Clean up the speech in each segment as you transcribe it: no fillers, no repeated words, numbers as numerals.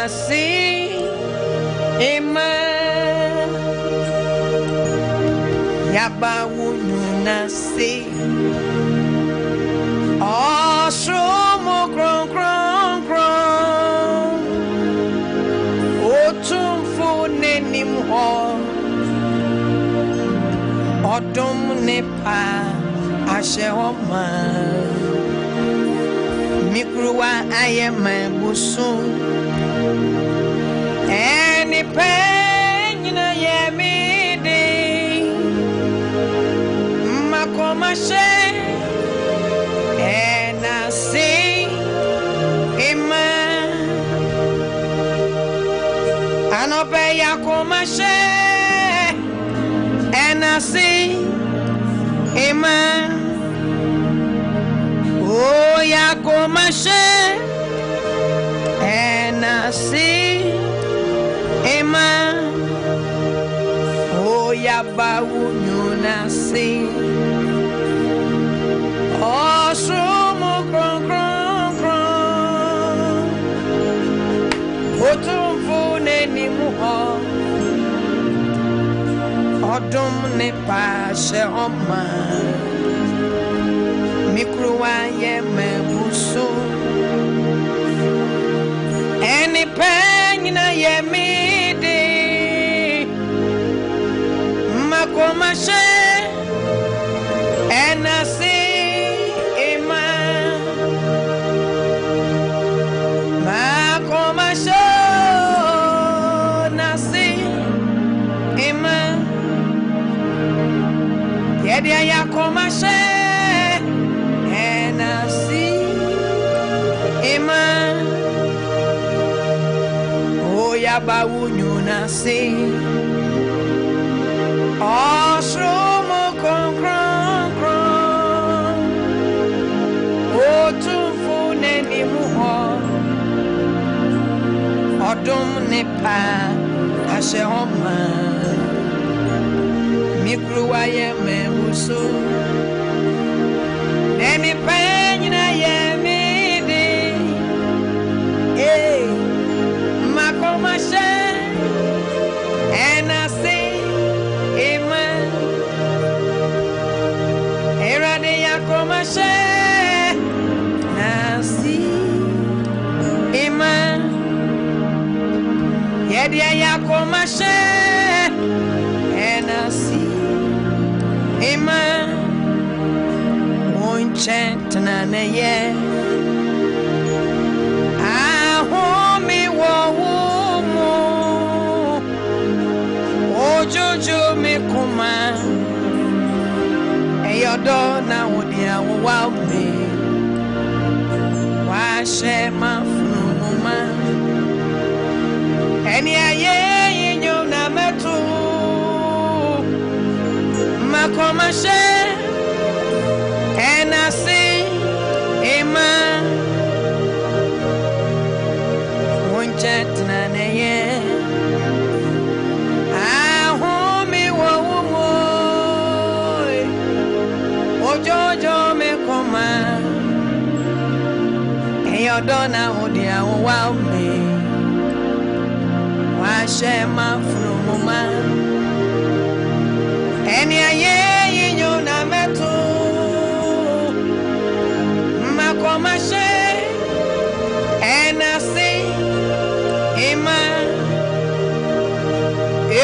nasi ima yaba wunu nasi oshomo kron kron kron otumfu nenim ho odum nepa ashe homa mikruwa ayema busu eni penyina yemide makomashe enasi ima anope yakomashe enasi ima oh yakomashe enasi ima oh yabawu nasi oh sumo kron kron kron otumfu nenimu ho odum ne pashe oma mikruwa yeme busu eni penyina yemide makomashe enasi ima makomashe nasi ima yedia yakomashe enasi ima oyaba wunyu nasi oshomo kron kron kron otumfu nenimu ho odum nepa ashe homa mikruwa yeme busu eni penyina yemide makomashe enasi ima erade yakomashe nasi ima yedia yakomashe enasi ima chantana ye ahomi wo mo ojojo me kuma eyodo na wodi awa me wa she mafuma eni aye yinyo na metu makoma she enasi ima unchatna neye ahomi wo mo ojojo me koma eyodona odi awa me wa shema frumuma eni aye yinyo na metu makomashe enasi ima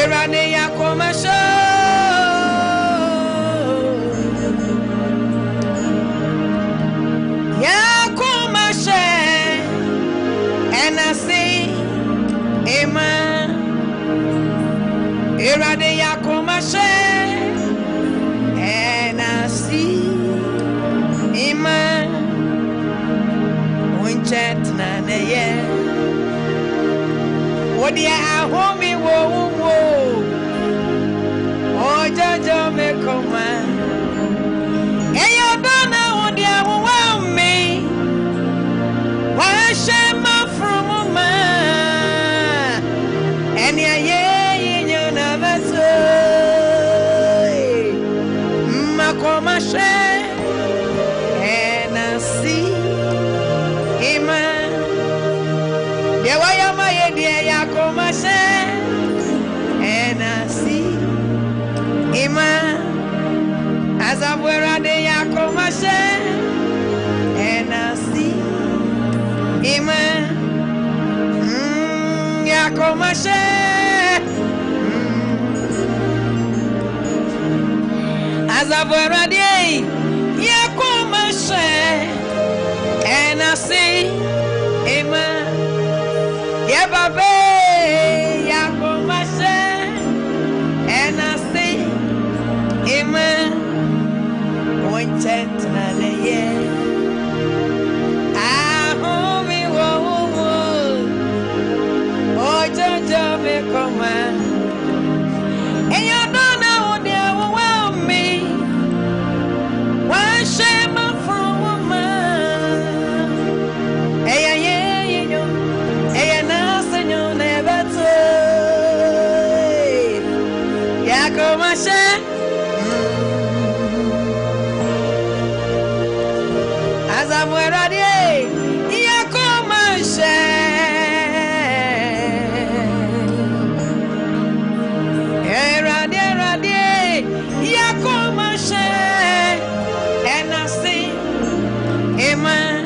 irane yakomashe yakomashe enasi ima irane yakomashe enasi ima unchatna neye odia ahomi wo ojojo me koma eyodona odia wo me wa shema from ma eni aye yinyo na beto makoma she enasi ima dewa yama ye dear Yakoma say, and I see Ima as I wear a day Yakoma say, and I see Ima Yakoma say, as I wear a day Yakoma say, and I see Ima. Yeah, baby, yeah, for myself, and I say, amen. One chance, yeah. I hope me woman, oh, don't me come on. And you don't know what they want me. Why shame from woman? Hey, yeah, you know. Yakoma say, as I'm ready, Yakoma say, ready, Yakoma say, and I see, amen,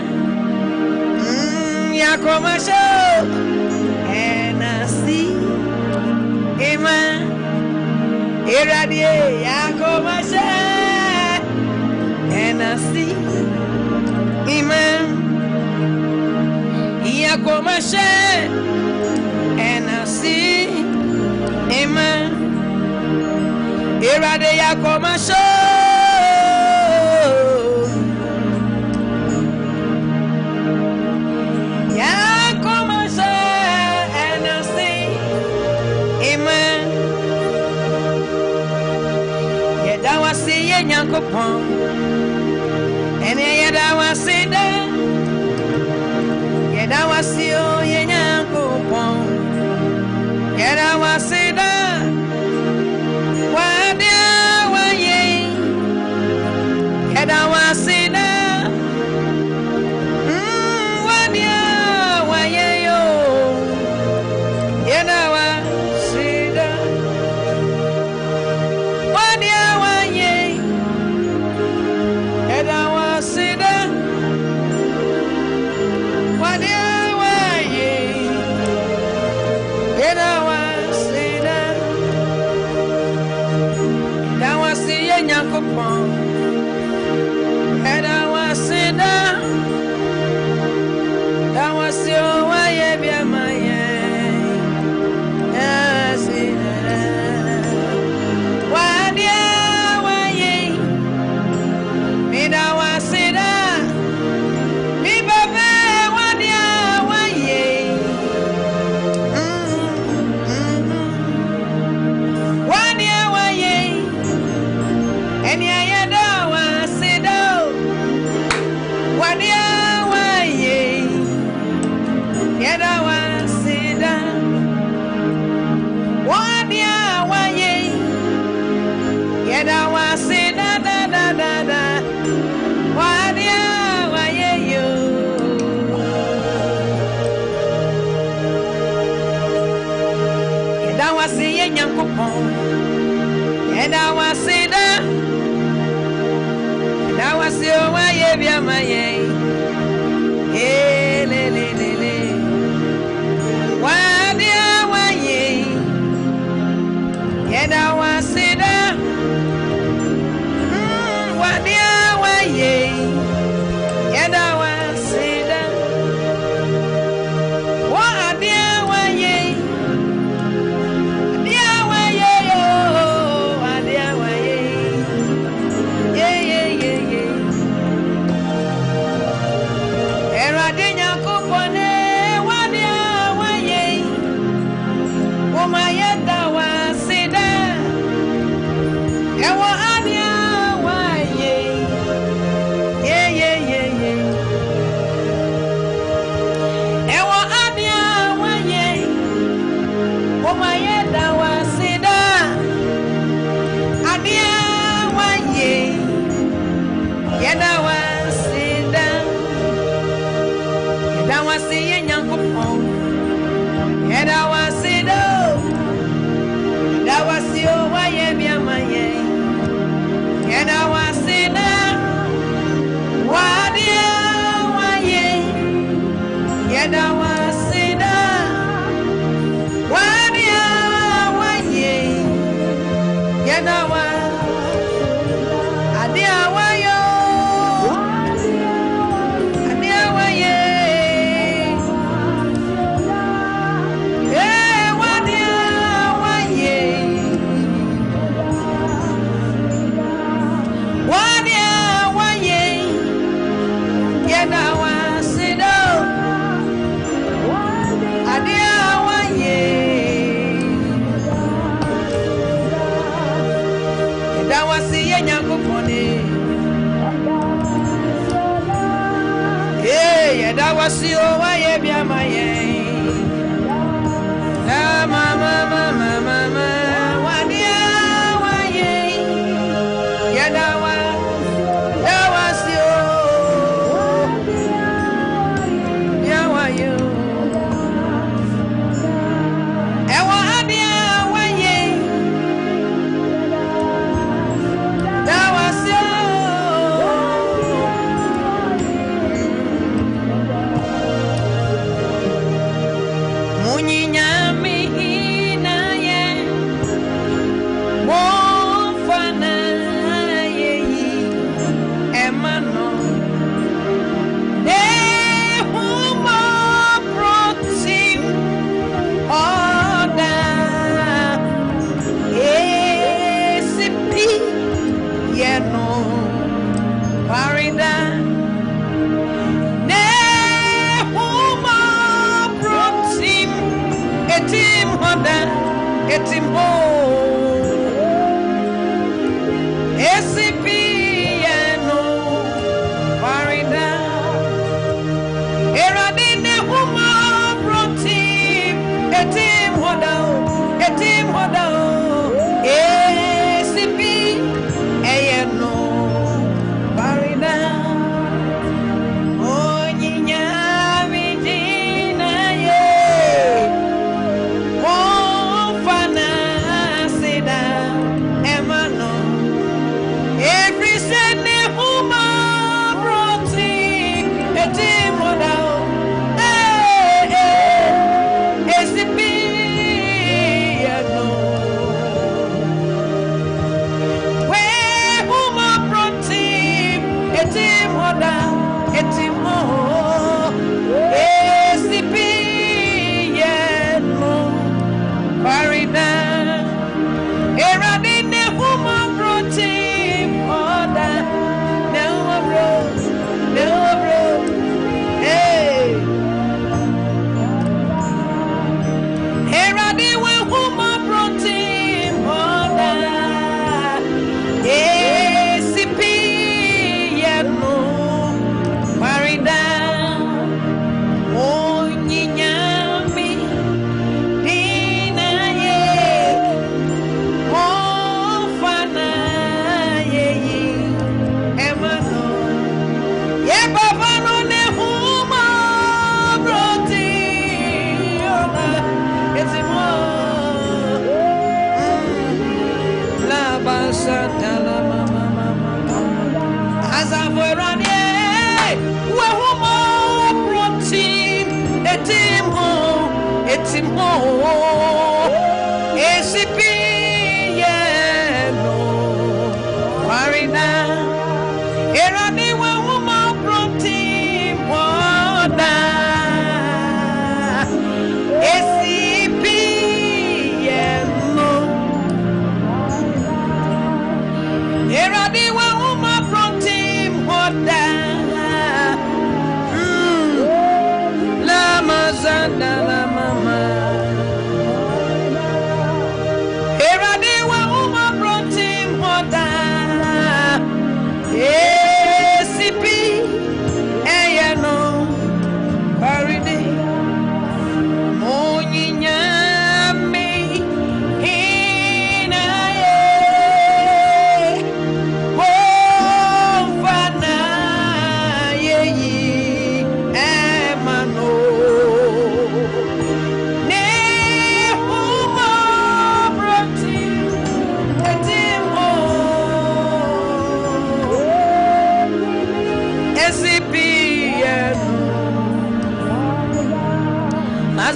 Yakoma say, and I see, amen. Irradie Yakoma say, and I see Amen. Yakoma say, and I see Amen. Irradie Yakoma say, Yakoma say, and I see Amen. That was see a Yankopon, and that was see that. Yeah, that was see a Yankopon, yeah, that was see that. Why there were ye? Yeah, that was see that. Why there were ye? Yeah, that was see that. Why there? And I was sitting down. That was your way, be my yes, why dear, why ye? Me that was sitting down. Me baby, why dear, why ye? Why dear, why ye? And yeah. And I was saying that, and I was your way, be my eh, le. Why dear, why ye? And I was saying that, why dear, why ye? And I was saying that, why dear, why ye? Yeah.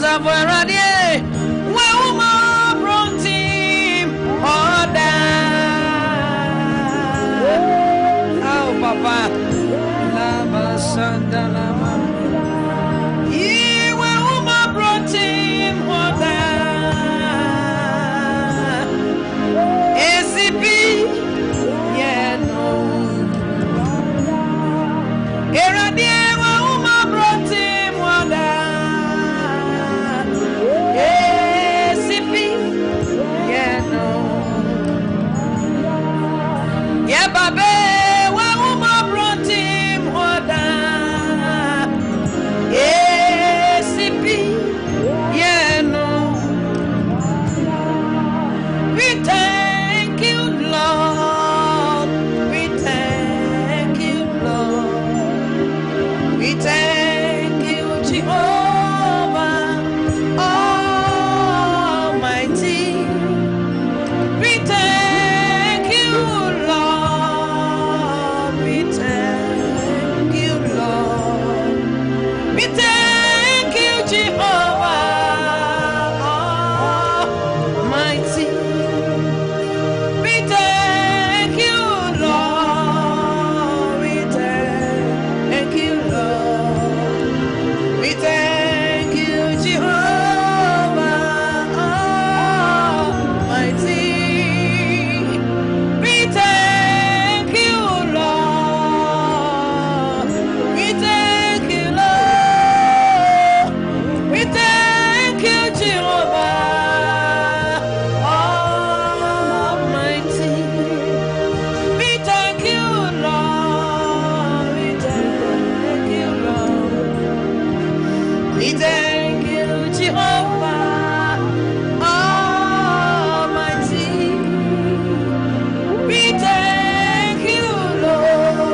Radie, Wama Brontim, Oda. Oh, Papa, Lama Sanda Lama. Ye Wama Brontim, Oda. ACP, yeah, no. Radie, Wama Brontim, Oda. Yeah, baby, when woman brought him order, ACP, yeah, no. We thank you, Lord. We thank you, Lord. We thank you, Jehovah Almighty. We thank you, Lord. We thank you, Lord. We thank you, Jehovah Almighty. We thank you, Lord. We thank you, Lord. We thank you, Jehovah Almighty. We thank you, Lord. We thank you, Lord. We thank you, Jehovah Almighty. We thank you, Lord. We thank you, Lord. We thank you, Jehovah Almighty. We thank you, Lord.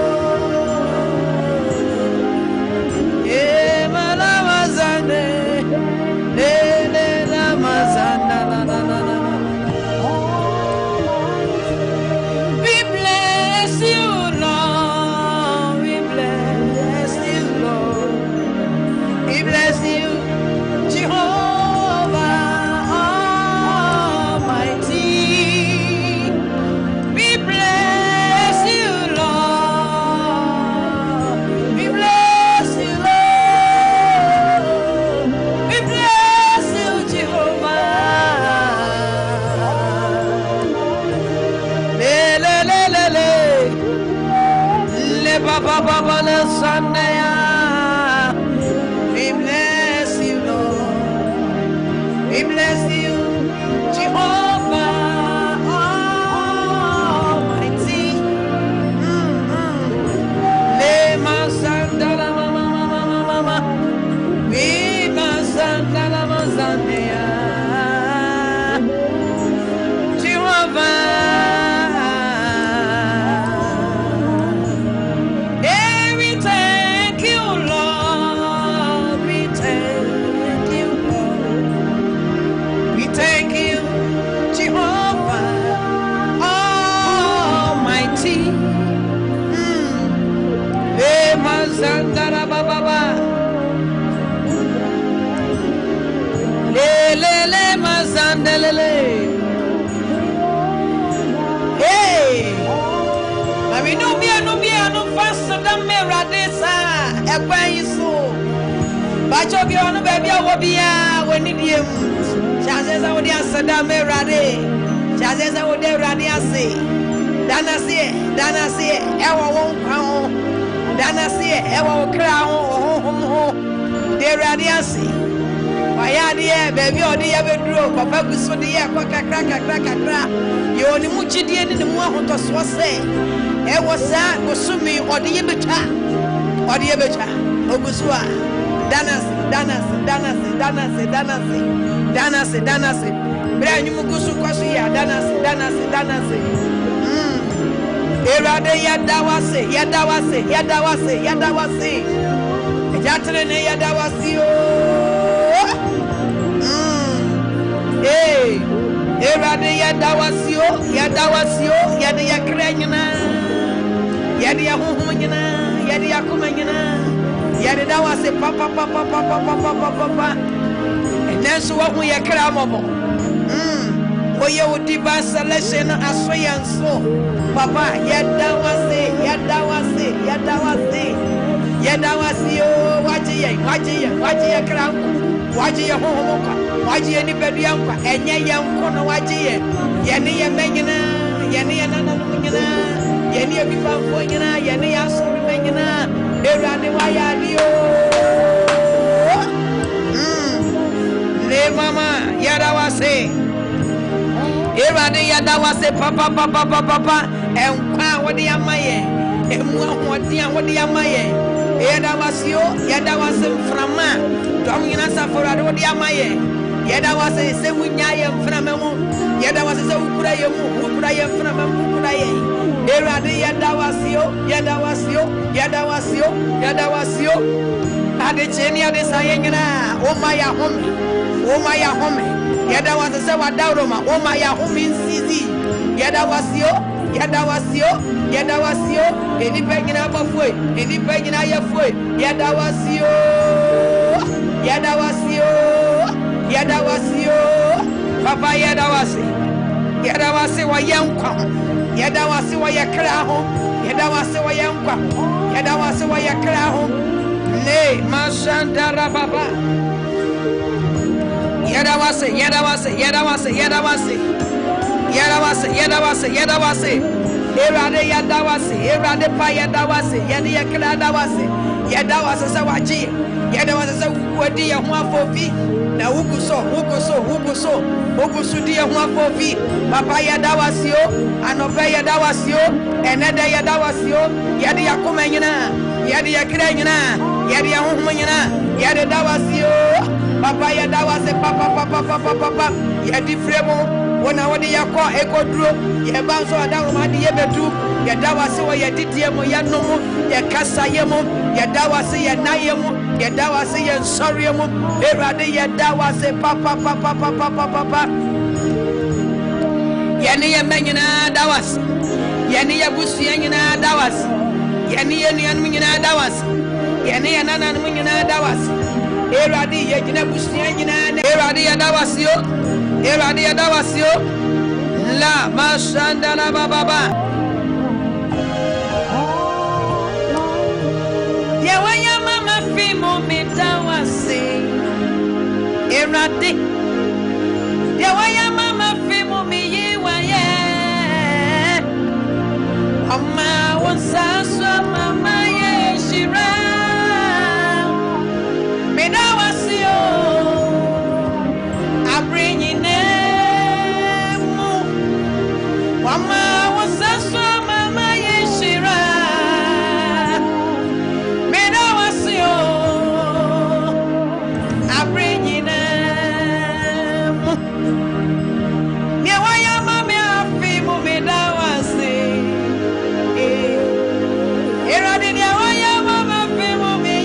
Yeah, Malamazande, Lele Lamazanda, la la la la. We bless you, Lord. We bless you, Lord. We bless you, Jehovah Almighty. We bless you, Lord. We bless you, Lord. We bless you, Jehovah. Le le le le le le baba baba le Sunday. We bless you, Lord. We bless you, Jehovah Almighty. Le masandala mama mama mama. We masandala mazandea. Jehovah. Hey, we thank you, Lord. We thank you, Lord. We thank you, Jehovah Almighty. Le mazandara baba. Le le le mazandelele. Hey, mami no bia no fast da meradesa egba yiso. Bacho bi onu baby awo bia woni diem. Chazeza wodi asada merade. Chazeza wodi rade ase. Danase ewo won kwa ho. Danase ewo kra ho ho. De rade ase. Waya de baby odi ya beduro papa guso de ye kwa kakra. Ye oni mu chidie ni mu ahotoso se. Ewo sa gosumi odi ye betwa. Ogusua. Danase. Bra nyumu gusu kwasu ya danase. Erade yadawase. Ejatre ne yadawasi o. Hey, erade yadawasi o, yade yakra nyina. Yade ya huhum nyina, yade yakuma nyina. Yade dawase papa. Nanso wa hu ye kra mobo oye odi ba selection asoyanso papa yeda wase o waje ye kra waje ye hohomo kwa waje ye ni bedua kwa enye ye nko no waje ye ne ye menyina ye ne ye nananom nyina ye ne ye bifamfo nyina ye ne ye asori menyina ewrade wa ya dio le mama yada wase ewrade yada wase papa enkwa wode amaye emu ahodi an wode amaye yada wase mframa dom nyina safora wode amaye yada wase se munya ye mframa mu yada wase se ukura ye mframa mu ukura ye ewrade yada wase ade cheni ade saye nyina o maya home yada wase se wadawroma o maya home nsizi yada wase enipa nyina bafue enipa nyina yafue yada wase papa yada wase wa yankwa yada wase wa yakra ho yada wase wa yankwa yada wase wa yakra ho le mashandara baba yada wase Erade yadawase erade pa yadawase yene yakra dawase yadawase sa waji yadawase sa wodi ye ho afofi na wukuso di ye ho afofi papa yadawase o anobe yadawase o enede yadawase o yade yakoma nyina yade yakra nyina yade ahohom nyina yade dawase o papa yadawase papa yade fremo wona wode yakọ ekoduro ye banso adawo ma de ye bedu ye dawase wo ye didie mo ye nomo ye kasa ye mo ye dawase ye naye mo ye dawase ye nsori mo erade ye dawase papa ye ne ye manyina dawase ye ne ye busu ye nyina dawase ye ne ye nuanum nyina dawase ye ne ye nananum nyina dawase erade ye gina busu ye nyina erade ye dawase yo erade ya dawasio la mashanda la baba ya wanya mama fimo mitawase erade ya wanya mama fimo miyiwa ye amma wansaso mama ye shira midawasio Mama was a swam, Mama Yeshira. Meda was yo. I bring in them. Miawaya, Mamma, Fimo, Meda was it. Eradinia, Mama, Fimo, me,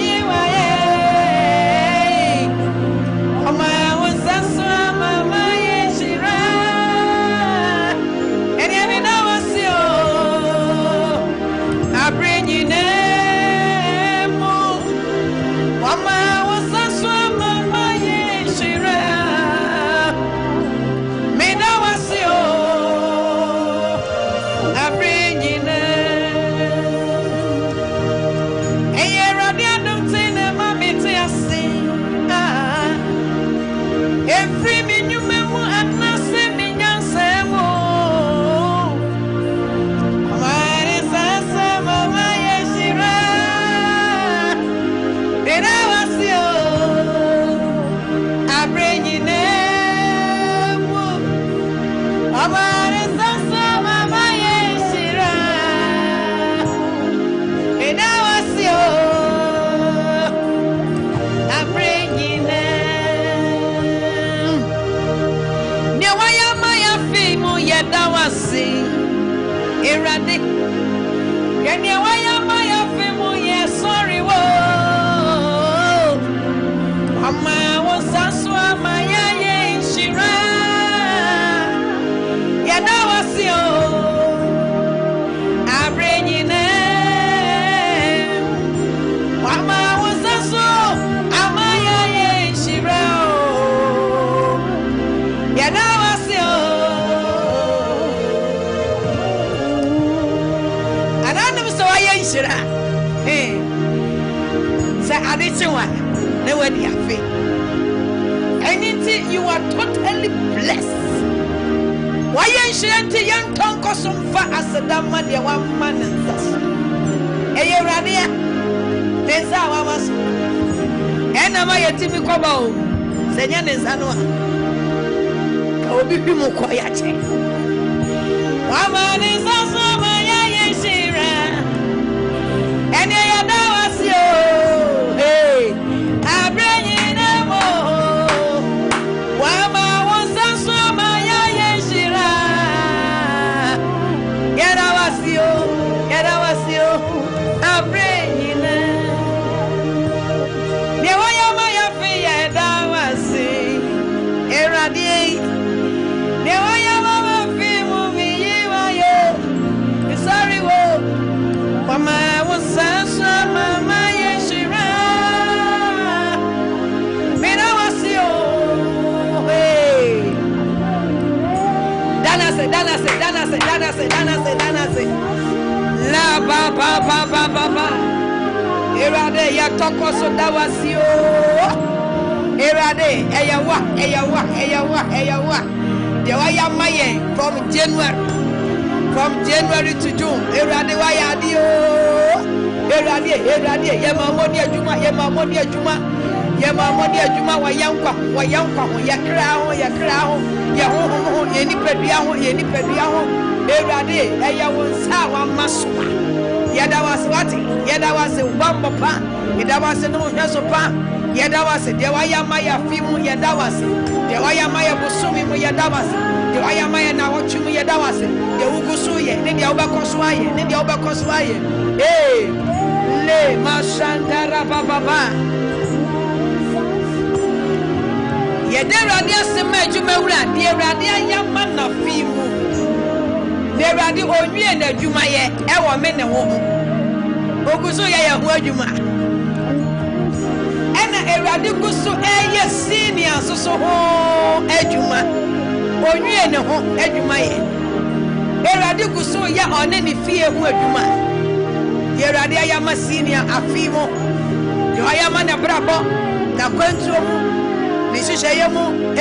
Mama was a swam, Mama Yeshira. Erade Kenya waya maya fimu ye sorry wo Mama wasaswa maya ye shira Ya dawasio Abrenyine Mama wasaswa amaya ye shira Madiafe. Anything you are totally blessed. Why ain't you young tonko some fat as a damn Madia 1 man and thus? Hey, Radia, there's our was. And am I a Timmy Cobo? Senyan is Anua. Obi Pimu Koyache. Waman is also my Yeshira. And I was you. Hey, I bring in a more. Wama was also my Yeshira. Yet I was you. Yet I was you. I bring in a. Yawaya Fia, that was it. Eradi. Yawaya Fia, me. Sorry, wo. Mama was so Mama Yeshira. Me na was you. Hey. Danase. La ba. Erade ya toko so da was you. Erade, eyawa. Dewaya maye from January to June. Erade waya dio. Erade, yema modi ajuma. Yema modi ajuma wayankwa, yakra ho, yeni pedua ho. Erade, eya wonsa wa maswa. Yada was wambo pa. Yada was no hweso pa. Yada was dewaya maya fimu yada was. Dewaya maya busumi mu yada was. Dewaya maya na wochumu yada was. De ugusu ye, ne dia obakoso aye. Eh, le mashandara baba. Yede radia sema adwuma wura, de radia yama na fimu. De radia onwie na adwuma ye, ewo me ne wo. Ogusu ye ho adwuma. Ena erade gusu eye senior so ho adwuma. Onwie ne ho adwuma ye. Erade gusu ya one ne fie ho adwuma. Erade ayama senior afimo. Yo ayama na brabo na kwantu mu. Ni shisha yemu.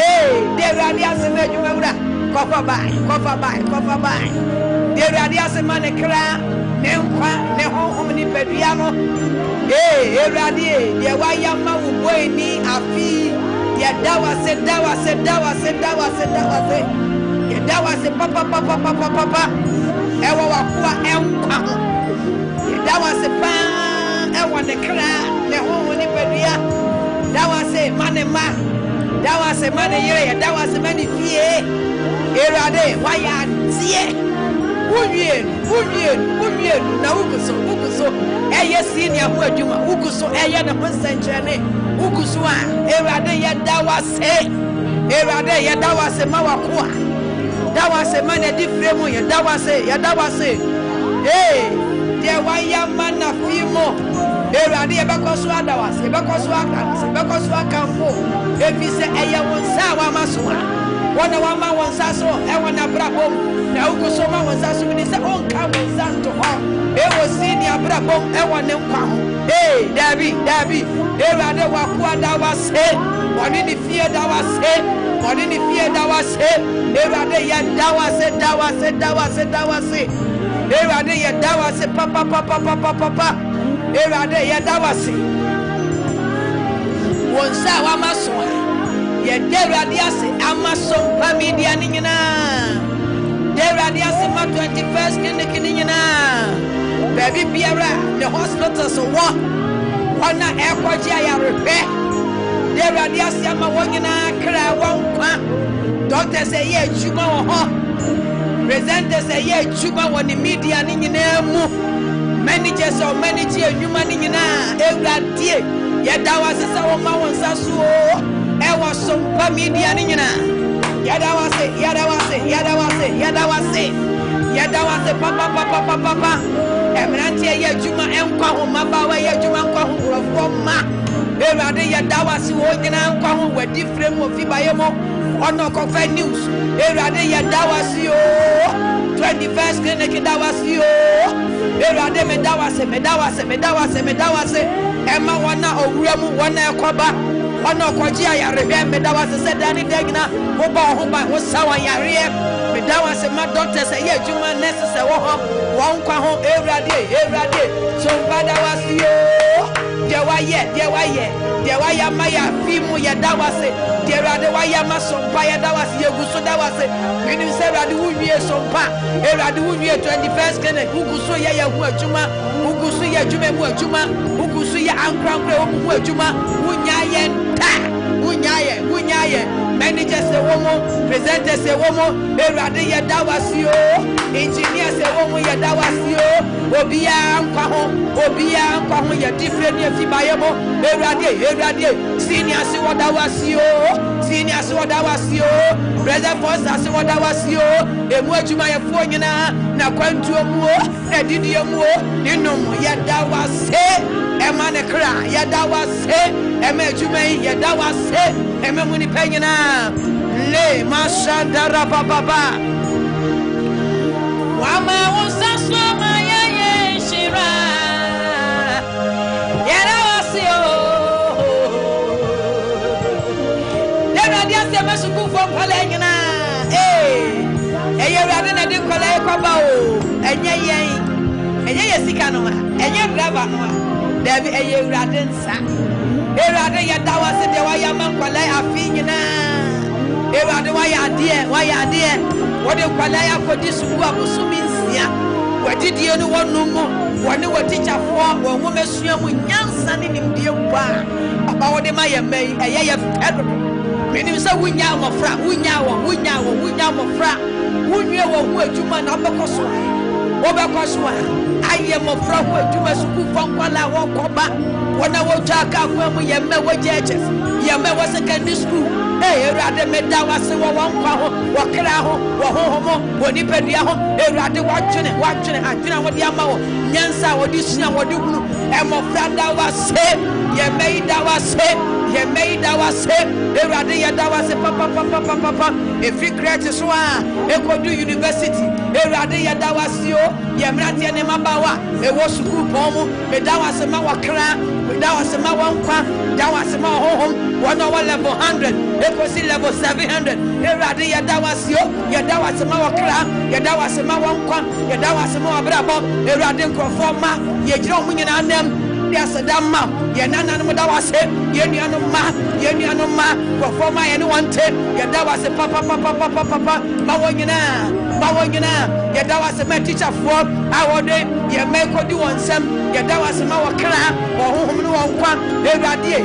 De erade asema adwuma wura. Kofa bai. De erade asema ne kra ne nkwa ne honhom ni pedua no. Erade ye wa yama wo boy ni afi. Ya dawa se. Ya dawa se papa. Ewa wakua enkwa ho. Ya dawa se pa ewa ne kra ne honhom ni pedua. Dawa se manema. Dawa se mane yere ya dawa se mane fie. Erade wa ya tie. Unye na uguso eye senior ho adwuma uguso eye na honsenchene uguso a erade ya dawa se ma wakoa dawa se ma na difremu ya dawa se de wa ya mana fimo erade e bekoso adawa se bekoso akamfo efise eye wonsa wa maso wana wa ma wonsa so e wana brabo na uguso ma wonsa so ni se onka wonsa to ho ewo senior brabo e wana nkwa ho dabi erade wa kwa dawa se woni ni fie dawa se erade ya dawa se erade ya dawa se papa erade ya dawa se wonsa wa maso ye derade ase amaso familia ni nyina derade ase ma 21st clinic ni nyina baby biara the hospital so wana ekoji ayarepe derade ase ama wonyina kra wonkwa doctor say ye juma wo ho presenter say ye juma wo ni media ni nyina mu managers or manage adwuma ni nyina ewradie ye dawa sesa wo ma wonsa so ewa sompa media ni nyina yadawa se papa emrantie ye juma enkwa ho mabawa ye juma nkwa ho rofo ma erade yadawa se wo nyina nkwa ho wadi frame ofi bayemo ono kofa news erade yadawa se o 21st clinic dawa se o erade me dawa se ema wana owura mu wana ekoba One of Kojia Yarebe, Medawas said Danny Degna, Boba Hoba, was Sawa Yarie, Medawas and my daughter say, yeah, Juma necessary, one Quaho, every day. So Badawas, there were yet, there were Maya, Fimu Yadawase, there are the Wayamaso, Paya Dawas, Yaguso Dawase, when you said Raduya Sompa, Eraduya 21st Kenneth, Ugusuya Juma, Ugusuya Juma, Ugusuya Ankra, Juma, Unyayen, Unyaye, managers a woman, presenters a woman, Eradia Dawasio, engineers a woman, Yadawasio, Obia Kwaho, ya different Fibayamo, Eradia, senior Siwadawasio, brother Foster Siwadawasio, Emuajuma Yafonina, Nakwantuamu, Nadidiamu, Ninum, Yadawase, Emanekra, Yadawase, Emejume, Yadawase, Ememuni Penina, Le Mashandara Baba. Wama Wasaso Maya Shira, Yadawasio. Never must go for Palagana. Eh, you rather than the Palacabo, and ye Sicanoma, and ye Gravanoa, there be a Radin Sack. Erade Yadawa said, why am I Afina? Erade, why are dear? What you Palaya for this Wabusumis? What did you know one no more? What you were teacher for? One woman swim with young son in the bar. About the Maya May, a yay of terrible. Meaning so we now of fra, we now of fra, we knew what you man up because I am a fra, what you must go from Kuala Wakoba. When I was Jaka, when we have met with judges, Yama was secondary school. Hey, rather met that was one Wakaraho, Wahomo, Wanipedia, rather watching, I didn't what Yamao, Yansa, what this now, what you do, and my friend that was said, ye made that was said. Ye made our say, Eradia Dawase Papa, if you create a swan, Echo University, Eradia Dawasio, Yamratia Nemabawa, a was group home, Medawas Mawakra, Medawas Mawanka, Dawas home, 1 hour level 100, Echo level 700, Eradia Dawasio, Yadawas Mawakra, Yadawas Mawanka, Yadawas Mawabrabo, Eradin Conforma, Yedromin and them. Yes, a damn mouth. Yanana was it. Yenianuma, performer and one tape. Yadawas a papa, Mawagina, Yadawas a my teacher for our day. Yamako do on some. Yadawas a Mawakra, or whom no one quan, Eradia,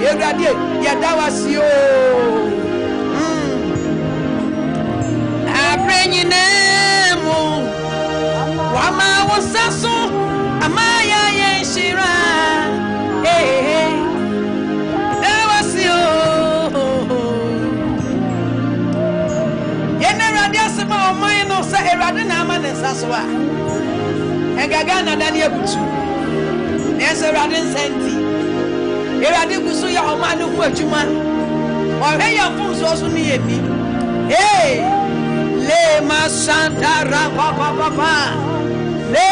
Yadawas yo. I bring you name. Wama was so. Amaya Shira. Hey, there was you. Yeneradia Sama, mine no say Radina Man and Saswa. And Gagana Dania Butu. There's a Radin Senti. Eradibusuya or Manu Juma. Or hey, your phones also me. Hey, Le Masanta Papa. Le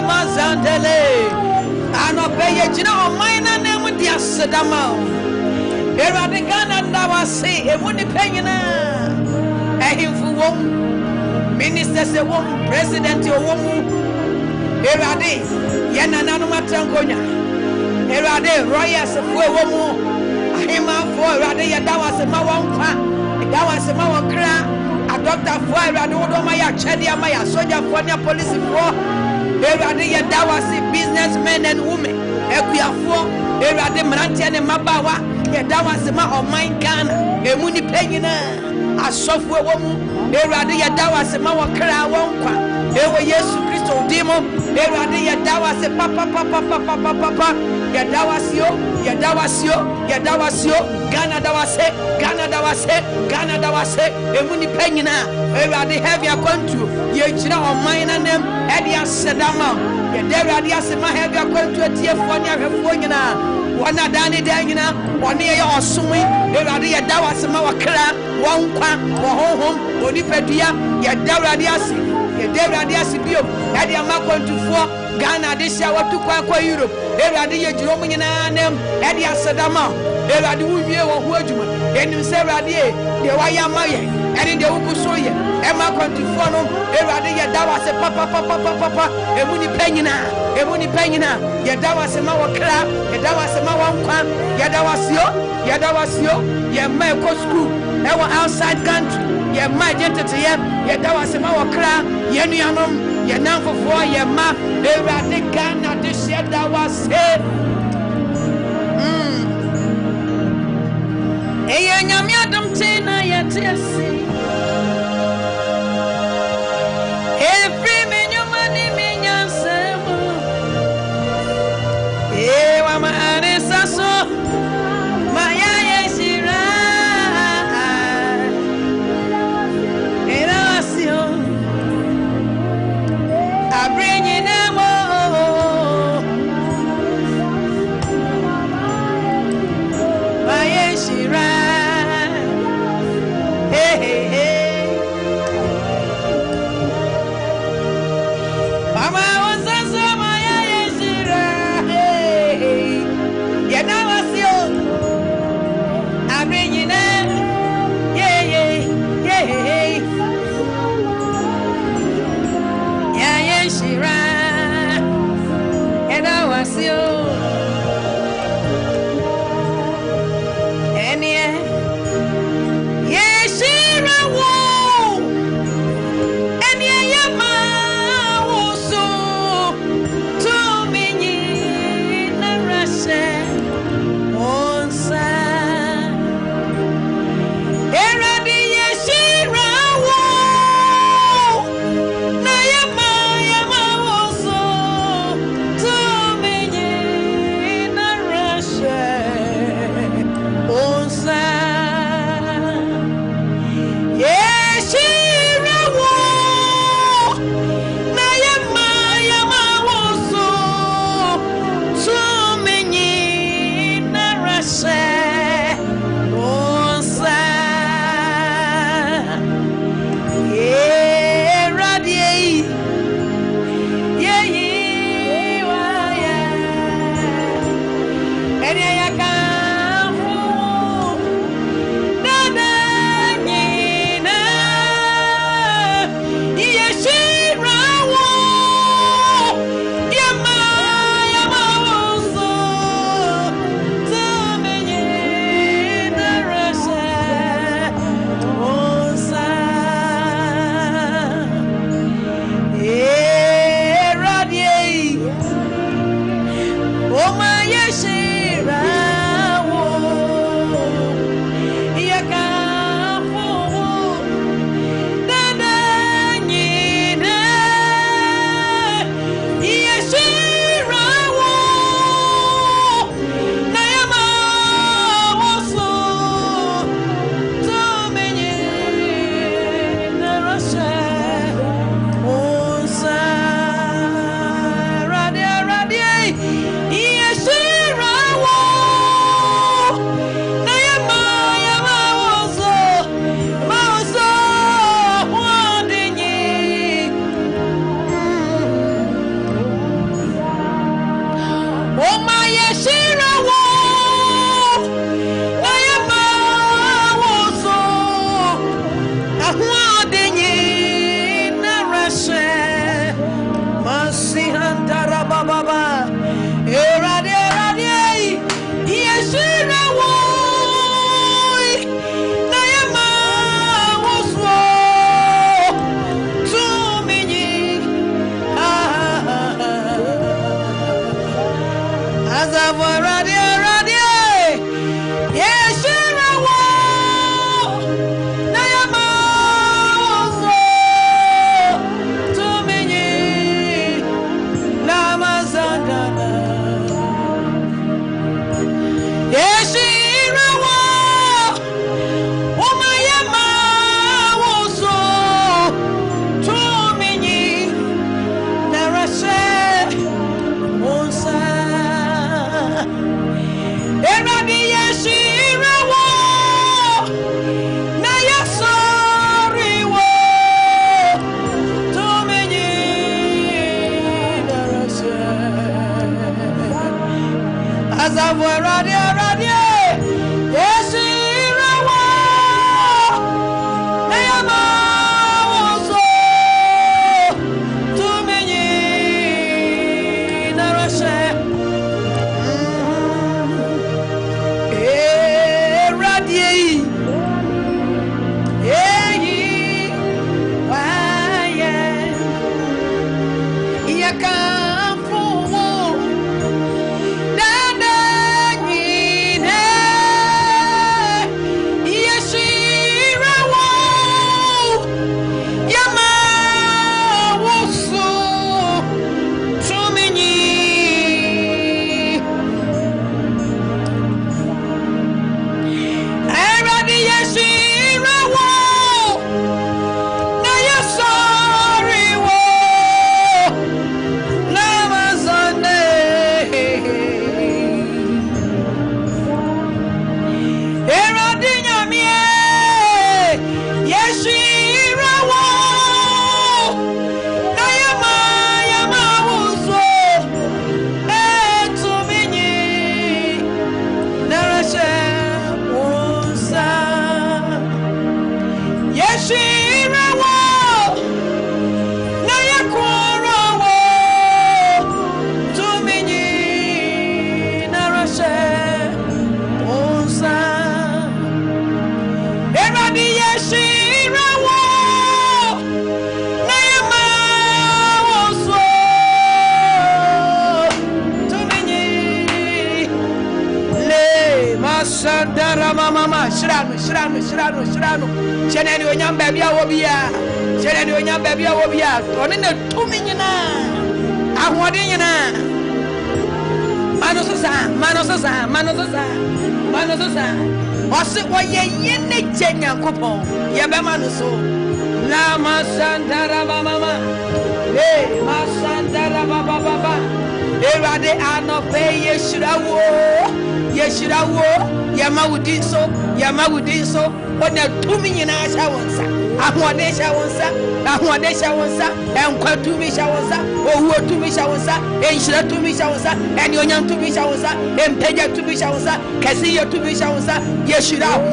Mazantele. Ano peye jina o maina ne mu dia sedama Erade Ghana ndawa se e mu ni penyina ehimfu wom ministers e wom president e wom Erade ye nananu matrankonya Erade royals fo e wom ahima fo Erade ye dawa se ma wonfa dawa se ma wokra a doctor fo Erade wodo ma ya chede ama ya soldier fo ne police fo Erade ye dawasi businessmen and women. Ekuafo Erade Mrantia ne mabawa ye dawasi ma oman Ghana. Emuni penyina asofo ewomu. Erade ye dawasi ma wakra wonkwa. Ewo Yesu Kristo dimo. Erade ye dawasi papa. Ye dawasio. Ghana dawase. Emuni penyina. Erade have your country. Ye chira oman na nem. Edia sedama ye derade asema have your country tiefo ne ahwefo nyina wona dane dan nyina wona ye osumi erade ye dawa asema wakra wonkwa wo honhom onipadua ye derade ase ye David asibio e de amakwantufoɔ Ghana de sia watu kwa Europe Ewurade ye jiro mu nyina nam e de asedama Ewurade wuwie wo ho adwuma enim se Ewurade e de waya maye e de wukuso ye e makwantufoɔ no Ewurade ye dawa se papa emu ni panyina ye dawa se ma wokra ye dawa se ma wonkwa ye dawa sio ye ma ko school e wo outside country ye ma identity ye dawa se ma wokra ye nuanom ye namfofo ye ma Ewurade Ghana de sia dawa se ye nyame adom tina ye tiasi every menyumani menyansemo wa ma aresaso ma ya yeshira era asio abrenye namo ma yeshira hey mama wazaza ma ya yeshira hey ya na wasio abrenye na yeah ya yeshira ya na wasio enie yeshira Shirano. Cheneni onyam baby awobia. Cheneni onyam baby awobia. Oni na tumi nyina. Ahwode nyina. Mano sosa. Osi oye yene jenya kopon. Ye be manu so. La masandara mama. Hey, masandara baba. Erade anope yeshirawo. Yamawudi so. Ona tumi nyina sha wonsa. Ahwode sha wonsa. Enkwa tumi sha wonsa. Owo tumi sha wonsa. Enshira tumi sha wonsa. Eni onyam tumi sha wonsa. Empeja tumi sha wonsa. Kesiye tumi sha wonsa. Yeshirawo.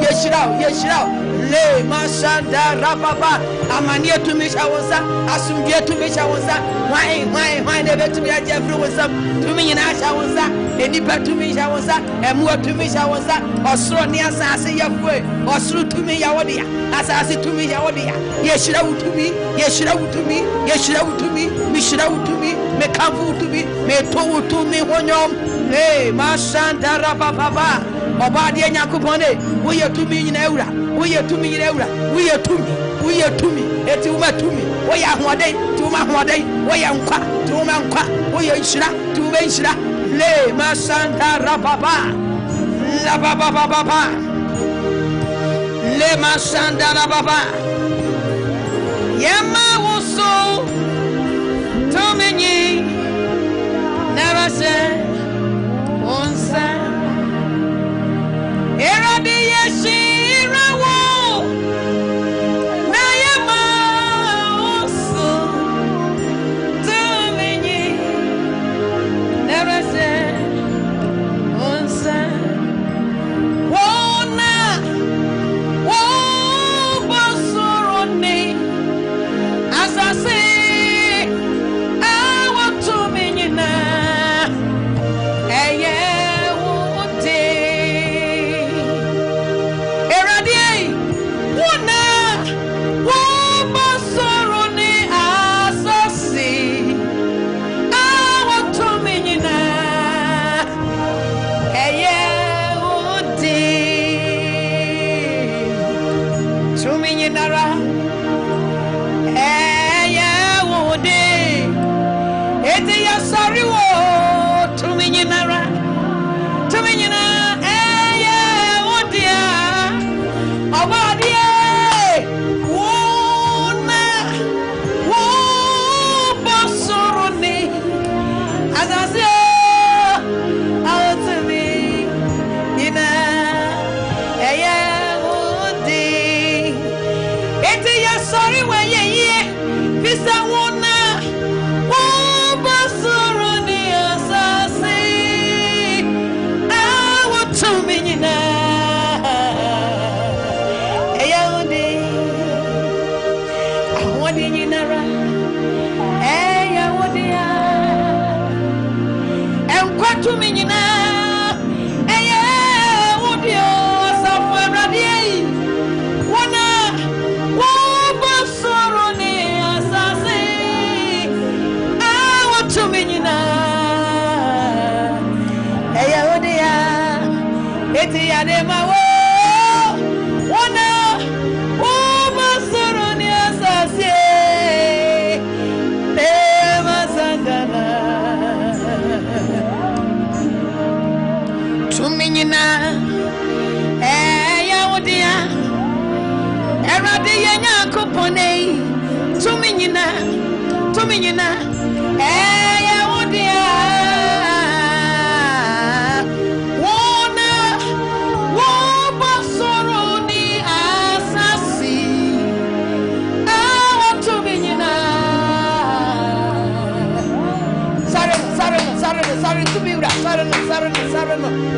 Le masanda rababa. Amanie tumi sha wonsa. Asumdie tumi sha wonsa. Why never tumi ajefru wonsa. Tumi nyina sha wonsa. Enipa tumi sha wonsa. Emuo tumi sha wonsa. Osro ni asase yefwe. Osro tumi ya wodia. Asase tumi ya wodia. Yeshira utumi. Mishira utumi. Mekamfu utumi. Meto utumi wonyom. Hey, masanda rababa. Obadi Yakupone, we are to me in Eura, we are to me in Eura, we are to me, eti uma to me, we are one day, to my one day, we are to Manqua, we are Shira, to Venshira, Le Masanta Rababa, La Baba, Le Masanta Rababa, Yama was so, Tomini, never said, one sign. Eradi yeshirawo na yama oso tumenyi nerese onsa wona wo basorone asase awo tumenyi na eye Yadema wo wana wo masoro ni asase te masangana tuminyina ya wodia erade yenya kopone tuminyina ya wodia Sorry to be right. Sorry no.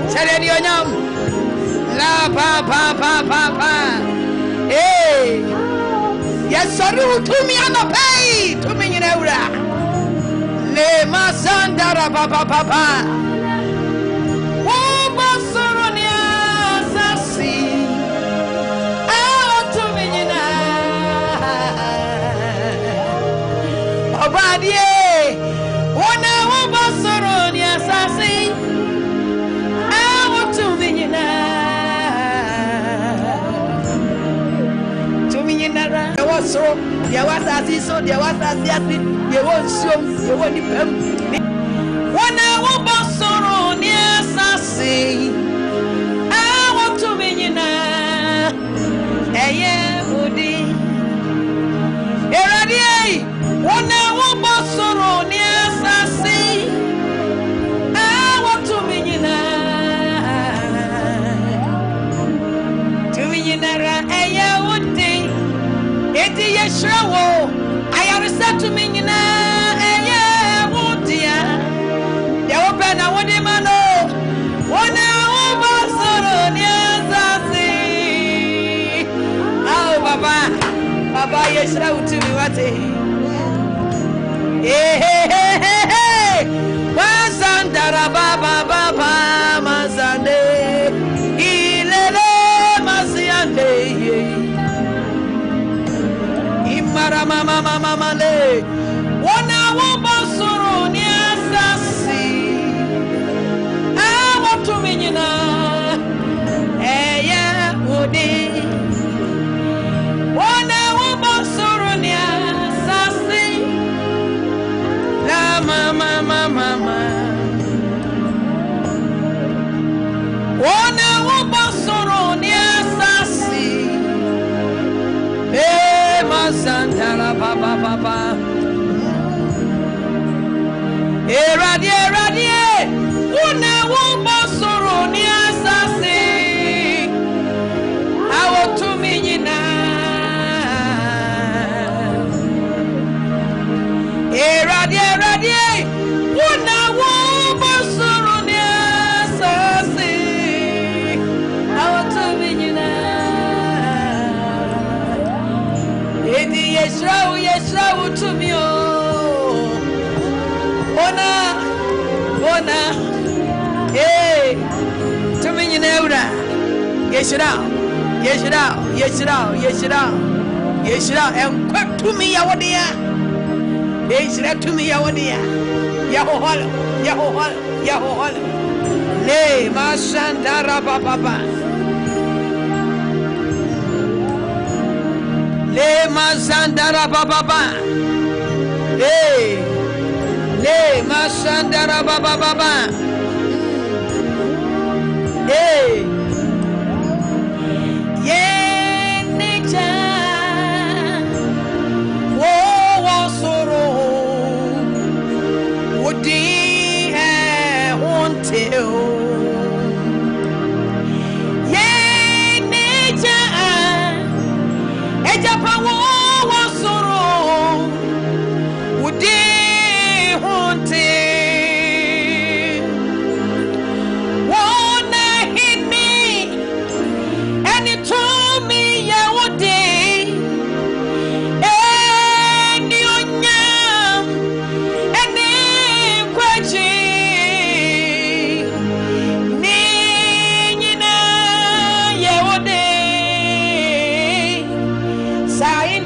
Sorry ni onyam. La pa. Hey. Yes, sorry to me ana pay. To me ni ura. Le masandara pa. Wo basoro ni asasi. Ah, to me ni na. Obadie. Wona wo basoro ni asasi. Ah, what to me ni na. To me ni na. So there was asasi so there was asasi. Ye won so ye won ni pem. Wona wo basoro ni asasi. Ah, what to me ni na. Eye odi. Eradi wona wo basoro ni asasi. Ah, what to me ni na. To me ni na ra eye odi. Eti yeshrawo ayarisa to me ni na eye odi ya. Ya open na wodi mano. Wona wo basoro ni asasi. Ah, Baba yeshrawo to me wate. Hey, Mazandara Baba Mazande Ilele Maziande Imara Mama Le Wana Wabasuru ni asasi Awa tuminyina Eya Udi Wana Wabasuru ni asasi La mama Wona wabasoro ni asasi Mazandara Baba Eradi Wona wabasoro ni asasi Awo tuminyina Eradi Wona wabasoro ni asasi Awo tuminyina Edi yeshrawu tumio Ona Hey tuminyina ura Yeshrawu En kwak tumi ya wadia Yeshra tumi ya wadia Yahohol Le masandara Baba Le masandara Baba Hey Le masandara Baba Hey Ye necha Wo soro Wodi Honteo Ye necha Ejapa wo soro Wodi Honteo Wona hini Any told me ya wodi Any onyam Any kwachi Ni nyina ya wodi Sai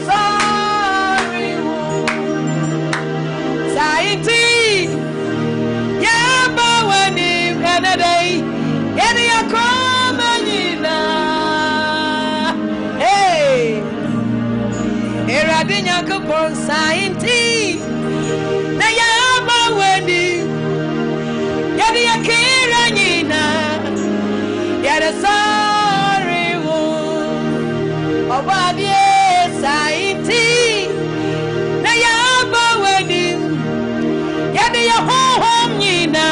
sorry Saiti Yaba wani Canada Yeni yakoma nina Hey Eradi nyakopon Saiti Na yaba wani Yeni yakira nina Yada sorry Obadie Saiti Na yaba wani Yadi ya home nina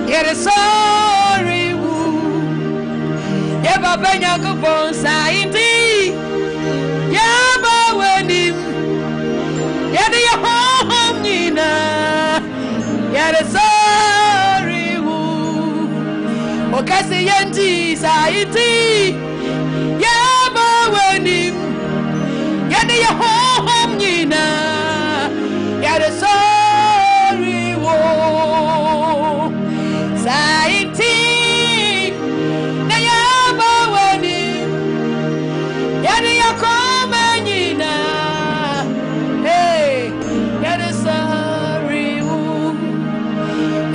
Yada sorry Yaba benya kupon Saiti Yaba wani Yadi ya home nina Yada sorry Okasi yanti Saiti Yaba wani Yadi ya home nina Yada sorry Saiti Na yaba wani Yadi ya koma nina Hey Yada sorry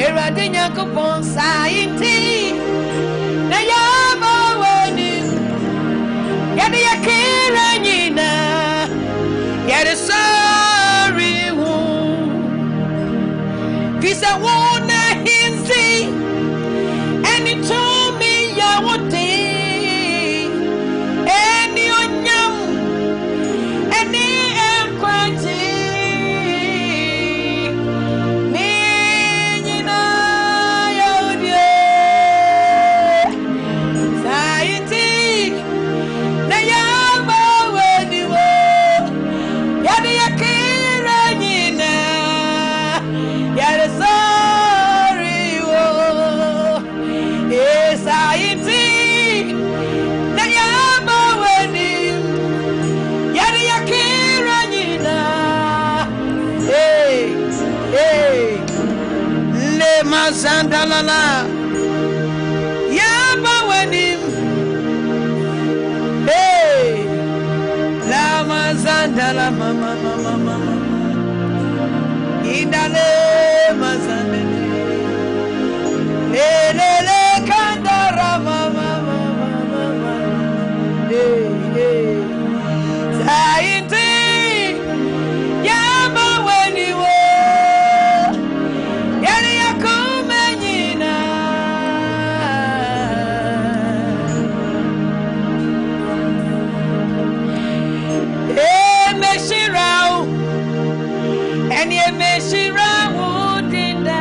Eradi nyakopon Saiti Na yaba wani Yadi ya kira nina Yada sorry Kisa wona hinzi Eni tumi ya wote Eni onyam Eni enkwaji Ninyina ya udye Saiti Na yaba wediwo Yadi ya kira nyina Yada sorry Saiti Na yaba weni Yada ya kira nyina Hey Hey Le mazandalala Yaba weni Hey La mazandala mama mama mama Indale mazandele Lele kandara mama mama Hey hey Saiti Yaba weni wo Yali yakuma nyina Meshirao And ye meshirao dinda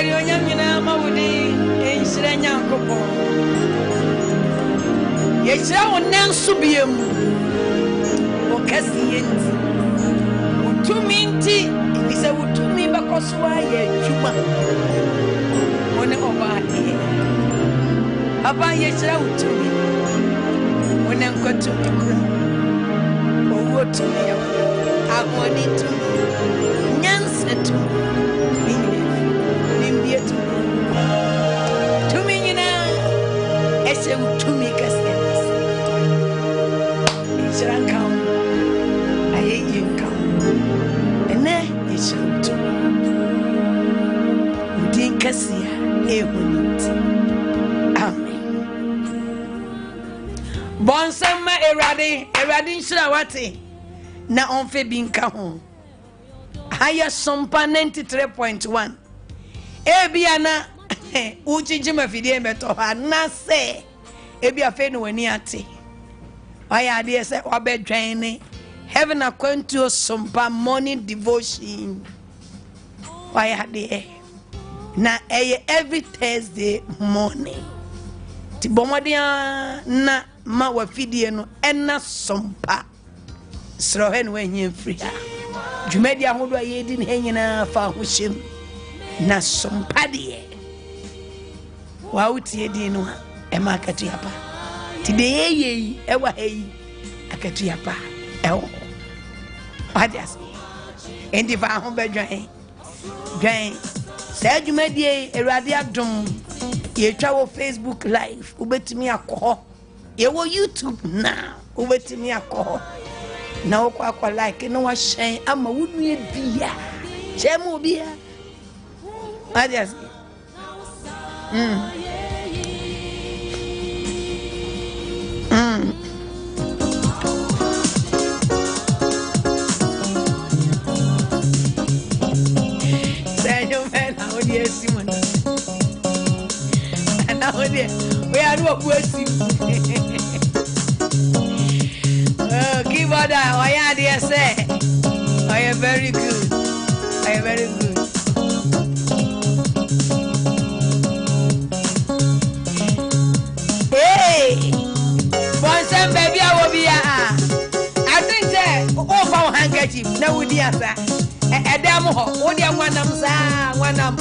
Yeri onyamina mawudi enshire nyankopon. Yechira wonanso biem. Okasi enti. Utumi nti ibise utumi bakoswa ye dwuma. Wone obade. Aba yechira utumi. Wone nkotumi kura. Owo tumi ya. Agoni tumi. Nyanse tumi. Nimbie tumi. Tumi nyina. Ese utumi kasi. Yechira nkao. Aye nkao. Ene yechira utumi. Udin kasi ya ehuniti. Amen. Bonsema erade nshira wate na onfe binka ho. Haya sompa 93.1. Ebia na uchinjima fidie meto ha na se ebia fe no wani ate. Aya de se obedwan ne heaven akwantu sompa morning devotion. Aya de na every Thursday morning. Ti bomodia na ma wa fidie no ena sompa. Srohen wenye free. Dwumadi ahodo ayedi ne nyina fa ho hyem na sompa de. Wa utie di no e ma akatuapa. Ti de yeyi e wa hayi akatuapa e wo. Adias. Endi fa ho bedwan. Dwan. Sa dwumadi Erade adom ye twa wo Facebook live ubetimi akọ. Ye wo YouTube now ubetimi akọ. Na okwa like no wa shen ama wunu e bia chemu bia adias Sayo mena odi Simon na odi we are no kwesi give order. Oh yeah, dear say. I am very good. I am very good. Hey, Bonson baby, I will be I think that oh, for handkerchief. No, we dear sir. A damn ho. Oh, dear one of sa one of.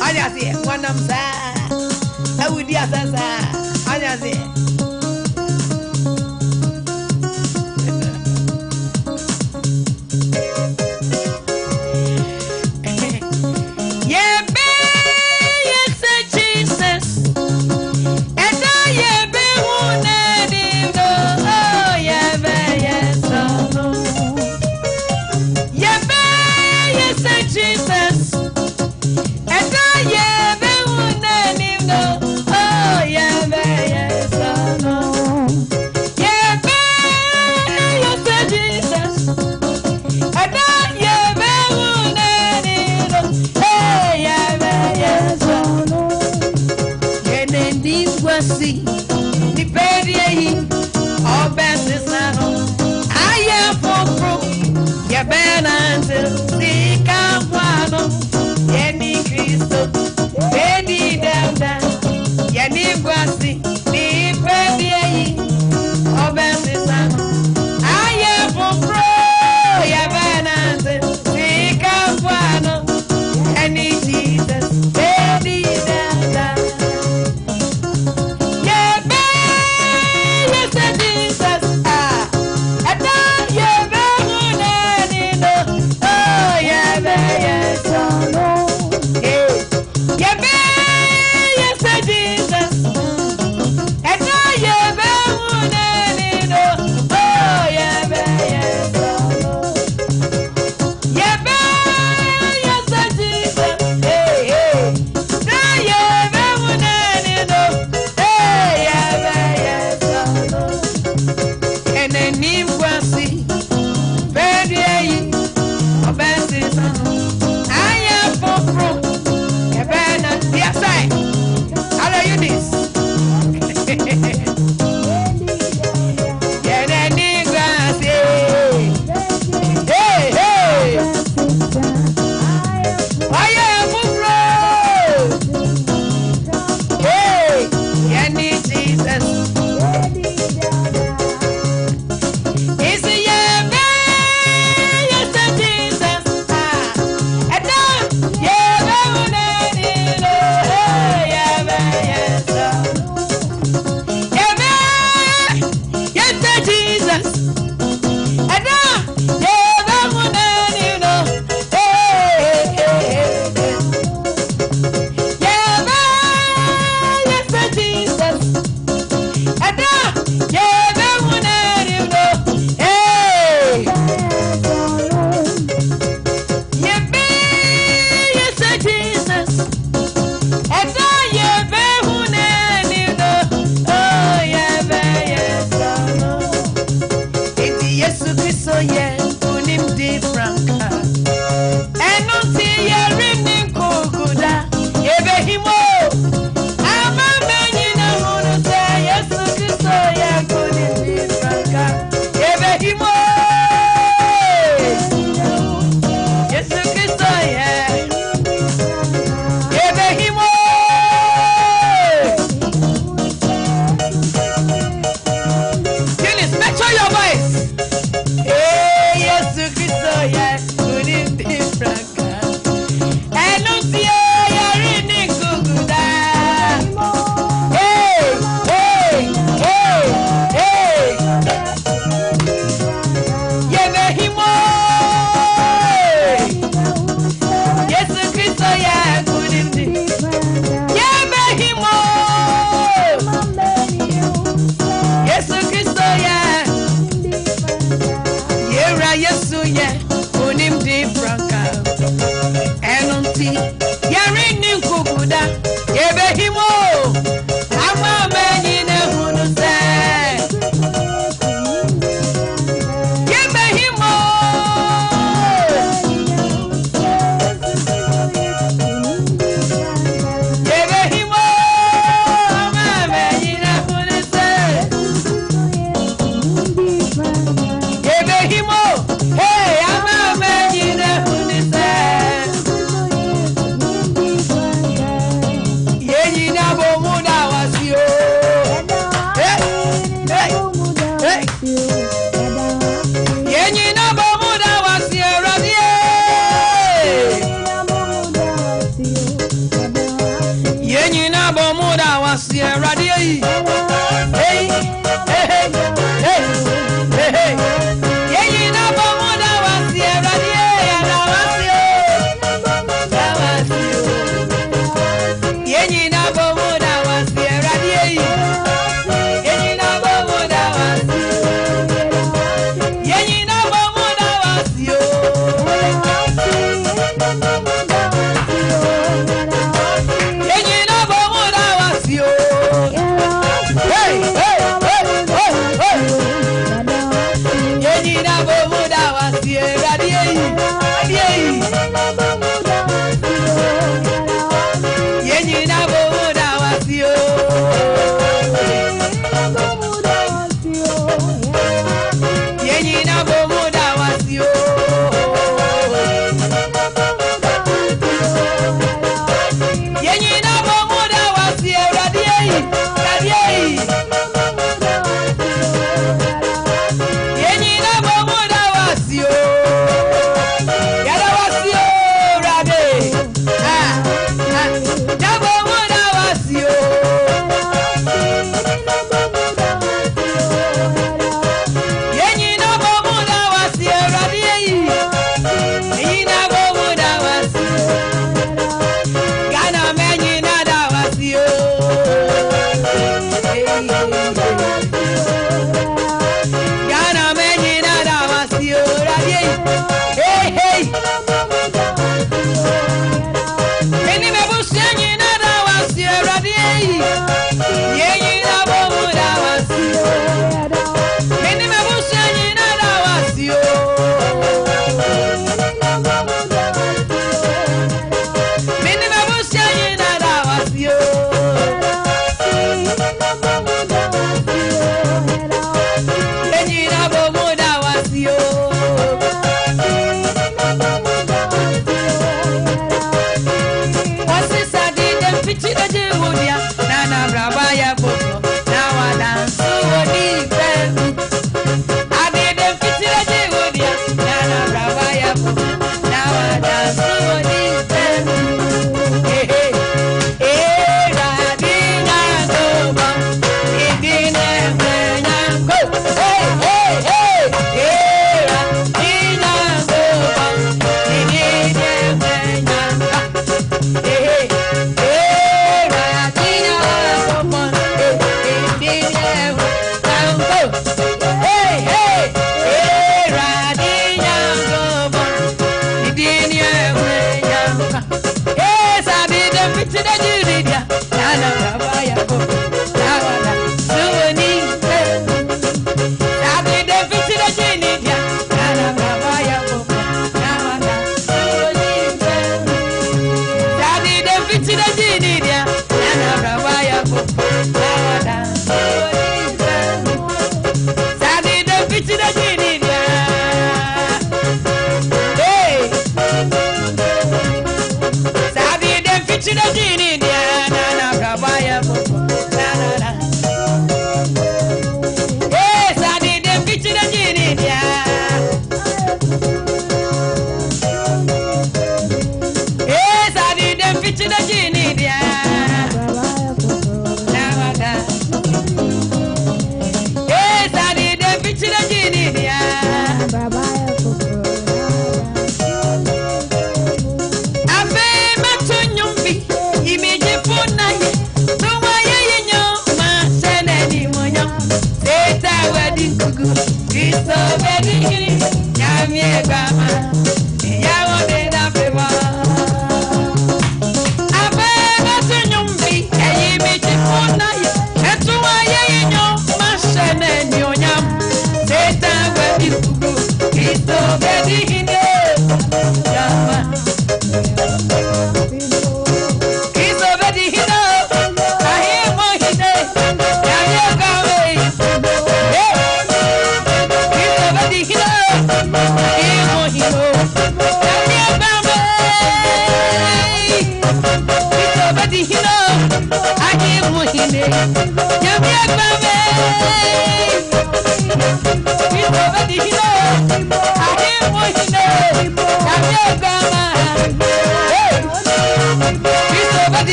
I just say one of sa. I will dear sir. I just say. bomuda wasi radio yi. Hey, hey, hey, hey, hey, hey. Yenyi na bomuda wasi radio ya na wasi o. Na wasi o. Yenyi na bomuda wasi radio yi. Yenyi na bomuda wasi o. Yenyi na bomuda wasi o.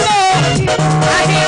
I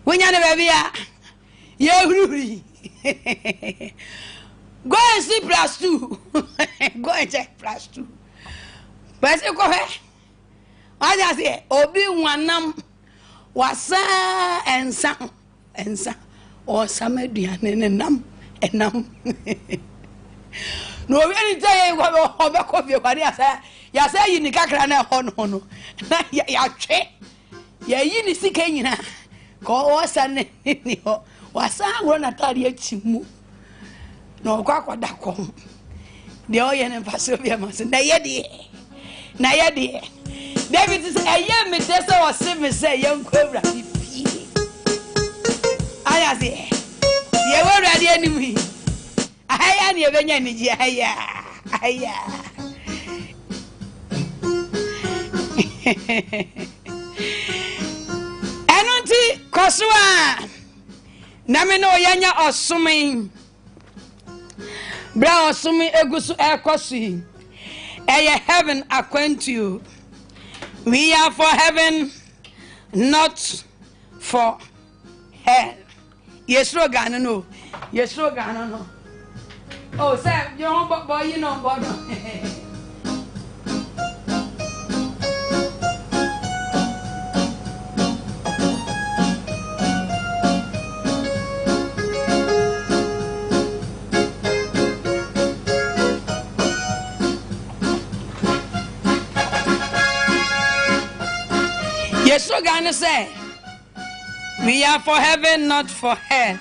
When you never be you go and see +2. Go and check +2. But you go ahead. I just say, Obi Wanam was and some or some Dian and nam. No, really tell you what of your body. I say, you say you Nicacrana hono. Ya check. Ya yini si Kenya. Go san was I run at Chimu. No, quack what that come. The oil and Pasovia must say, Nayadi. David is a young Metessa or Simon say, young Cobra. I say, you were ready enemy. I am your energy. Aya. Anonti Kosua Namino Yanya or Summing Brown Sumi Egusu Aircosi. Heaven acquaint you. We are for heaven, not for hell. Yes, Rogano, no. Yes, Rogano, no. Oh, sir, your own boy, you know, boy. Yes, so gonna say, we are for heaven, not for hell.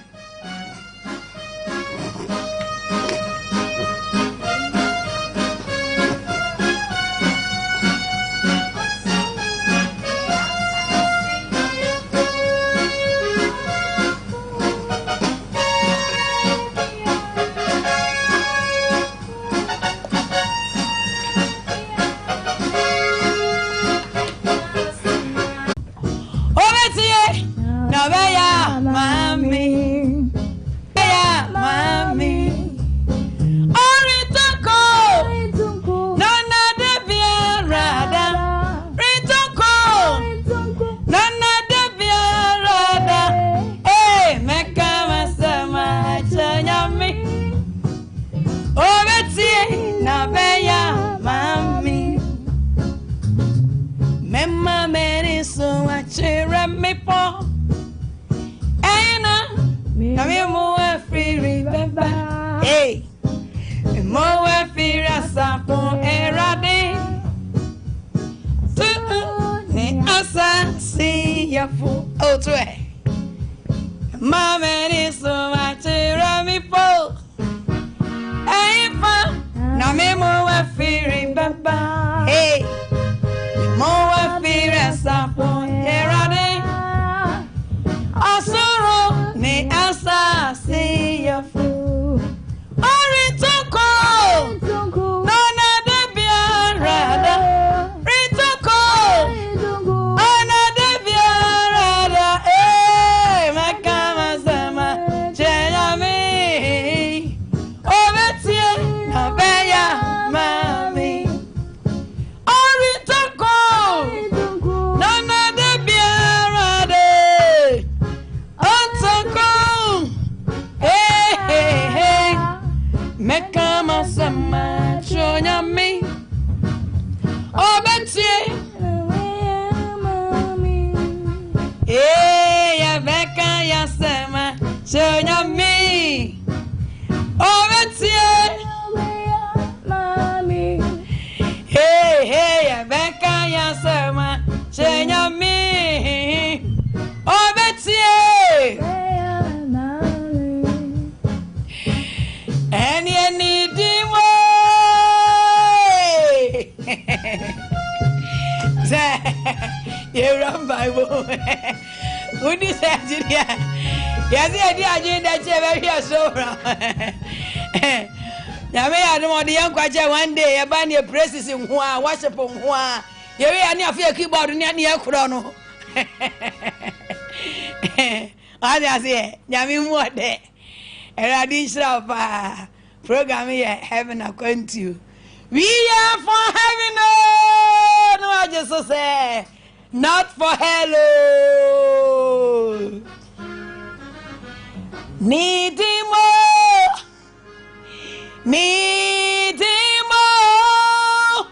One day, a band your praises in Hua, worship on Hua. You are near keyboard near Chrono. I say, Yamin, what day? And I didn't stop program here, heaven acquaint you. We are for heaven, no, I just say, not for hello. Need him more. Need him more.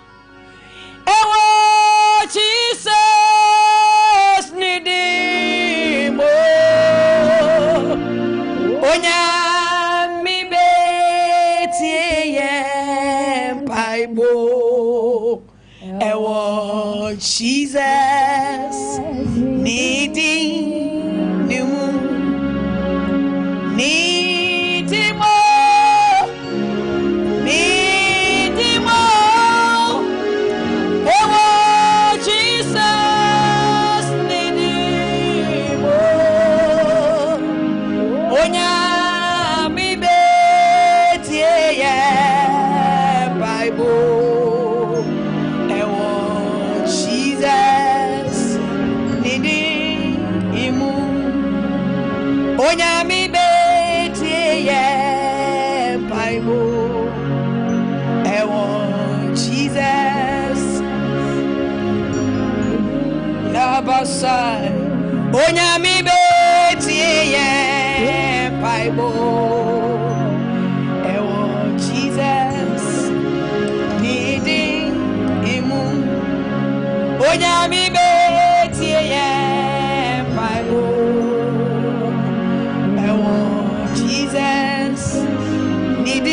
Oh, Jesus, need him more. Onya mi beti ye Bible. Oh, Jesus, need him. Need him more. Need him more. Oh, Jesus, need him more. Onya mi beti ye Bible. Oh, Jesus, need him more. Onya mi Bible, Jesus, Labasai, Onyami beti Bible, Jesus, needing imu, Onyami beti Bible, Jesus. Need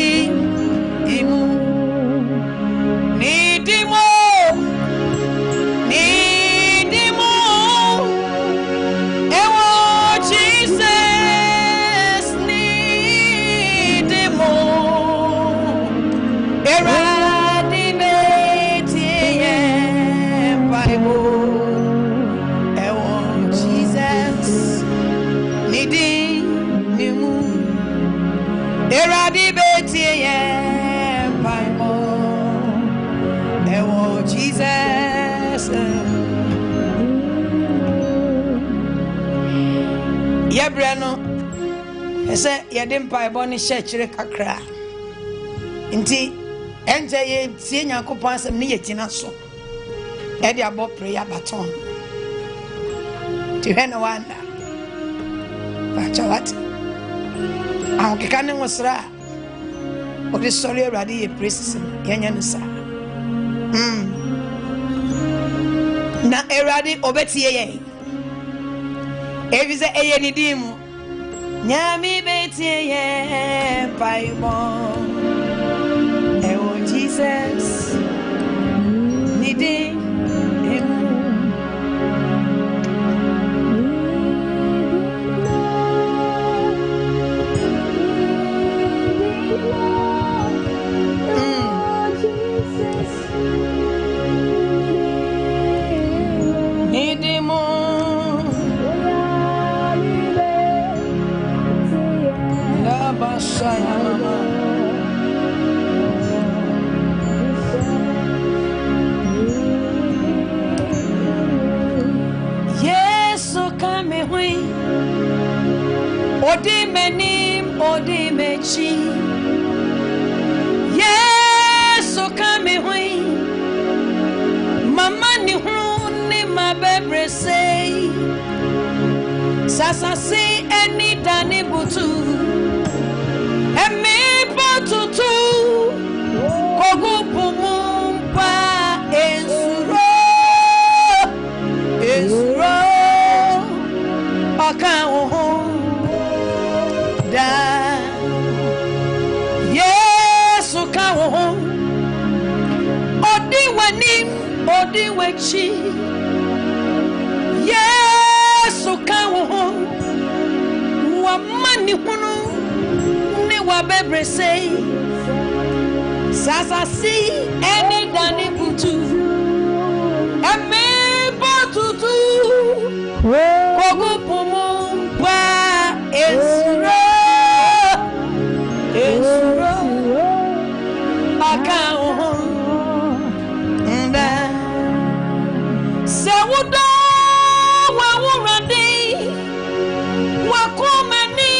him more. Need him more. Oh, Jesus, need him more. Eradicate Bible. Oh, Jesus, need him more. Eradicate Jesus. Yabrano, I said, Yadim Piboni Shechre Kakra. Indeed, enter ye, seeing your coupons and near Tinaso. Eddie about prayer baton. To Hena Wanda. What? I'm canning was ra. Or the sorry ready a priest, Yanyanusa. Na eradi obetiye evize eyenidimu nyami betiye Bible. Oh, Jesus, needing him. Yes, so come away. Odi menim, odi mechi. Yes, so come away. Mama ni huni mabebre say. Sasa say any dani butu. Emi bututu. Kogu pumumpa ensuro. Ensuro. Aka da. Yes, uka Odi wanim, odi wechi. Yes, uka Wamani hunu. Ni wabebre say. Sasa si eni dani butu. Emi bututu. Kogu pumumpa esuro. Esuro. Aka nda. Se wudo wa wurade. Wakumani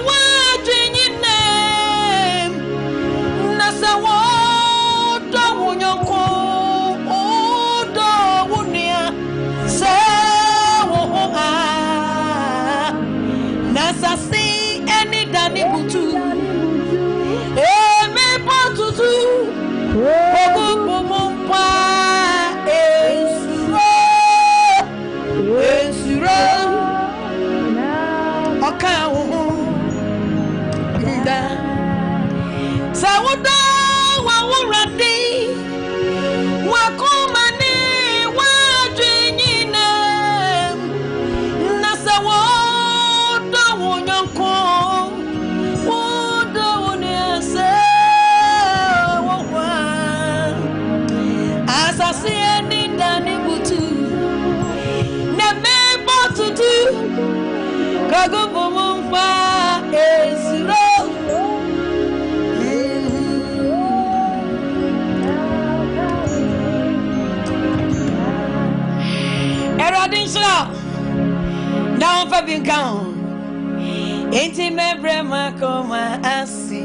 wajinyine. Nasa wodo wunyoko. Odo wunia. Se Nasa si eni dani butu eme potutu ogo pompa esuro oka wo nda sawuda wa wurade wa komane wa dwinyina na sawoda wo nyanko wo do ne ase wo wa asase ni dani butu na me botutu kago bompa esiro Eradinshla now for being gone into my brema koma asi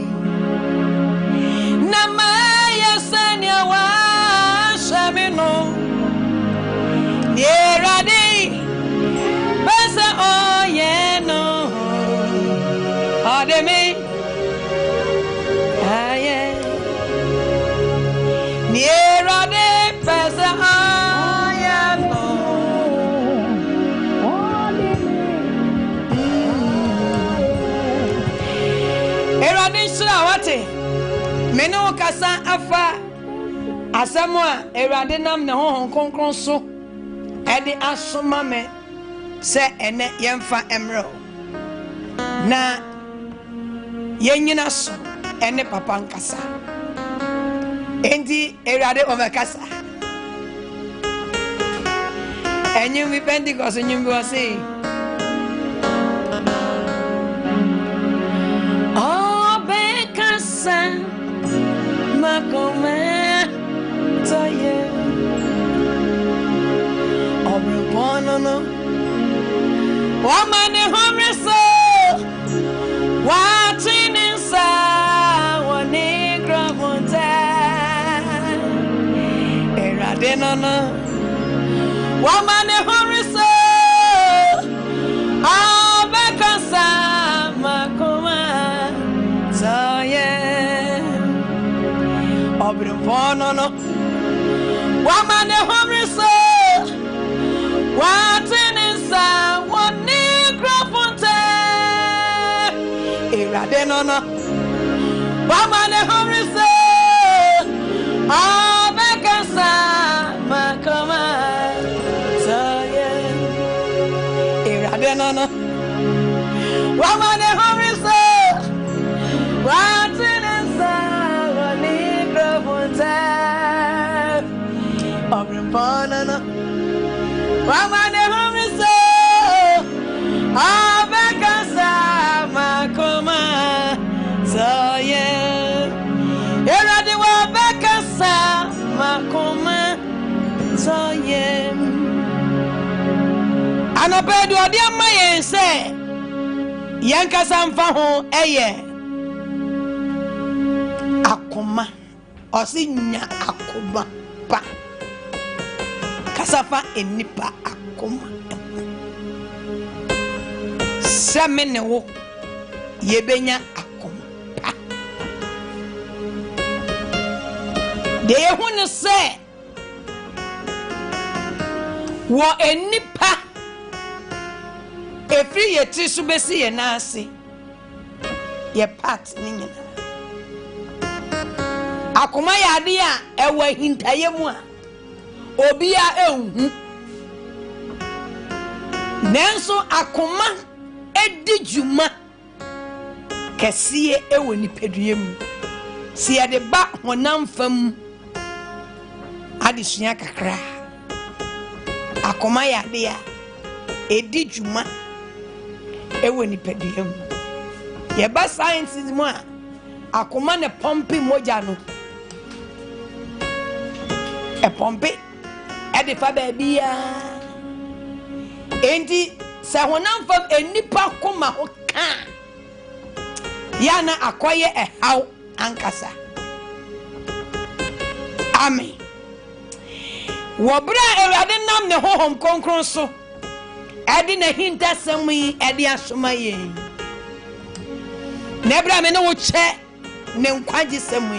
na maya sanya wa shamino Eradi besa oyeno ademi aye Eradi besa Wate meno kasa afa asamwa erade nam ne ho konkron so ede asoma me se ene yemfa emro na yenyina so ene papa nkasa endi erade overkasa enyu mi Pentecost enyu mi wase Makoma toye obrupono wamane homreso watinsa woni grabonta eradenana wamane homreso abekasa makoma toye Obrupono wamane homriso watinsa woni grafonte Eradenono wamane homriso abekasa makoma saye Eradenono wamane homriso watinsa Obrupono wamane homriso abekasa makoma soye erade wabekasa makoma soye anopedu odi amaye se yankasa mfa ho eye akoma osinya akoma pa kasafa enipa akoma semene wo yebenya akoma pa de ehunu se wo enipa efri yeti so besi ye na ase ye part ni nyina akoma yade a ewa hintaye mu a obi a ehu nenso akoma edi juma kesiye ewo nipadue mu si yade ba honam fam adesua kakra akoma yade a edi juma ewo nipadue mu ye ba science mu a akoma ne pompi moja no e pompe e de fa baabia enti se honam fam enipa koma ho ka ya na akoye e haw ankasa amen wo bra ewade nam ne hohom konkron so e de na hinta sami e de asoma ye nebra me no wo che ne nkwaje semu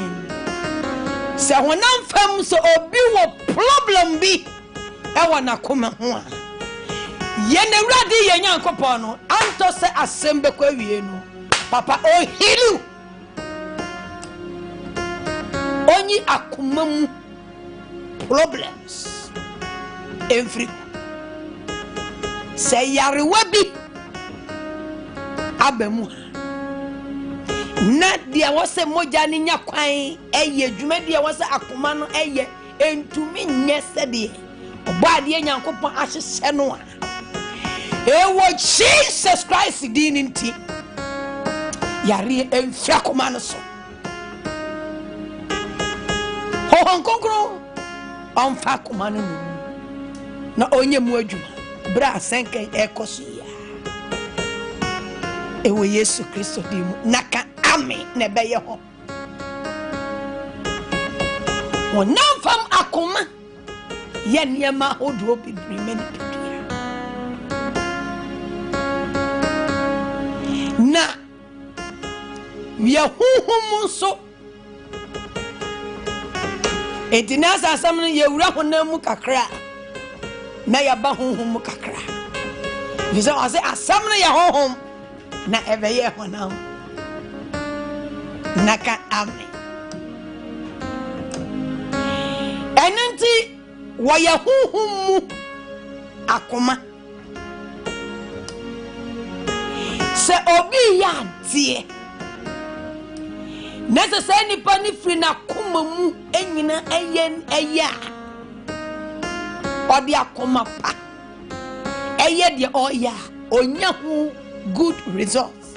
se honam fam so obi wo problem bi e wona koma ho a ye ne wrade ye nyankopon no anto se asembe kwa wie no papa o heal onyi akomamu problems every say yarewa bi abamu na dia wose moja ni nya kwan eye dwuma dia wose akoma no eye entumi nyese de obo ade nyankopon ahyehye no a ewo Jesus Christ din nti yare emfi akoma no so ho konkro onfa akoma no na onye mu adwuma bra senke ekosia ewo Yesu Kristo dimu naka ame ne beye ho wonam fam akoma ye niema hodo bibiri meni pedia na ye huhum so etinasa asamno ye wura honam mu kakra na ya ba honhom kakra bisa ase asamno ya honhom na ebeye honam naka ame enenti wo ya honhom mu akoma se obi ya tie nese se nipa ni firi na koma mu enyina eya odi akoma pa eye de oya onya hu good results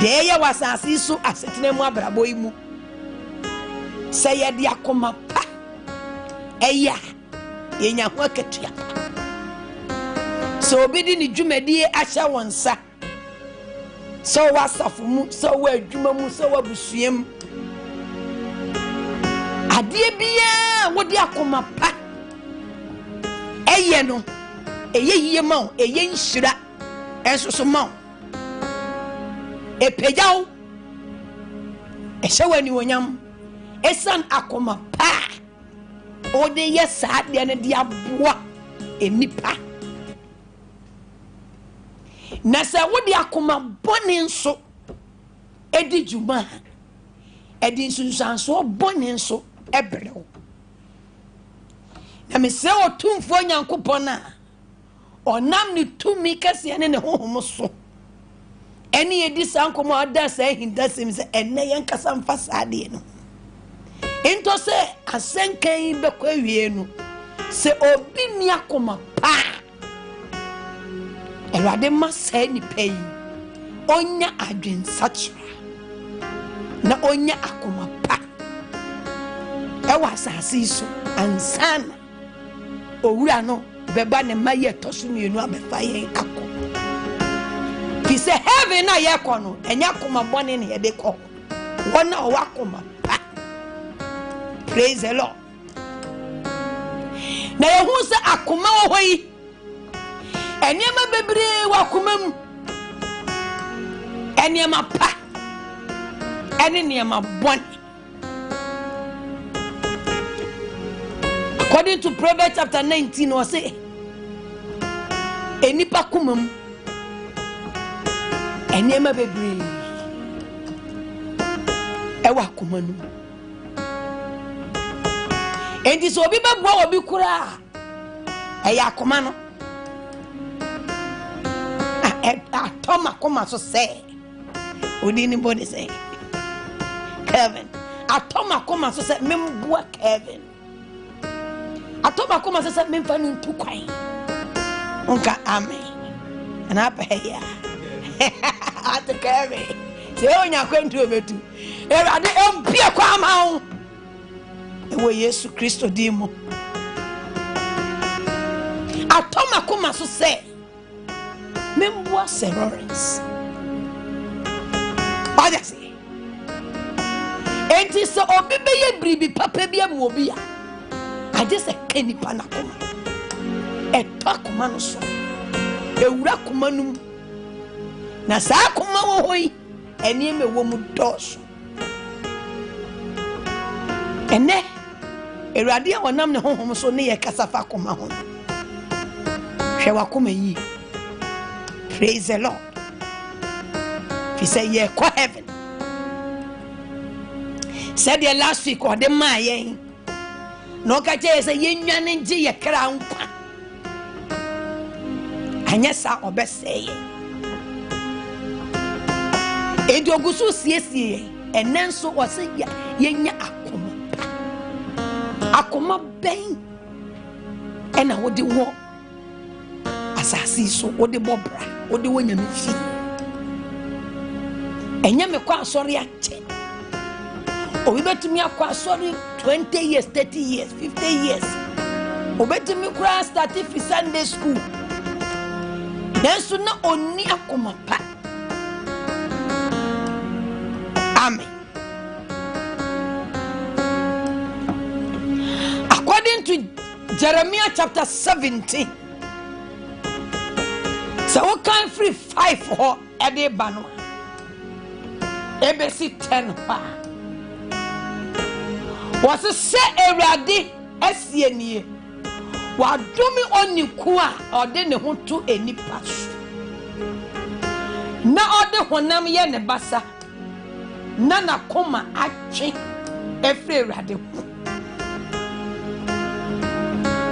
de ya wasasi so asetene mu abrabo imu se ye de akoma pa eya yenya hu aketua so obi di ni dwumadie ahya wonsa so wasafu mu so wa adwuma mu so wa busuam adie bia wodi akoma pa eye no eye yiye ma o eye nhira ensoso ma o epejaw ehwani wonyam esan akoma pa ode yesa de ne dia boa enipa na se wodi akoma bone nso edi juma edi nsunsanso bone nso ebrew na me se otumfo nyankopon a onam ni tumi kase ne honhom so eni edi sankomo ada sa hindasem se enne yankasa mfasa ade no into se asenkan be kwa wie no se obi ni akoma pa erade ma se ni pay onya adwen sachra na onya akoma pa ewa asase so ansana owura no beba ne maye tosu mienu abefa yen akọ ki se heaven na ye kọ no enya akoma bone ne ye de kọ wona o akoma pa praise the Lord na ye hu se akoma wo hoyi eniema bebre wa akoma mu eniema pa eniema bone. According to Proverbs chapter 19, was say, "Enipa kumam, eniema bebre, ewa kumanu." Enti so obi bebo obi kura, eya kumano. Atoma kuma so say, odini body say, Kevin. Atoma kuma so say, membua Kevin. Atoma kuma sasa memfa ni ntukwan onka amen na paheya atakave se onya kwentu obetu erade empie kwa amawo ewo Yesu Kristo dimo atoma kuma so se membua Lawrence adasi enti so obi beye bribi papa bia mu obi a I just a penny panacoma. A talk man so a rakumanum na saa akoma wo hoi ene me wo mu dos ene Awurade a wonam ne honhom so ne ye kasafa akoma ho hwe wakoma yi praise the Lord he say ye ko heaven said the last week or the ma yen no ka che say ye nwane ngi ye kra nkwa anya sa obese ye edogusu siesie enenso wose ye nya akoma ben ena wodi wo asasi so wodi bobra wodi wonya mefi enya me kwa asori ache obi betumi akwa asori 20 years 30 years 50 years obetumi kura start fi Sunday school denso na oni akoma pa amen. According to Jeremiah chapter 17, so what kind free 5 for Ede Bano ABC 10 pa was a say Awurade esienie wa domi oni kuwa ode ne ho to enipa so na ode honam ye ne basa na na koma atwe efre Awurade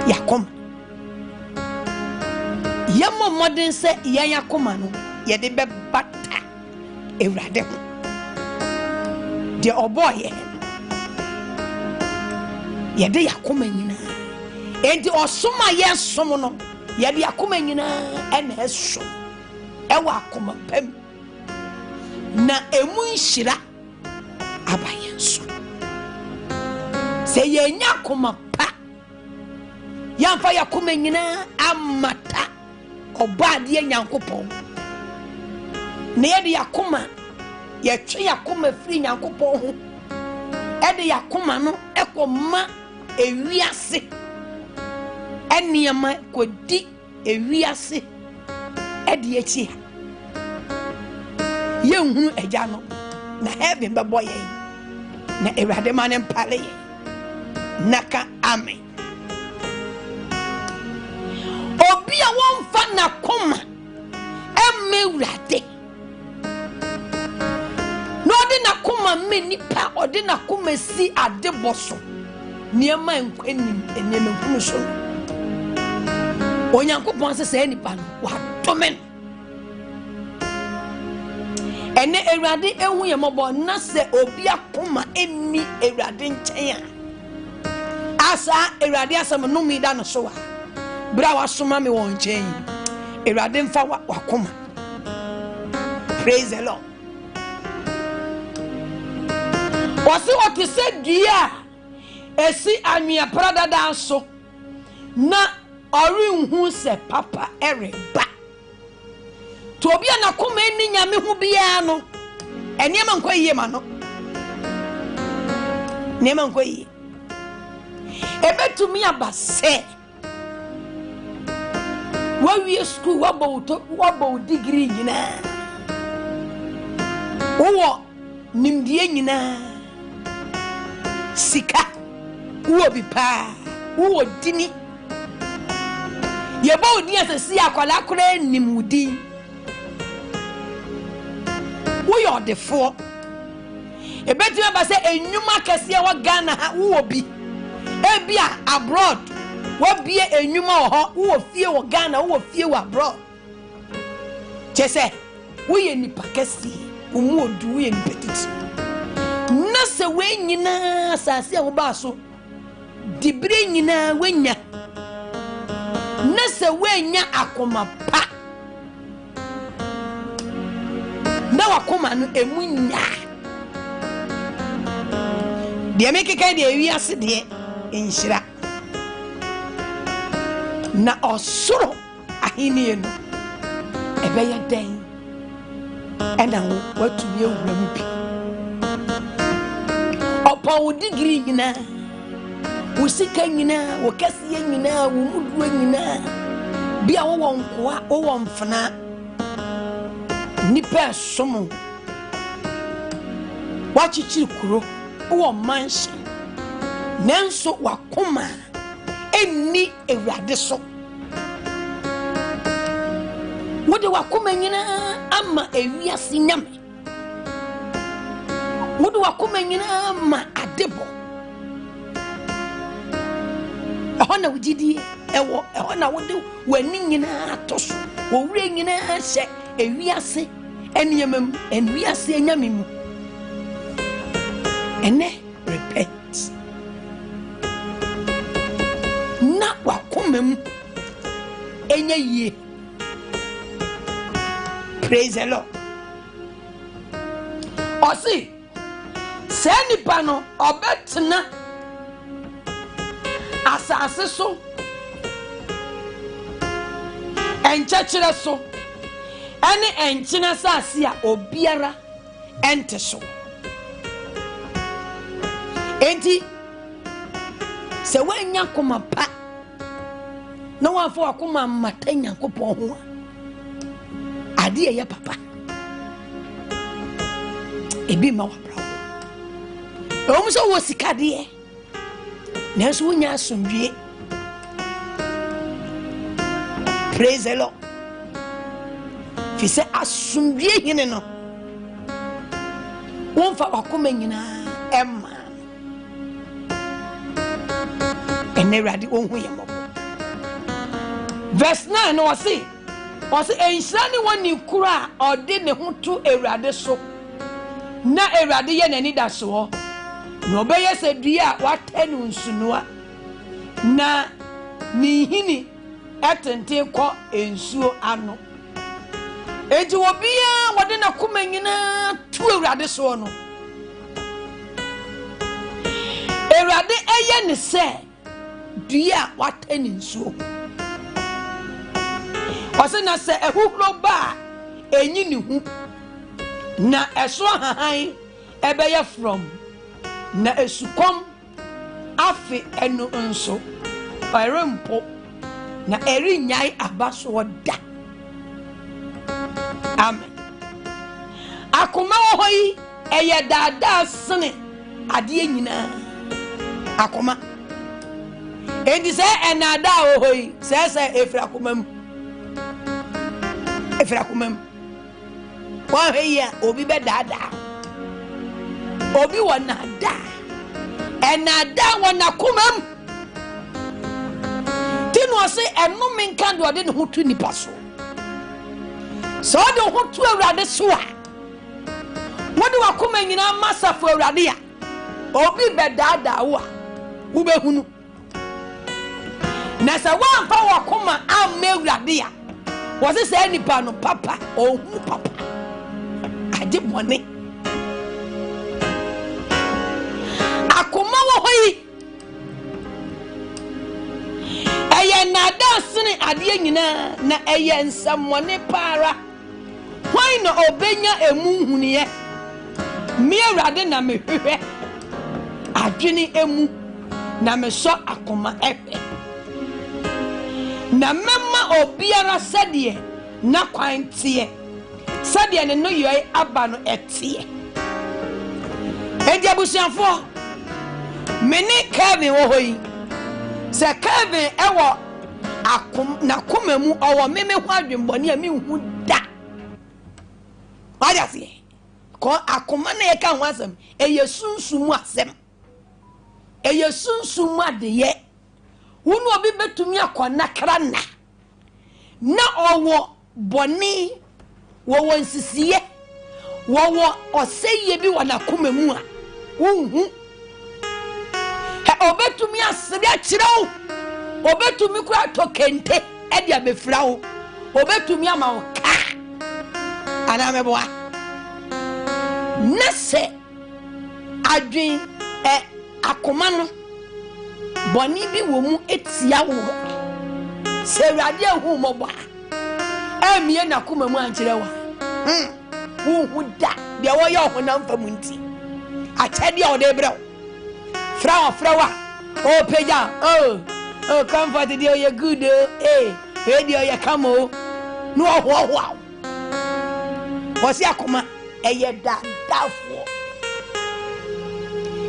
yakom yamo modern se yakoma no ye de be bata Awurade de oboye ye de yakoma nyina enti osoma ye som no ye de yakoma nyina ena eso ewa akoma pam na emu nhira abaye so se ye nya akoma pa yamfa yakoma nyina amata obade nyankopon na ye de yakoma ye twe yakoma firi nyankopon ho e de yakoma no ekoma ewiase eniama kodi ewiase e de echi ye hunu eja no na heaven bebo ye na Awurade ma ne mpale ye naka amen. Obi a wonfa na koma emme Awurade no de na koma me nipa ode na koma si adeboso niema enkwanim enema hunu so onyankopon se nipa no wa domen ene Awurade ehu ye mobo na se obi akoma emi Awurade nchen asa Awurade asam no mi da no so wa bra wa soma me won nchen Awurade mfa wakoma praise the Lord. Wasi watu se dia esi anwia prada danso na ori nhu se papa ereba to obi na koma eni nyame hu bia no eniema nkwa yie ma no niema nkwa yie ebetumi abase wawie school wabo degree nyina wo nimdie nyina sika wo bipa wo dini yeba odi asasi akwala kora nimudi wo yodefo ebeti ba se enwuma kese wa Ghana ha wo bi ebia abroad wo bie enwuma ho wo fie wo Ghana wo fie wo abroad chese wo ye nipa kese umu odu wo ye nipa titi na se we nyina asase a wo ba so dibre nyina wenya na se wenya akoma pa na wakoma no emunya de mekeka de wiase de enhyira na osoro ahini no ebeye den ena watu bi ewura mu bi opo degree nyina usika nyina wokasiye nyina wumuduwe nyina bia wo wonkoa wo wonfana nipa somo wachichiri kuro wo mansion nanso wakoma enni ewrade so wode wakoma nyina ama ewiase nyame wode wakoma nyina ama adebo ehona wugidie ewo ehona wode wani nyina atoso wo wure nyina hye ewiase eniyemam enwiase enyame mu ene repent na wakomam enye yie. Praise the Lord. Osi se nipa no obetena asase so enchechire so ene enchina sase a obiara ente so enti se wanya koma pa na wafo akoma mata Nyankopon ho ade ye papa ebi ma wabra o so wo sikade na so nya asomdwe. Praise the Lord. Fi se asomdwe hine no wonfa wakoma nyina emma enerade ohun yemo. Verse 9 no say enhyani woni kura ode ne ho to ewrade so na ewrade ye nani da so no beye se dua watenu nsunoa na ni hini etente ko ensuo ano eji obia wode na kuma nyina to ewrade so no ewrade eye ne se dua watenu nsuo wase na se ehuhuro ba enyi ni hu na eso hahan ebeye from na esukom afi enu nso parempo na eri nyai abaso da. Amen. Akoma wo hoyi eye dada sene ade nyina akoma endi se enada wo hoyi se efra komam efra komam wa heya obi be dada obi wona da enada wona komam tinu se enu menka do de ne hotu nipa so so de hotu awrade so a wode wakoma nyina masafo awrade ya obi be dada wo a wo be hunu na sa wa fa wakoma am awrade ya wose se nipa no papa ohu papa ade bone akoma wo hoyi eye nada sene ade nyina na eye nsamone para hwan na obenya emu huniye me awrade na mehwehwe adwene emu na me so akoma epe na mema obiara sadie na kwantie sadie ne no yoy aba no etie edia busianfo meni Kevin wo hoyi se Kevin ewo akom na komemu owo meme ho adwembone a me hu da wada se ko akoma na ye ka ho asem eye sunsumu asem eye sunsumu adeye wonu obi betumi akona kra na owo boni wo nsisiye wo oseye bi wana komemu a wonhu he obetumi asebe akirawo obetumi kura to kente e dia befrawo obetumi ama wo ka ana meboa nese adwin akoma no boni bi wo mu etia wo se awrade ahu moba amie na koma mu ankire wa hu da de wo ye ho na mfamu nti achede o de brew frawa o peja comfort de o ye good e de o ye kamo no ho wɔsi akoma ɛyɛ dadafo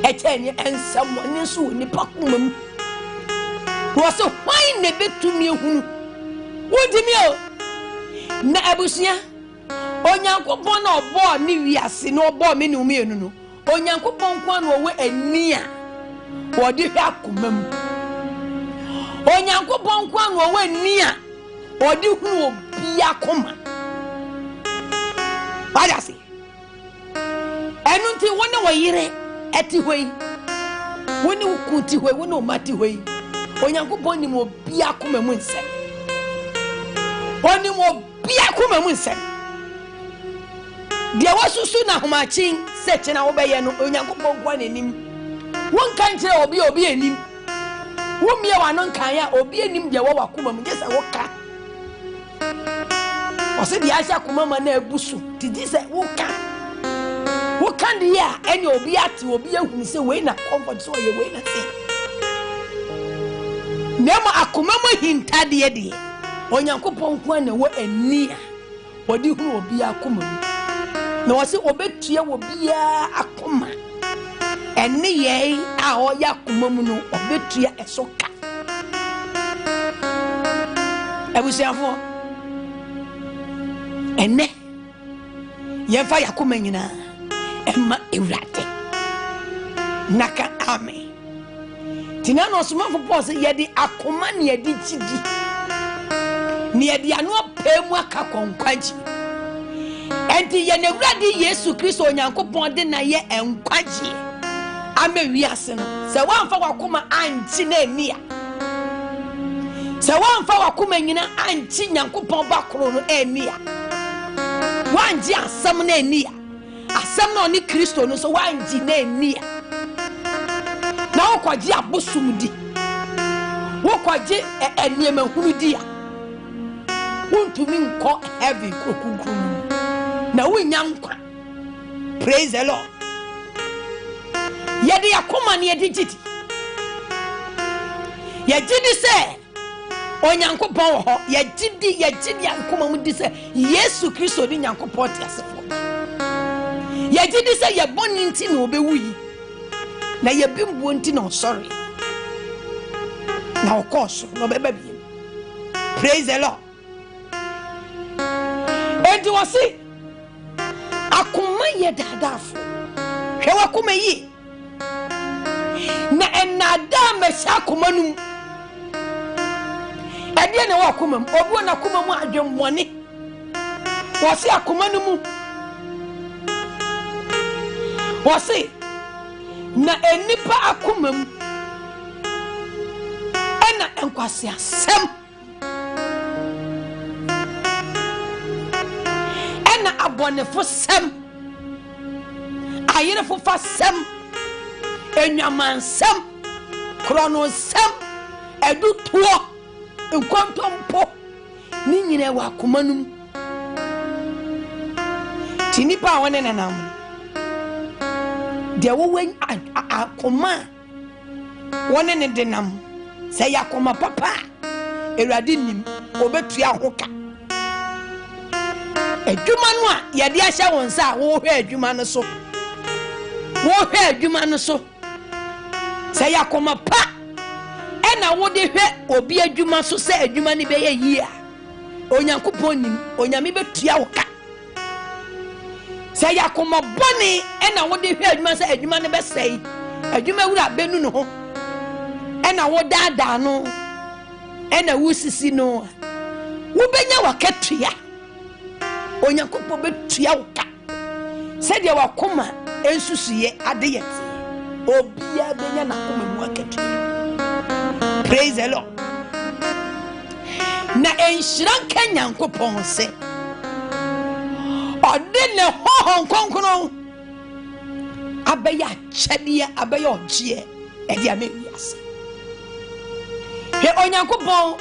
ɛkyɛn nsɛm ne nso nipa kuma mu wɔsi hwan na betumi ehunu wodimi o na abusua onyankopɔn na ɔbɔ ne wiase na ɔbɔ me ne umienu no onyankopɔn kwa na ɔwɔ ani a wɔde hwɛ akoma mu onyankopɔn kwa na ɔwɔ ani a wɔde hunu obi akoma Badasi. Enunti wone woyire eti hoi. Wone ukuti hoi, wone umati hoi. Onyankopɔn ni mo bia akoma mu nsɛm. Oni mo bia akoma mu nsɛm. Dia wasusu na homachin se kyena wo bɛyɛ no onyankopɔn kwa nanim. Won kan kyerɛ obi anim. Wo mie wa no kan ya obi anim dia wo wakoma mu gese wo ka. Ose dia asha akoma ma na abusu. Tidi se wo ka de ya ene obi ate obi ahunu se we na comfort so ye we na se. Nemo akoma mo hintade de. Onyankopɔn kwa na wo ani a wodi hunu obi akoma mu. Na wose obetua obi a akoma. Ene ye a oya akoma mu no obetua esoka. Ebusiafo ene yemfa yakoma nyina emma ewrate naka amen tina no soma fo pose yedi akoma ne yedi chidi ne yedi anu pemu aka konkwaji enti ye ne wrade Yesu Kristo onyankopɔn de na ye enkwaji amewi ase no se wamfa wakoma anchi na enia se wamfa wakoma nyina anchi nyankopɔn bakoro no enia wanji asam na enia asam na oni Kristo no so wanji na enia na wokwaji abosumdi wokwaji eniema hurudi a wontumi nko heaven kokunkun na wonya nkwa praise the Lord yedi akoma ne yedi gidi yedi se onyankopɔn wo ho yedi akoma mu di se Yesu Kristo di nyankopɔn te asefo yedi se ye boni nti na obewuyi na ye bimbo nti na sorry na okoso no beba bi praise the Lord enti wasi akoma ye dadafo hwe wakoma yi na enada mesha akoma num ade na wakoma obi na akoma mu adwemmone wasi akoma num wasi na enipa akoma mu ena enkwase asem ena abonefo sem ayerefo fa sem enyaman sem krono sem edutuo nkontompo ni nyine wa akoma num tinipa wone nanam de wo wen akoma wone ne denam se yakoma papa ewrade nim obetua hoka adwuma no a yede ahye won sa wo hwe adwuma no so se yakoma pa ena wo de hwe obi adwuma so se adwuma ne be ye yi a onyankopɔn nim onyame betua hoka se yakoma boni ena wo de hwe adwuma se adwuma ne be sei adwuma wura benu no ho ena wo dada no ena wo sisi no wo benya wakatua onyankopɔn betua hoka se de wakoma ensusuye adeyete obia benya na koma mu wakatua praise the Lord na enhyiran kanyankopɔn se ɔde ne hohon konkono abeya kyɛdeɛ abeya ɔgyeɛ ɛde amewiase hwɛ onyankopɔn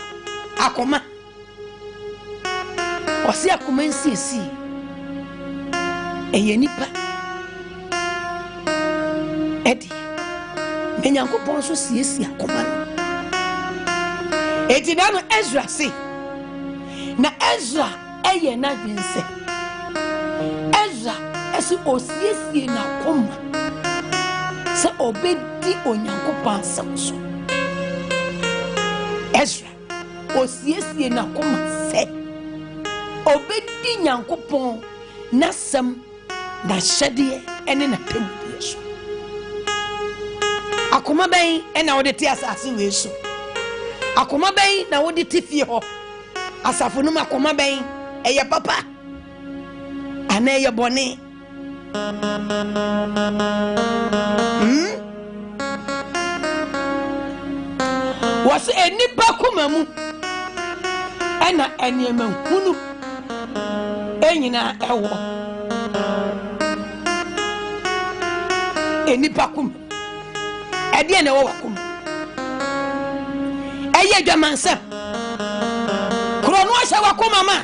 akoma ɔse akoma nsiesi ɛyɛ nipa ɛde na nyankopɔn so siesi akoma no eti na no Ezra se na Ezra ɛyɛ na dwense Ezra esi osiesie na koma se obedi Onyankopɔn asɛm so. Ezra osiesie na koma se obedi Nyankopɔn n'asɛm na hyɛdeɛ ɛne na pɛmudeɛ so. Akoma bɛn ɛna wode te asase wei so. Akoma bɛn na wode te fie hɔ. Asafo no akoma bɛn ɛyɛ papa ana ɛyɛ bɔne. Wɔsɛ enipa koma mu ɛna ɛnneɛma hunu ɛnyina ɛwɔ. Enipa koma ɛdeɛ na ɛwɔ wakoma ɛyɛ adwamansɛm korɔ no ahyɛ wakoma ma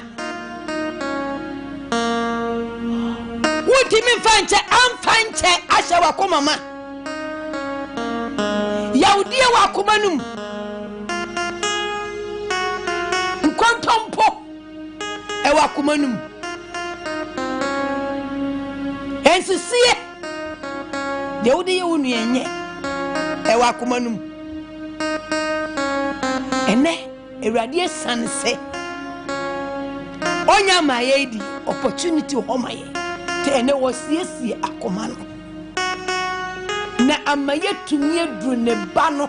wotimi mfa nkyɛ amfa nkyɛ ahyɛ wakoma ma yawdeɛ wakoma no mu nkontompo ɛwɔ akoma no mu ɛnsisie deɛ wode yɛ wo nuanyɛ ɛwɔ akoma no mu ɛnɛ Awurade esan sɛ onya ma yɛ di opportunity hɔ ma yɛ te ɛnɛ wɔsiesie akoma no na ama yɛtumi aduru ne ba no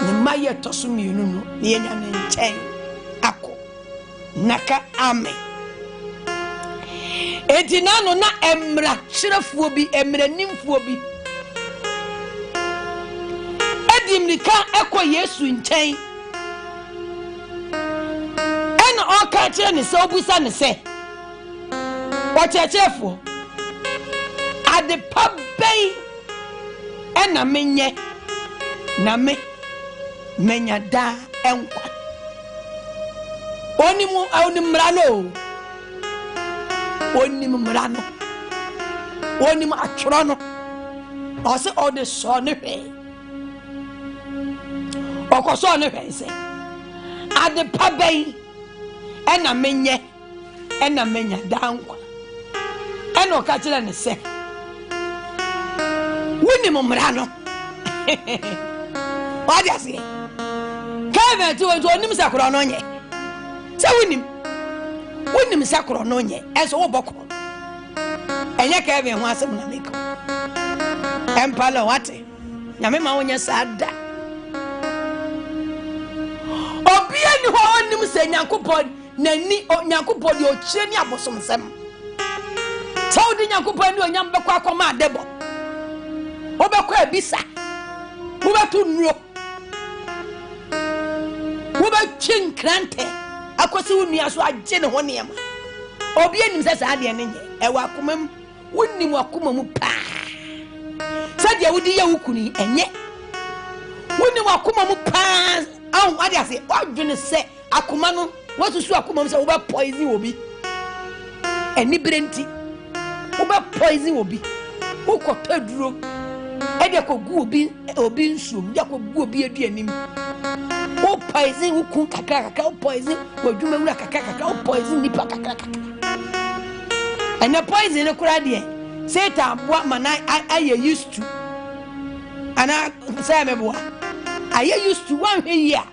ne ma yɛ tɔso mmienu no ne yɛnya ne nkyɛn akɔ naka amen. Enti nano na emra kyerɛfoɔ bi emra nimfoɔ bi edimnika ekɔ Yesu nkyɛn ɛna ɔka kyerɛ ne sɛ obusa ne sɛ ɔkyerɛkyerɛfoɔ ade pa bɛn ɛna menyɛ na me menya daa ɛnkwa onim mmara no onim mmara no onim atwerɛ no ɔsɛ ɔde sɔ ne hwɛ ɔkɔsɔ ne hwɛ sɛ ade pa bɛn ɛna menyɛ ɛna menya daa nkwa ɛna ɔka kyerɛ ne sɛ wonim mmara no wade aseɛ kɛvɛ ti wɔnti onim sɛ korɔ no nyɛ sɛ wonim sɛ korɔ no nyɛ ɛnso wobɔ korɔ ɛnyɛ kɛvɛ ho asɛm na meka ɛmpala wate nyame ma wonyɛ saa da obia ni hɔ onim sɛ Nyankopɔn nani Nyankopɔn de okyire ni abosomsɛm sɛ wode Nyankopɔn ni onyam bɛkɔ akɔma adebɔ wobɛkɔ abisa wobɛto nnuro wobɛtwe nkrantɛ akɔsi wo nua so agye ne ho nneɛma obia nim sɛ saa deɛ ne nyɛ ɛwɔ akoma mu wonim akoma mu paa sɛdeɛ wode yɛ wo kunu ɛnyɛ wonim akoma mu paa ahu ade ase wadwene sɛ akoma no wasusu akoma mu sɛ wobɛ poison obi ɛni brenti wobɛ poison obi wokɔtɔ duro ɛde akɔgu obi nsuom de akɔgu obi aduanim wo poison wo kun kakra wo poison wadwuma wura kakra wo poison nipa kakra ɛna poison ne kora deɛ Satan boa mana ayɛ used to ana sɛ meboa ayɛ used to one hwɛ yi a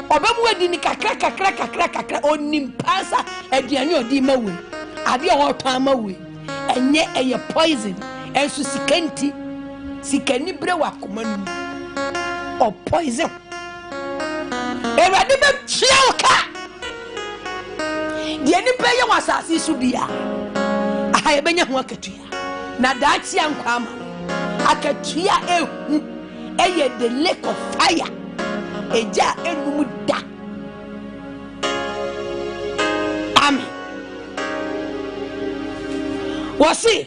ɔbɛmu adi ni kakra onim pasa aduane odi ma we ade a wɔtɔ ama we ɛnyɛ ɛyɛ poison ɛnso sikani bre wa akoma no o poison Awurade bɛ tua ka deɛ nipa yɛ wɔ asase so bia aha yɛbɛnya ho akatua na daakye ankwa ama akatua ehu ɛyɛ the lake of fire eja enum da amen wɔsi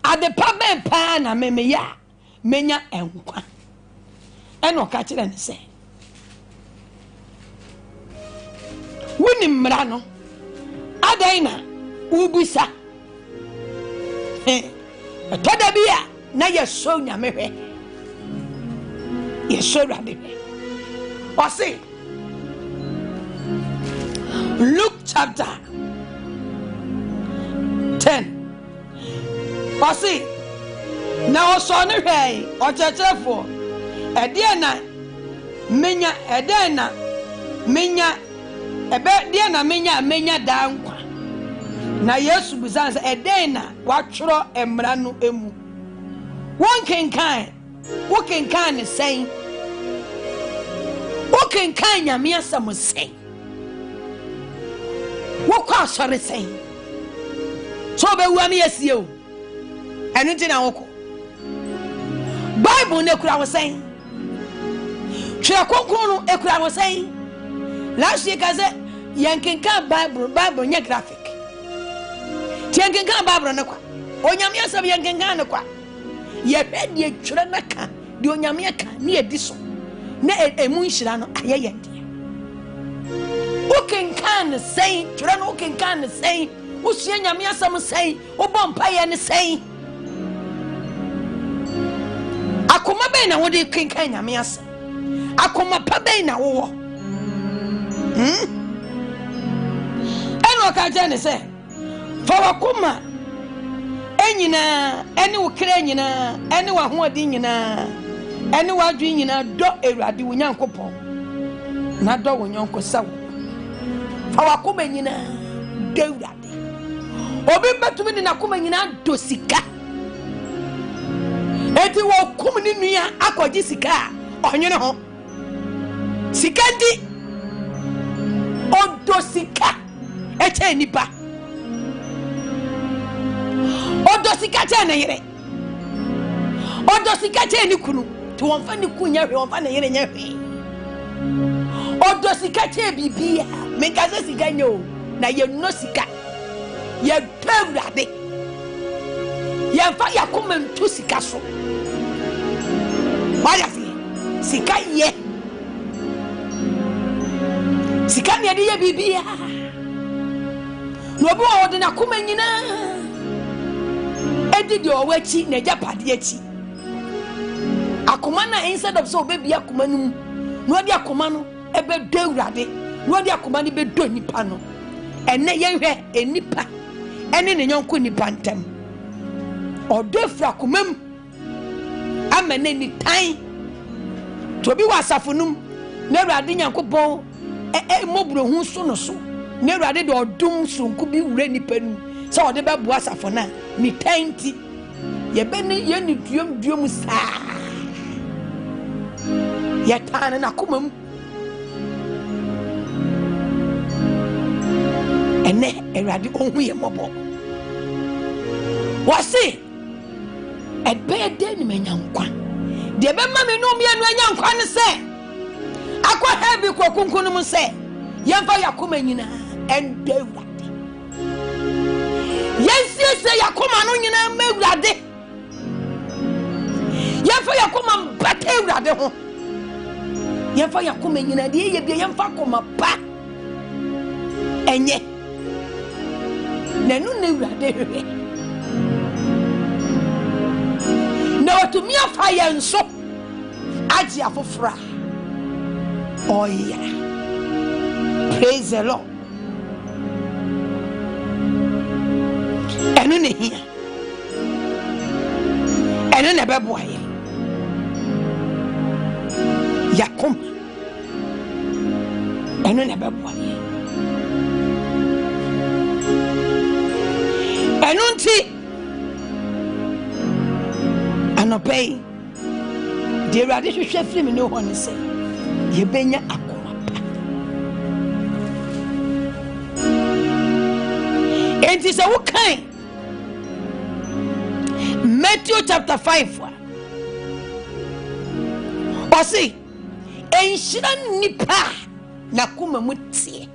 ade pa bɛn paa na memeya menya enkwa ɛna ɔka kyerɛ ne sɛ woni mmara no adɛn na ubisa ɛtɔda bi a na yɛsɔ nyame hwɛ yɛsɔ Awurade hwɛ ɔse Luke chapter 10 Pasi na osone hwei ochechefo ede na menya ede na menya ebe de na menya da nkwa na Yesu bizanza ede na watworo emra no emu wonkenkan ne sen wokenkan nyame asam sen wokwa sore sen so be wani yasie o enu ti na woko Bible ne kura wo sen twa konkon no ekura wo sen last year kaze yankenkan Bible nya graphic yankenkan Bible ne kwa onyame asam yankenkan ne kwa ye hwede twere na ka de onyame ka ne ediso na emu nhira no ayeye de wokenkan sen twere no wokenkan sen usua nyame asam sen obompa ye ne sen akoma be na wode kenkan nyame asam akoma pa be na wo eno ka je ne se fa wakoma enyina ene wo kra nyina ene wa hoodi nyina ene wa dwi nyina do ewrade wo nyankopon na do wo nyonko sawo fa wakoma nyina do ewrade obi betumi ni nakoma nyina do sika eti wo kum ni nua akoji sika onyene ho sika ndi odo sika eche nipa odo sika che na yire odo sika che ni kunu to wonfa ni kunya hwe wonfa na yire nya hwe odo sika che bibia menkaze sika nyo na ye no sika ye tawrade ye fa yakoma ntu sika so waya fi sika ye sika ne de ye bibia no bo ode na koma nyina edidi owachi na japade achi akoma na instead of so baby akoma num no odi akoma no ebe do awrade no odi akoma ni be do nipa no ene ye hwe enipa ene ne nyonko nipa ntem odo fra komam amene ni tan to bi wasafonum na awrade nyankopon mobro hu so no so na awrade de odum sonku bi wure nipa nu so ode be bua safona ni tanti ye be ni ye ni duom sa ye tan na komam ene awrade ohun ye mobo wasi ebe de ni menyankwa de be ma me no me anu anyankwa ne se akwa heavy kokunkunu mu se ye fa yakoma nyina ende awrade yensie se yakoma no nyina ma awrade ye fa yakoma mbata awrade ho ye fa yakoma nyina de ye bia ye fa koma pa enye nanu na awrade hwe na otumi afa ye nso agi afofra oh yeah praise the Lord enu ne hia enu ne bebo aye yakom enu ne bebo aye enu nti anopei de awrade hwehwe film ne ho ne se ye benya akoma pa enti se wo kan Matthew chapter 5 wasi enshira nipa na kuma mutie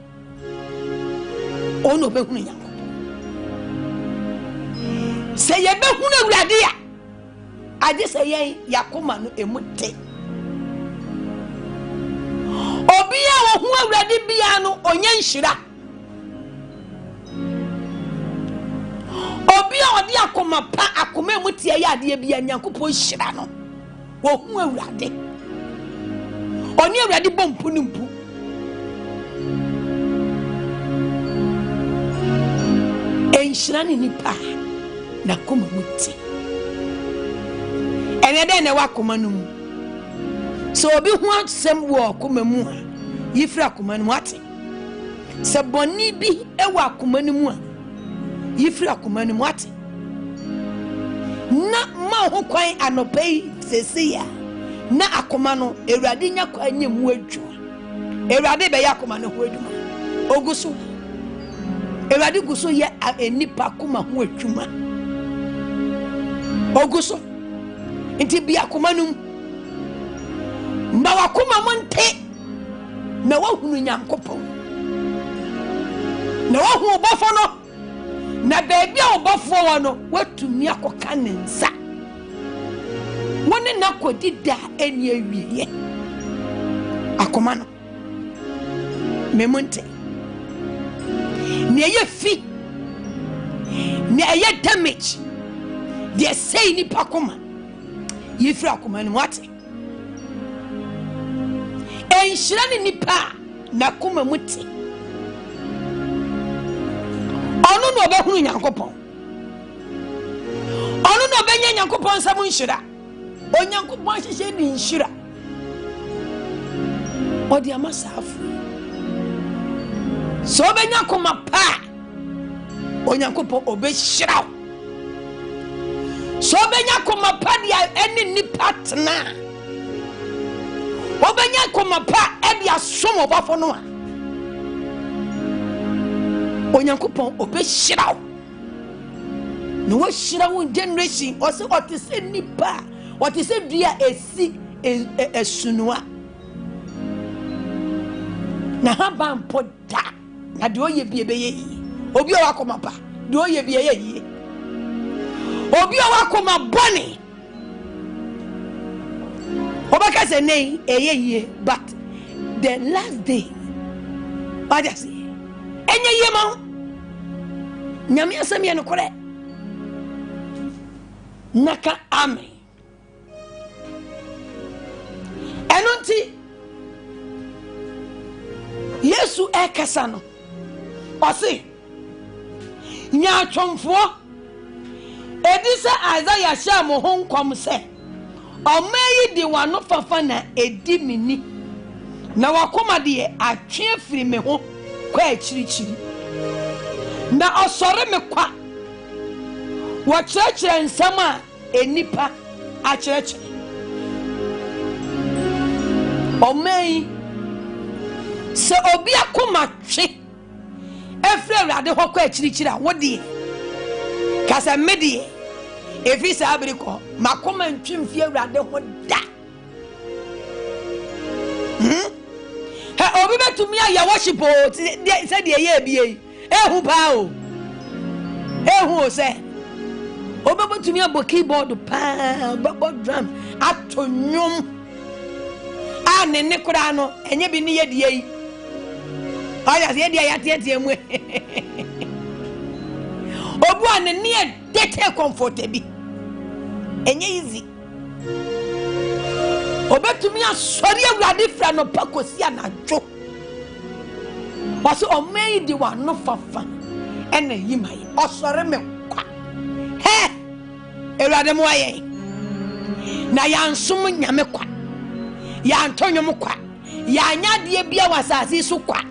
ono be hunu yanko se ye be hunu awrade ya ade se ye yakoma no emute obia wo hu awrade bia no onye nhira obia odi akoma pa akoma emutie ya ade bia nyankopon hira no wo hu awrade oni awrade bompu nimpu enhyira nipa na koma muti ene de ne wakoma no mu so obi hu asem wo koma mu a yifri akoma no mu ate se boni bi ewa akoma no mu a yifri akoma no mu ate na ma ho kwan anopai sesia na akoma no ewurade nya kwa nya mu adwuma ewurade be ya akoma no ho adwuma oguso ewurade guso ye enipa akoma ho adwuma oguso nti bi akoma no mba wakoma monte na wahunu Nyankopɔn na wahu obofo no na beebi a obofo wo no watumi akoka ne nsa woni na kodida eni awiye akoma no memonte ne ye fi ne ye damage de say ni pakoma yifra akoma no wate enhyira ne nipa na koma muti ono no obehunu Nyankopɔn ono no obenya Nyankopɔn sam nhyira onyankopɔn hyehyɛ ni nhyira odi amasafu so obenya koma pa onyankopɔn obehyira so obenya koma pa dia eni nipa tena obenya koma pa edi asom obafo no a onyankopɔn obehyira no wo hyira wo generation o se otise nipa otise dua esi esunua na haba mpoda na de oye bie beye yi obi o wakoma pa de oye bie ye yi obi o wakoma boni obaka se nei eye but the last day badasi enye yema nyame asem ye no kore naka amen enonti Yesu ekasa no osi nya atwomfo edise Isaiah sha mo honkom se omayi di wano fafa na edi mini na wakoma de atwe afiri me ho kwa achirichiri na osore me kwa wakyerɛkyerɛ nsɛm a enipa akyerɛkyerɛ omayi se obi akoma twe efre Awurade hɔ kwa achirichiri a wodi kasa medie efi sa abriko makoma ntwimfie Awurade ho da ha obi betumi ya worship o se de ye bie ehu pa o ehu o se obi betumi abo keyboard pa bo drum atonyum a ne kura no enye bi ne ye de yi aya se de ya tietie mu obu an ne dete comfort bi enye easy obetumi asori Awurade fra no pakosi anajo waso omei di wa no fafa ena yimai osori me kwa he Awurade mo aye na ya nsom nyame kwa ya ntonyom kwa ya nyade bia wasase so kwa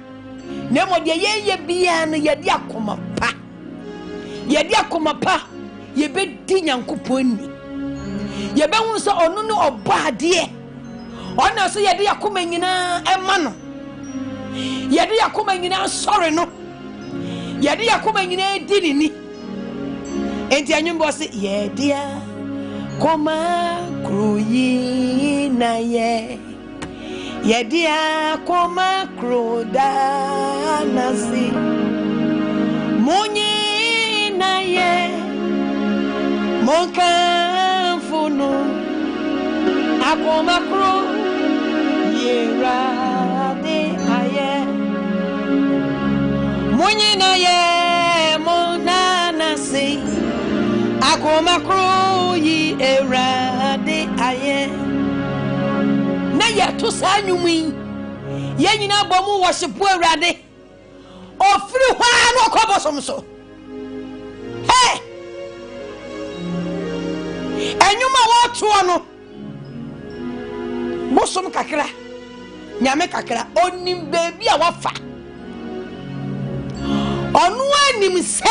na mo de ye bia no ye di akoma pa ye be di Nyankopɔn ni ye be hu so ono no obade ona so ye di akoma nyina ema no ye di akoma nyina sorry no ye di akoma nyina di ni enti anyumbo se ye dia koma kruyi na ye dia koma kruda nasi munyi na ye monka funu akoma kru yera de aye munyi na ye monana si akoma kru yi era de aye na ye to sa nwumi ye nyina bomu worship Awurade ofiri hwa no kobosom so enyuma woto no bosom kakra nyame kakra onim baby a wafa onu anim se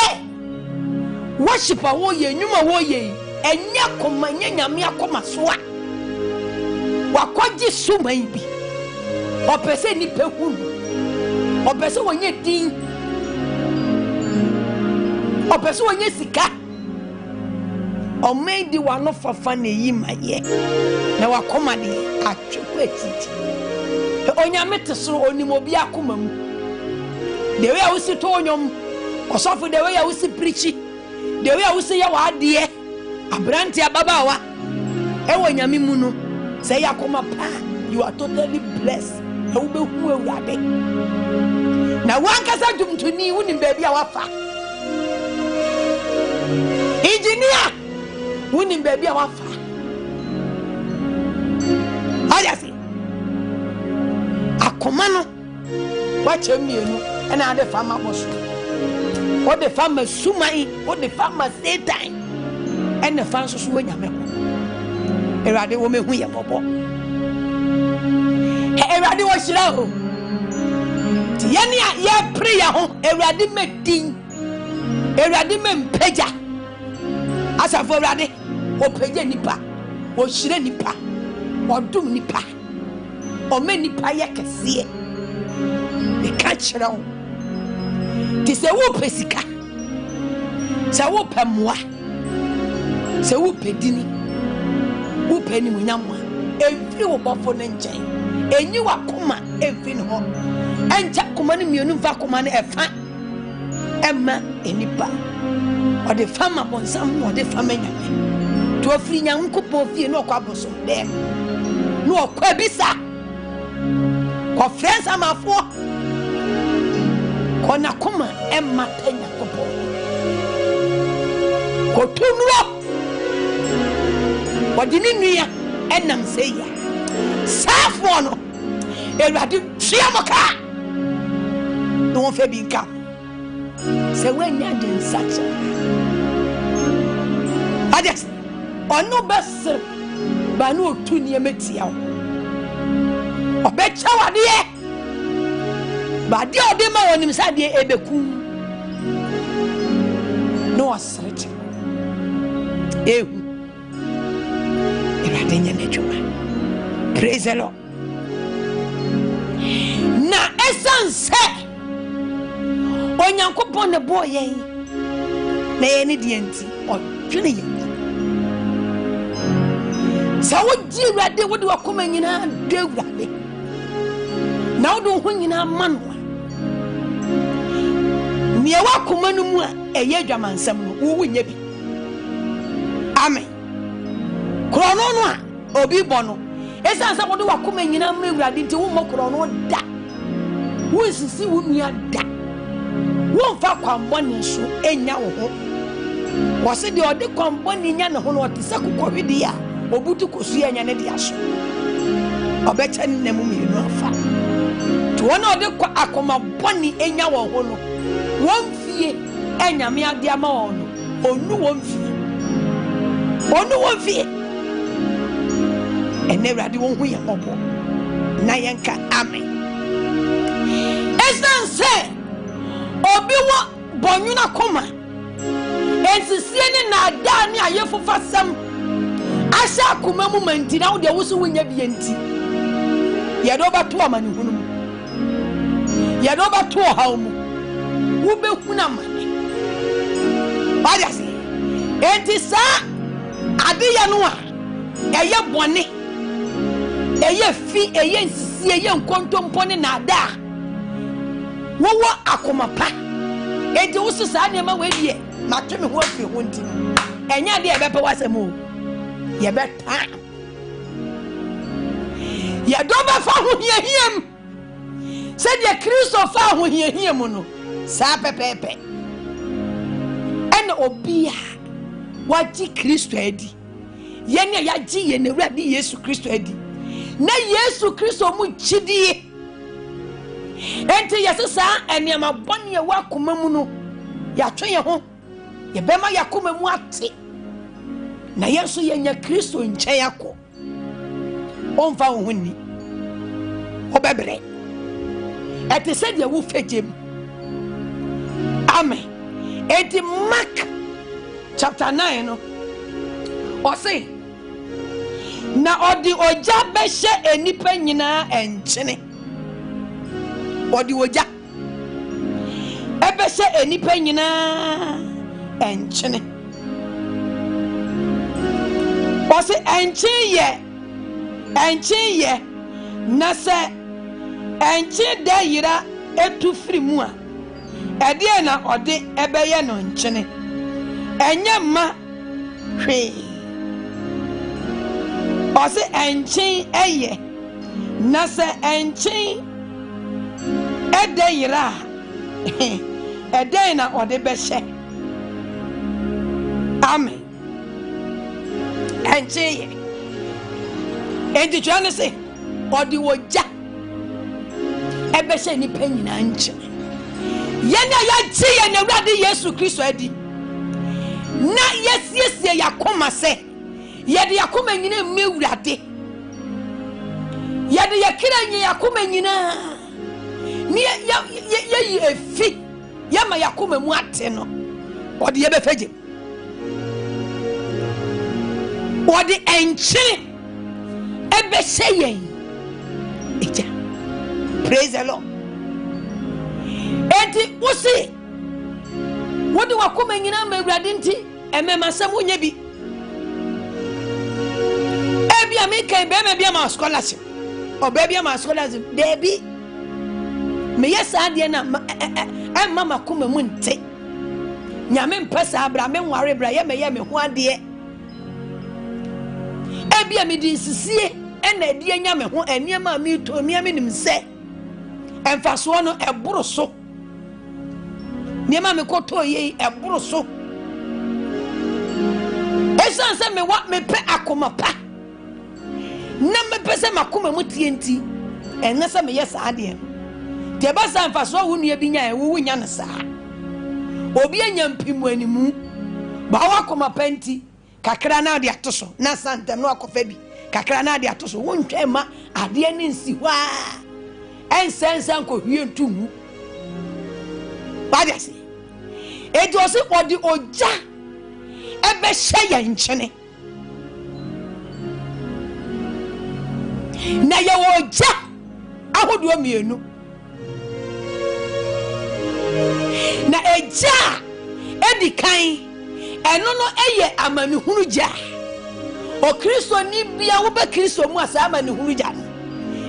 worship a wo ye enyuma wo ye enya koma nyame akoma so a wakoji suman bi opese ni pehunu opese wonye din opese wonye sika omedi wano fafa na yi maye na wakoma de atwepo etiti onyame tesoro onim obi akoma mu the way I see to onyom osofo the way I see preach the way I see ya wade abranti ababawa ewo nyame mu no say yakoma pa you are totally blessed e wo behu awurade na wankasa dwumtoni wonim baabi a wafa engineer wonim baabi a wafa ayasi akoma no wache mienu ena ade fama boso o de fama sumai o de fama satan ena fanso so nyame ko erade wo mehu ye bobo erade wo shira o ti yani ya prayer ho erade medin erade mempeja asafo erade o peja nipa o shira nipa o dum nipa o me nipa ye kese e ka chira o ti se wo pesika se wo pemwa se wo pedini wo peni munyamwa evri wo bofo ne nchen enyi wa koma evri no enja koma ne mienu va koma ne efa emma enipa o de fama bonsam o de fama nyame to afri nyam kopo fie no kwa boso de no kwa bisa ko friends amafo ko na koma emma tanya kopo ko tunro wadini nuya enam seya safo no erade triamoka no fe bi nka se wanya den sacha ades ono bes ba no otuni emetia obecha wade ba de ode ma wonim sade ebeku no asrete ehu praise the Lord. Na essence onyankopon ne boy yen na ye ne die nti odwene ye sa woji urade wode wakoma nyina do urade na wode ho nyina manwa niye wakoma no mu a eye dwamansam no wo wunya bi amen krono no a obi bono esa nsa wode wakoma nyina ma urade nti wo mokro no da wo sisi wo nua da wo mfa kwambone so enya wo ho wo se de ode kwambone nya ne ho no otise kokɔhwede a obutu kosu enya ne de aso obecha ne mu mienu afa to wona ode akoma bone enya wo ho no won fie enya me ade ama wo no onu won fie enewrade won hu ye obo na yenka amen esan se obi wo bonyuna koma ensisie ne na ada ne ayefufa sam asha kuma mu manti na wo de wo so wonya bi enti ye do ba to amane hunu mu ye do ba to hawo mu wo be huna mane bada se enti sa ade ye no a eye bone eye fi eye nsisi eye nkontompone na ada wo akoma pa enti wo so sa ne ma we die matweme ho afi ho nti enya de ebe pe wasem o ye beta ye do ba fa ho hiahiem se de Kristo fa ho hiahiem no sa pepepe en obia waji Kristo adi ye ne ya ji ye ne wrade Yesu Kristo adi na Yesu Kristo mu chidie enti yesesa eniama bone wa koma mu no ya twen ye ho ye bema yakoma mu ate na yeso yenya Kristo nkyɛn akɔ ɔmfa wo honi obebre ete said ye wo fegem amen. Eti Mark chapter 9 no o say na odi oja behye enipa nyina enkyene odi oja ebehye enipa nyina enkyene o say enkyen ye na se enkyen da yira etu firi mu a ede na ode ebeye no nkyene enye ma hwe o se enkyen eye na se enkyen ede yira ede na ode behye amen enkyen ye enti twane se ode woja ebehye ni panyina nkyene yena ya gye ye na Awurade Yesu Kristo adi na yesiesie yakoma se yede yakoma nyina mewurade yede yakira nyina yakoma nyina ni ye efi yama yakoma mu ate no ode ye befegye ode enkyene ebehye yen eja. Praise the Lord. Enti usi wodi wakoma nyina ma Awurade nti emema sam onye bi ebia me kan be ma bia ma scholarship o be bia ma scholarship debi me yesa ade na emma makoma mu nte nyame mpesa abra me nware bra ye me ho ade ebia me di sisie ena ade nya me ho eniema me to me nim se emfaso no eboro so niema me koto ye eboro so esan se me wa me pe akoma pa na me pese makoma mu tienti enna se me yes ade te ba san faso wo nua bi nya wo nya ne sa obi anya mpimu animu ba wa akoma panti kakra na ade atoso na santem no akofa bi kakra na ade atoso wo ntwa ma ade ni nsi hwa ensensan ko hwie ntumu badiase ejo se odi oja ebe hye ye nkyene na ye oja ahodo mienu na eja edikan eno no eye amani hunu ja o Kristo ni bia wo be Kristo mu asa amani hunu ja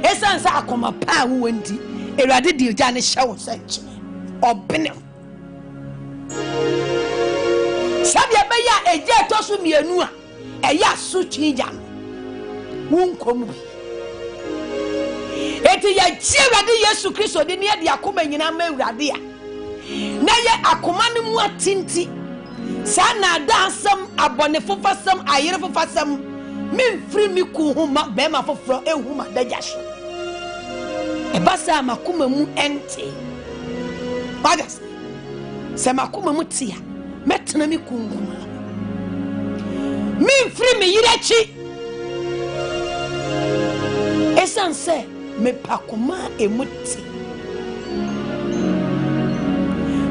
esan sa akoma pa wo nti Awurade di oja ne hye wo senche obene sabi abeya eje tosu mienu a eya sutwi ja no wonkom bi eti ya ji Awurade Yesu Kristo de ne de akoma nyina ma Awurade a na ye akoma ne mu atinti sa na da asam abone fofasam ayere fofasam memfiri mi ku huma be ma foforo ehuma dagyaso ebasa makoma mu ente badas se makoma mu tia metena mi kunguma memfiri mi yirechi esanse me pakoma emuti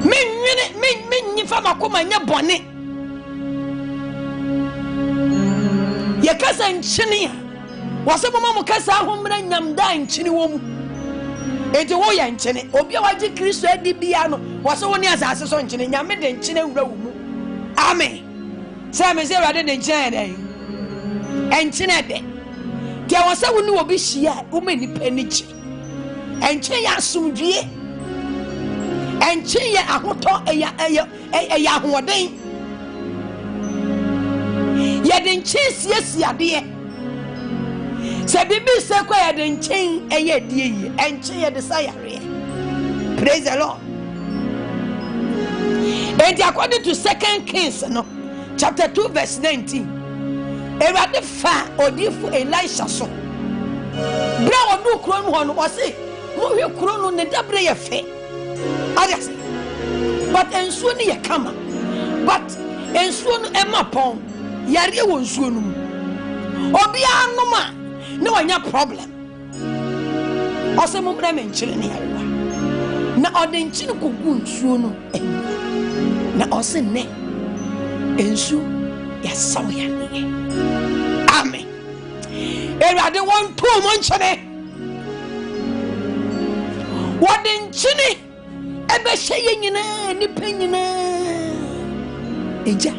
men nyifa makoma nya bone ye kasa nkyene a wasebo mamu kasa ahomra nyamda nkyene wo mu eje wo ya nkyene obi a waje Kristo adi bia no waso woni asase so nkyene nyame de nkyene wura wo mu amen say me say Awurade de nkyene dey enkyene de dia wasa woni obi hia wo mani panichi enkyene ya asumdue enkyene ya ahoto eya ahoden ye de nkyene siasiade se bibi se kwa ye de nkyene eye die yi enkyene ye de sayare. Praise the Lord. And according to 2 Kings no chapter 2 verse 19 Awurade fa odifo Elisha so bra onu kuro no ho no o se mo hwe kuro no ne dabre ye fe but ensuo ni ye kama but ensuo no emapon yare wo nsuo no mu obi anoma ne wanya problem ose mo mra me nkyere ne yarewa na ode nkyere kogu nsuo no na ose ne ensu ya saw ya ne amen erade won to mo nkyere wode nkyere ebe hye nyina nipa nyina eja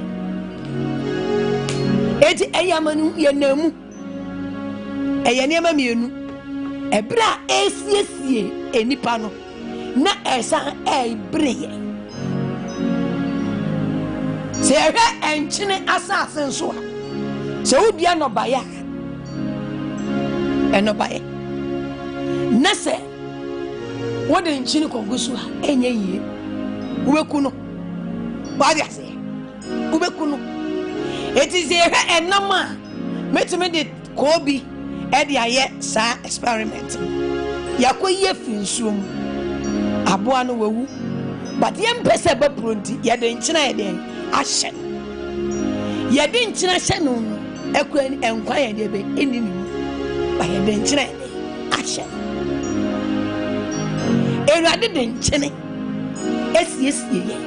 eti eyamanu ye namu eyaniema mienu ebra esiesie enipa no na esa ebreye se hwe enkyene asase nso a se wodua no baya eno baye na se wode nkyene kongusu a enye yie ubeku no badia se ubeku no eti se hwe enam a metime de kobi edi aye sa experiment yakoye finsuom aboa no wawu but yem pese ba pronti yede nkyina yede ahye yede nkyina hye no ekwan enkwan yede be enini ba yede nkyina yede ahye erade de nkyene esiesie ye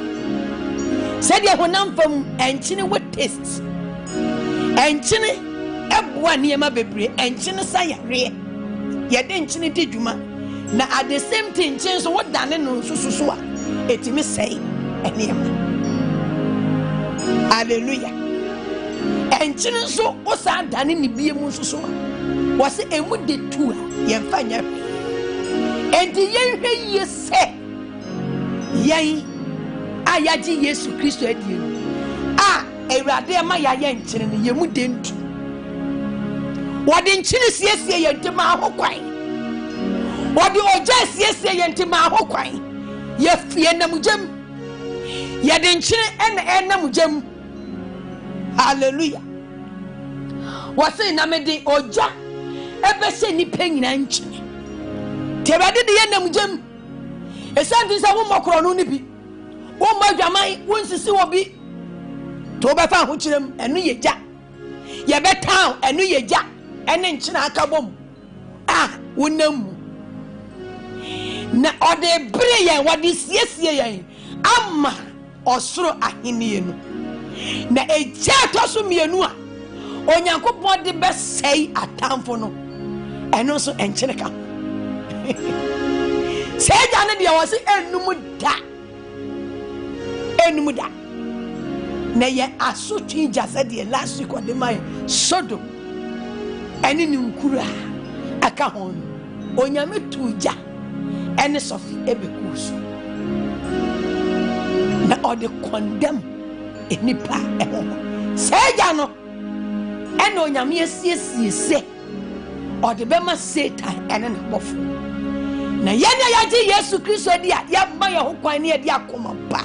said honam fam enkyene what taste enkyene eboa niema bebre enkyene sayare yede nkyene di dwuma na at the same thing nkyene so wodane no sususu a etimi sei eniema hallelujah enkyene so osa dane ni biemu susu a wose emu de tu a yemfa nya enti yenhwe yese yen ayaji Yesu Kristo adie a ewrade ma ya ye nkyene ne yemu de ntu wode nkyene siesie yentima ahokwan wode oja siesie yentima ahokwan ye fie namugem ye de nkyene enamugem hallelujah wase na mede oja ebese ni penyina nkyene tebade de ye namugem esanti sa wo mokoro no ni bi wo madwaman wo nsisi wo bi to be fa ho kyerem enu yeja ye betan enu yeja ene nkyina akabom wonam na ode bere yen wode siesie yen ama osoro ahenie no na eja toso mienu a onyankopon de besei atamfo no eno so enkyene ka seja ne de wose enum da na ye asotwi jase de last week ode mai Sodom eni ni nkura aka hon onyame tuja eni sofi ebekuso na ode condemn enipa seja no eni onyame asiesie ode bema Satan eni na bofo na yene yaji Yesu Kristo dia ya ma ye ho kwan ne dia akoma ba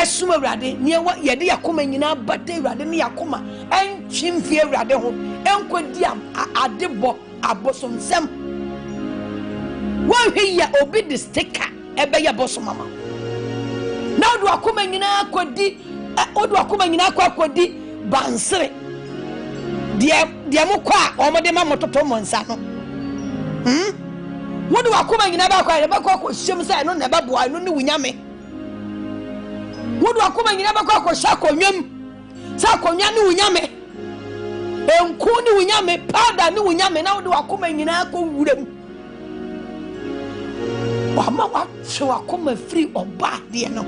esuma urade ne ye de yakoma nyina bata urade ne yakoma entwimfie urade ho enkodi adebo abosomsem wo hwe ya obi de sticker ebe ya bosomama na odu akoma nyina akodi odu akoma nyina akodi bansere de mokwa omode ma mototo monsa no wodu akoma nyina ba kwa hyem sai no na ba boa no ne wunyame wodu akoma nyina ba kwa hyako nwam sa konwa ne wunyame enku ne wunyame pada ne wunyame na wodu akoma nyina akọ wuram wama wa akoma free oba de no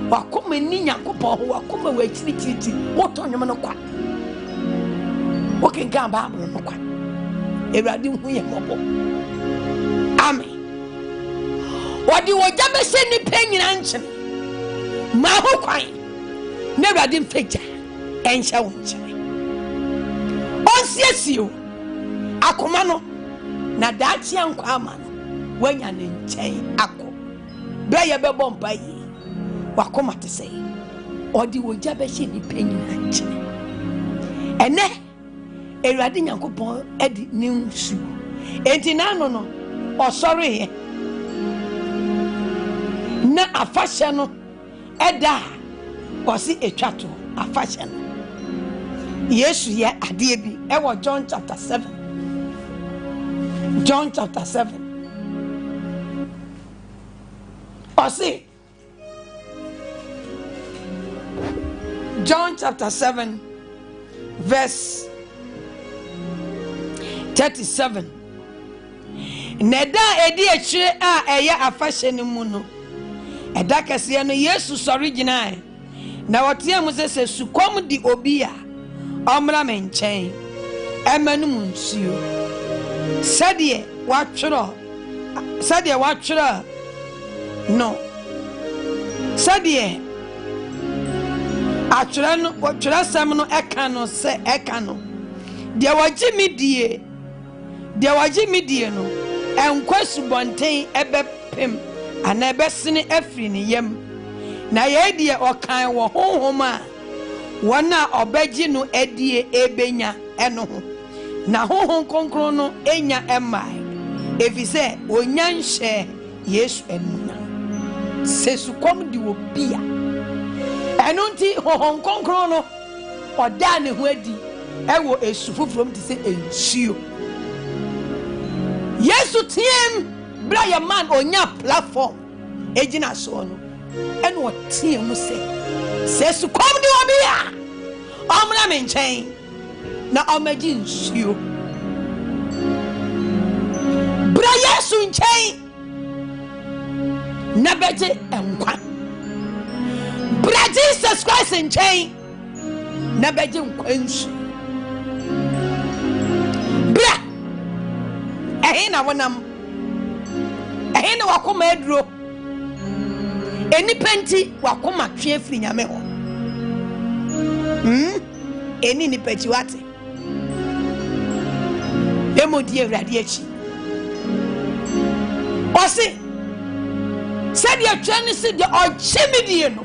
wakoma ni Nyankopon ho wakoma wa chirichiri woto nwam no kwa okenga ba no kwa ewrade hu ye mobo amen wadi woja be se ni penyina nkyene ma ho kwan na ewrade mfeja enhya wo nkyene onsiesio akoma no na daachi ankwa ama no wanya ne nkyɛn akɔ bra ye be bompa yi wakoma te sei odi woja be hye ni penyina nkyene ene ewrade Nyankopon edi ni nsu enti na no osori na afahye no eda osi etwato afahye no Yesu ye adeɛ bi ɛwɔ John chapter 7. John chapter 7. Ɔse John chapter 7 verse 37. Neda edi akyire a ɛyɛ afahye no mu no. Ɛda kɛseɛ no Yesu sɔre gyinae. Na wɔteɛ mu sɛ sukɔm di obi a ɔmmra me nkyɛn. Ɛma no mu nsuo. Sɛdeɛ watwerɛ no. Sɛdeɛ atwerɛ no wɔtwerɛsɛm no ɛka no sɛ ɛka no. Deɛ wɔgye me die no ɛnkwa subɔnten ɛbɛpem ana ɛbɛsene afiri ne yam. Na yɛdeɛ ɔkan wɔ honhom a wɔn a ɔbɛgye no adie ebenya ɛno ho. Na honhom kronkron no enya ɛmmae efisɛ onya nhyɛ Yesu anuna. Sɛ sukɔm di obi a ɛno nti honhom kronkron no ɔda ne ho adi ɛwɔ esu foforɔ mu te sɛ ensuo. Yesu tiem bra yɛ man onya platform egyina so no ɛna ɔtiem mu sɛ sukɔm di obi a ɔmmra me nkyɛn na ɔmagye nsuo. Bra Yesu nkyɛn na bɛgye nkwa. Bra Jesus Christ nkyɛn na bɛgye nkwa nsuo. Bra ɛhe na wonam, ɛhe na wakoma aduro. Enipa nti wakoma twe afiri Nyame hɔ. Eni nipa chi wate emo die Awurade akyi. Ɔse sɛdeɛ atwa ne se deɛ ɔgye me die no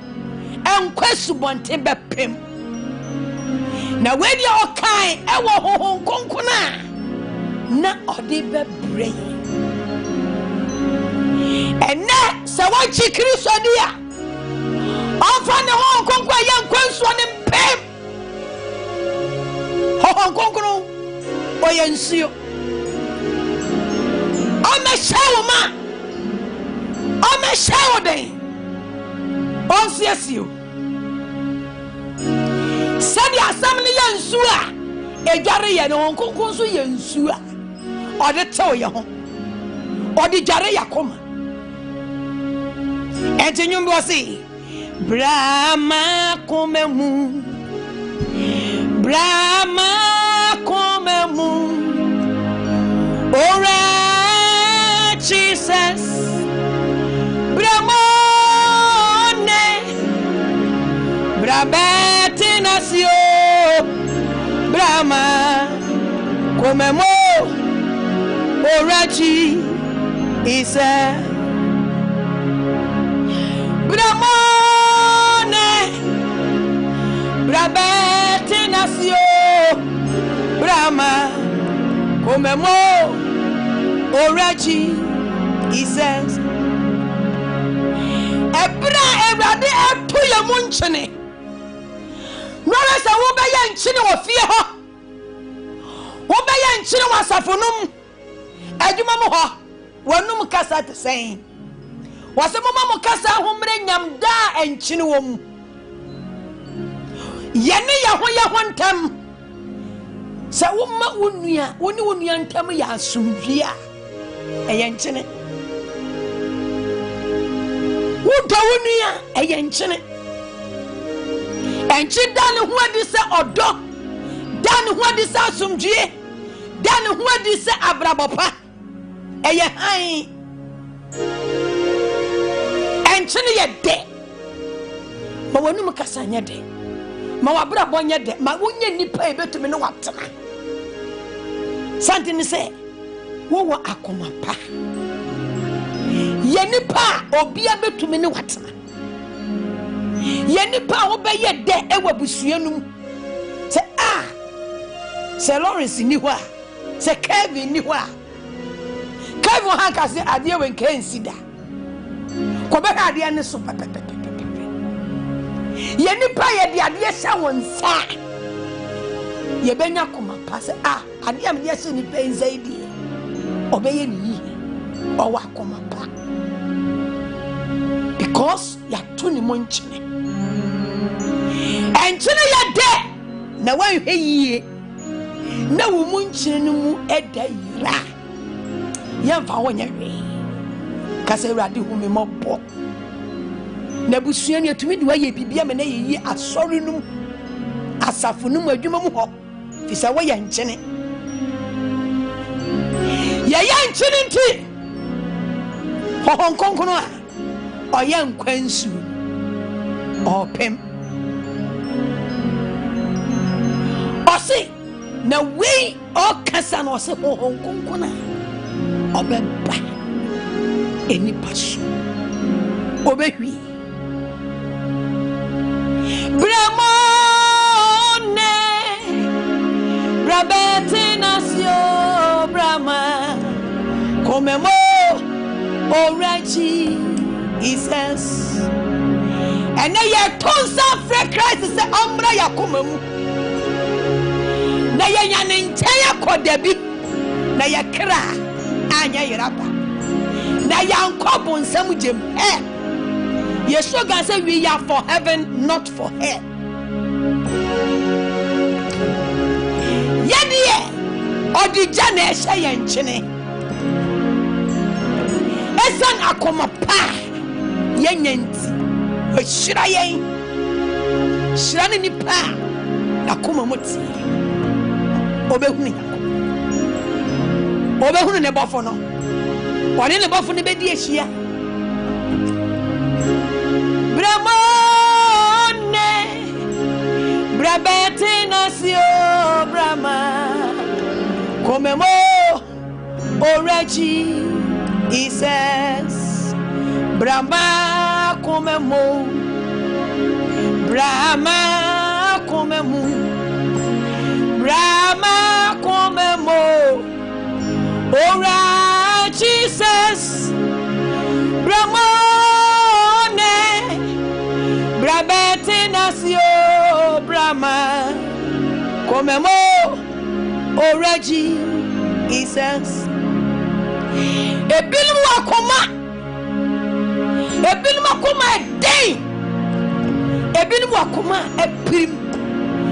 ɛnkwa subɔnten bɛpem. Na wedi ɔkae ɛwɔ honhom kronkron a na ɔde bɛbrɛ yɛ. Ɛnɛ sɛ wɔgye Kristo di a ɔmfa ne honhom kronkron a yɛ nkwa nsuo ne mpem. Honhom kronkron ɔyɛ nsuo. Ɔmɛhyɛ wo ma, ɔmɛhyɛ wo den, ɔnsiesie wo. Sɛdeɛ asɛm no yɛ nsuo a ɛdware yɛ no, honhom kronkron nso yɛ nsuo a ɔde tew yɛ ho, ɔde dware yɛ koma. Ɛnti nnwom bi ɔse Brahma komemu, Brahma komemu, ora Jesus, Bramone, Brabete nasio, Brahma komemu, ora Jesus, Bramone, Brabete nasio, Brahma komemo orachi. He says Ebra Ewurade eto ye mu nkyene no resa wo be ye nkyene wo fie ho, wo be ye nkyene wo asafonum adwuma mu ho wonum kasa te sen wasemo ma mo kasa ho mre nyam da enkyene wo mu yene ye ho ntam. Sa woma wonua woni wonua ntam ya asomdwe a ɛyɛ nkyene. Woda wonua ɛyɛ nkyene. Ɛnkyi da ne ho adi sɛ ɔdɔ, da ne ho adi sɛ asomdwe, da ne ho adi sɛ abrabɔpa ɛyɛ han. Ɛnkyene yɛ dɛ. Ma wonum kasa nyɛ dɛ, ma wabrabɔ nyɛ dɛ, ma wonye nipa ebetumi ne watena. Santi ni se wo akoma pa ye nipa obia betumi ne watena. Ye nipa wo be ye de ewa busuanum se se Lawrence ni ho a, se Kevin ni ho a, Kevin ha ka se ade we nka nsida ko be ha ade ne so pepepepe. Ye nipa ye de ade hya won sa ye benya koma pass ade am de se ni penza idi obeye ni yi owa koma pa because ya to ni monchine enchine ya de na wan hwe yie na wo monchine no mu eda yira ya fa wonya hwe kase urade hu me mobo na busua ni atumi de waye bibia me na yeyi asori num asafo num adwuma mu ho fisa wo ya nchene ya nchene nti ho nkonkono a oya nkwansu opem osi na we o kasa no se ho nkonkono a obeba eni paso obehwi Bramone Brabete nasio Brahma Komemo Orachi Jesus and ye tonsa fre Christ say ombra ya komemu na ye nyane ntia kodabi na ye kra anya yeraba na yankobo nsam jem Yeshua God said we are for heaven, not for hell. Yediye odijane sheye nchene. Esan akoma pa yenyenti. Oshira yen. Shira ni pa akoma moti. Obehunu yakoma. Obehunu ne bofo no. Woni ne bofo ne bedi ehia. Bramone Brabete nasio Brahma Komemo Orachi Jesus Brahma Komemo Brahma Komemo Brahma Komemo Orachi Jesus Brahma Brabete nasio Brahma Komemo Oraji Jesus Ebilu akoma den Ebilu akoma eprim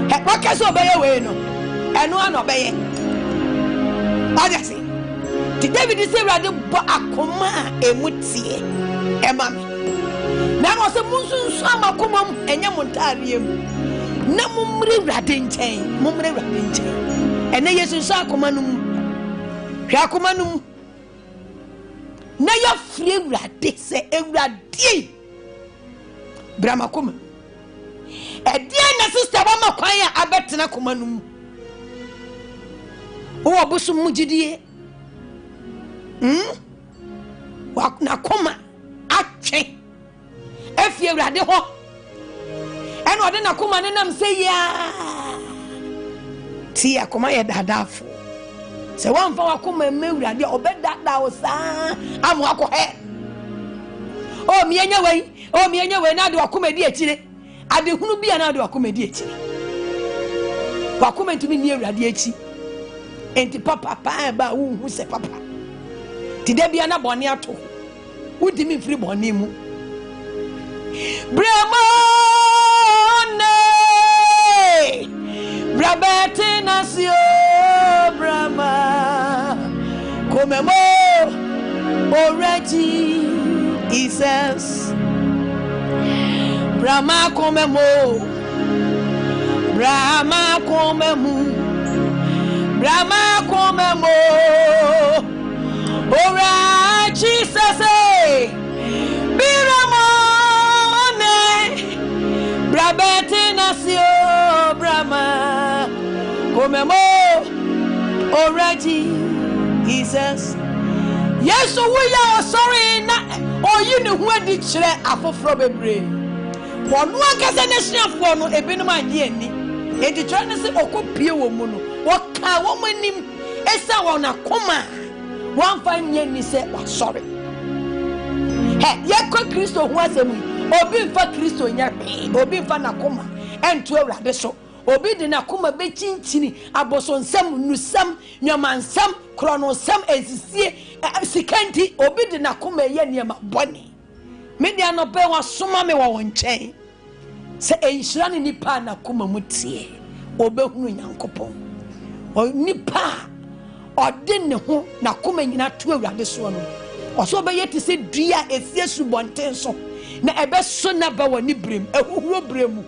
he wakaso obeye we no eno an obeye adasi ti David say rade bo akoma emutie emami na no se munsunsu amakomam enye montariem na mumre wrade nchen ene yesunsu akomanum hwa akomanum na ya frie wrade se ewrade bramakoma edie na sister ba makwan ya abetena komanum wo bosum mugidie wa na koma atwe efie wrade ho eno de na koma ne nam se ya ti akoma ye dadafo se wan fa wakoma mewrade obedada wo saa amu akohe o mienya wei na de wakoma di akire ade hunu bia na de wakoma di akire wakoma ntumi ni ewrade achi enti papa ba wu se papa ti de bia na bone ato wudi mi free bone mu Bramone Brabete nasio Brahma Komemo Oraji Jesus Brahma Komemo Brahma Komemo Oraji Jesus Brabete nasio Brahma Komemo Oraji Jesus Yes we are sorry na oyi ne hu adi kire afoforo bebre wonu akase nation no ebinom ade ani edi try ne se okopie wo mu no woka wo manim esa wona koma wan fa nye ni se wa sorry ye kwa Kristo hu asemu obi mfa Kristo nya obi mfa na koma entu awrade so obi de na kuma be chinchini abosonsam nusam nyomansam kronosam ezisie sikanti obi de na kuma ye niema boni media no be wa soma me wo nchen se enhira ne nipa na kuma mutie obehunu Nyankopon o nipa ode ne ho na kuma nyina to awurade so no oso be yeti se dua esie subonten so na ebe so na ba woni brem ehuhuro bremu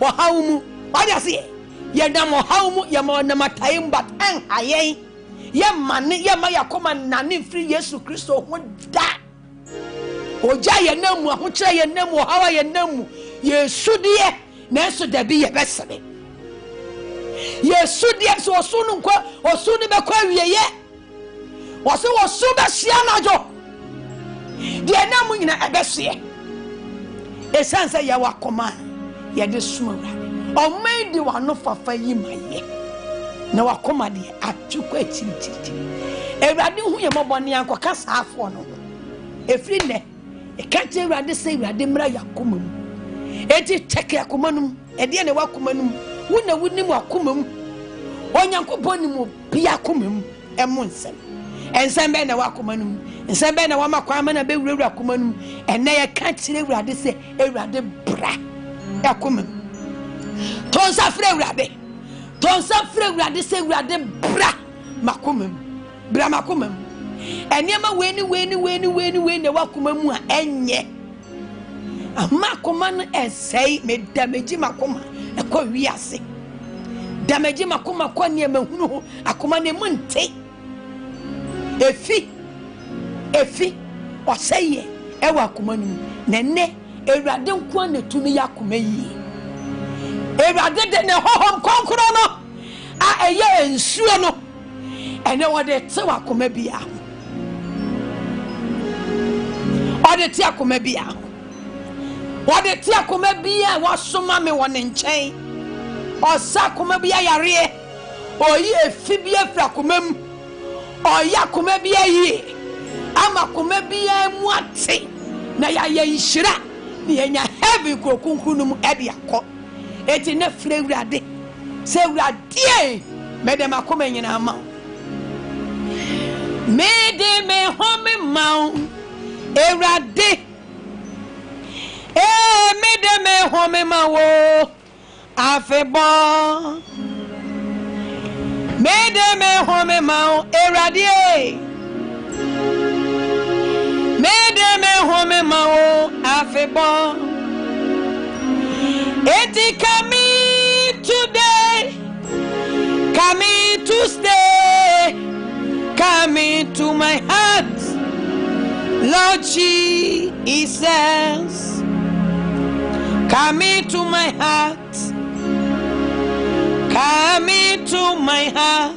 wo hawmu wadi se ye dam wo hawmu ye ma na matayim bat en hayen ye mane ye ma yakoma nane free Yesu Kristo ho da oja ye namu ho kire ye namu hawa ye namu Yesu die na so da bi ye besebe Yesu die so osunu nko osunu be kwa wieye wose wosu be hia najo die namu nyina ebehye esanse ya wakoma ye de suma o made wano fafa yi maye na wakoma de atukwa chirichiri ewrade hu ye mobone ankoka saafo no efri ne e kante ewrade se ewrade mra yakoma mu eti cheke yakoma num e de ne wakoma num wuna wunim wakoma mu onyankopon nim bia akoma mu ensem be na wakoma num ensem be na wamakwa ma na be wura akoma num ene ye ka kire ewrade se ewrade bra yakoma mu tonsa frɛ ewrade se ewrade bra makomam bra makomam eniema weni ne wakoma mu a enye amakoma no esei me dameji makoma ekɔ wiase dameji makoma kɔ ne mahunu akoma ne munte efi ɔsɛye ewa akoma no nene ewrade nko na tumi yakoma yi ewrade de ne hohom konkro no a eye ensuo no ene wode te wakoma bia wode te akoma bia wode te akoma bia wasoma me wone nchen osa akoma bia yare oyi efi bia fra akoma mu oya akoma bia yi ama akoma bia mu ate na ya nhira na yenya heavy krokunkunu mu ede akọ eti na frɛ ewrade se ewrade mede makoma nyina ma mede me home ma ewrade mede me home ma wo afebo mede me home ma ewrade mede me home ma wo afebo eti coming today, coming to stay, coming to my heart, Lord Jesus, coming to my heart, coming to my heart,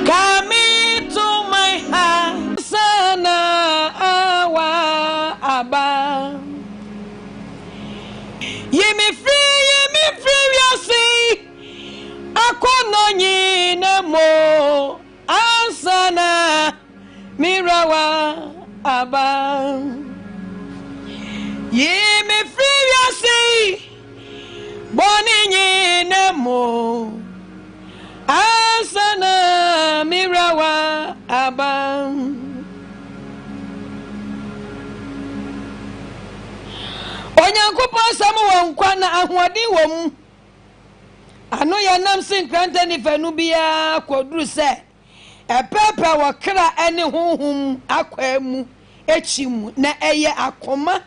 coming to my heart, Sana awa aba. Ye me free you see akono nyina mo ansana mirawa aba ye me free you see boni nyina mo ansana mirawa aba Onyankopon samu wankwa na ahoɔden wɔ mu ano ya nam sinkranta ni fanu bia koduru sɛ ɛpɛpɛ wɔ kra ɛne honhom akwa mu echi mu na ɛyɛ akoma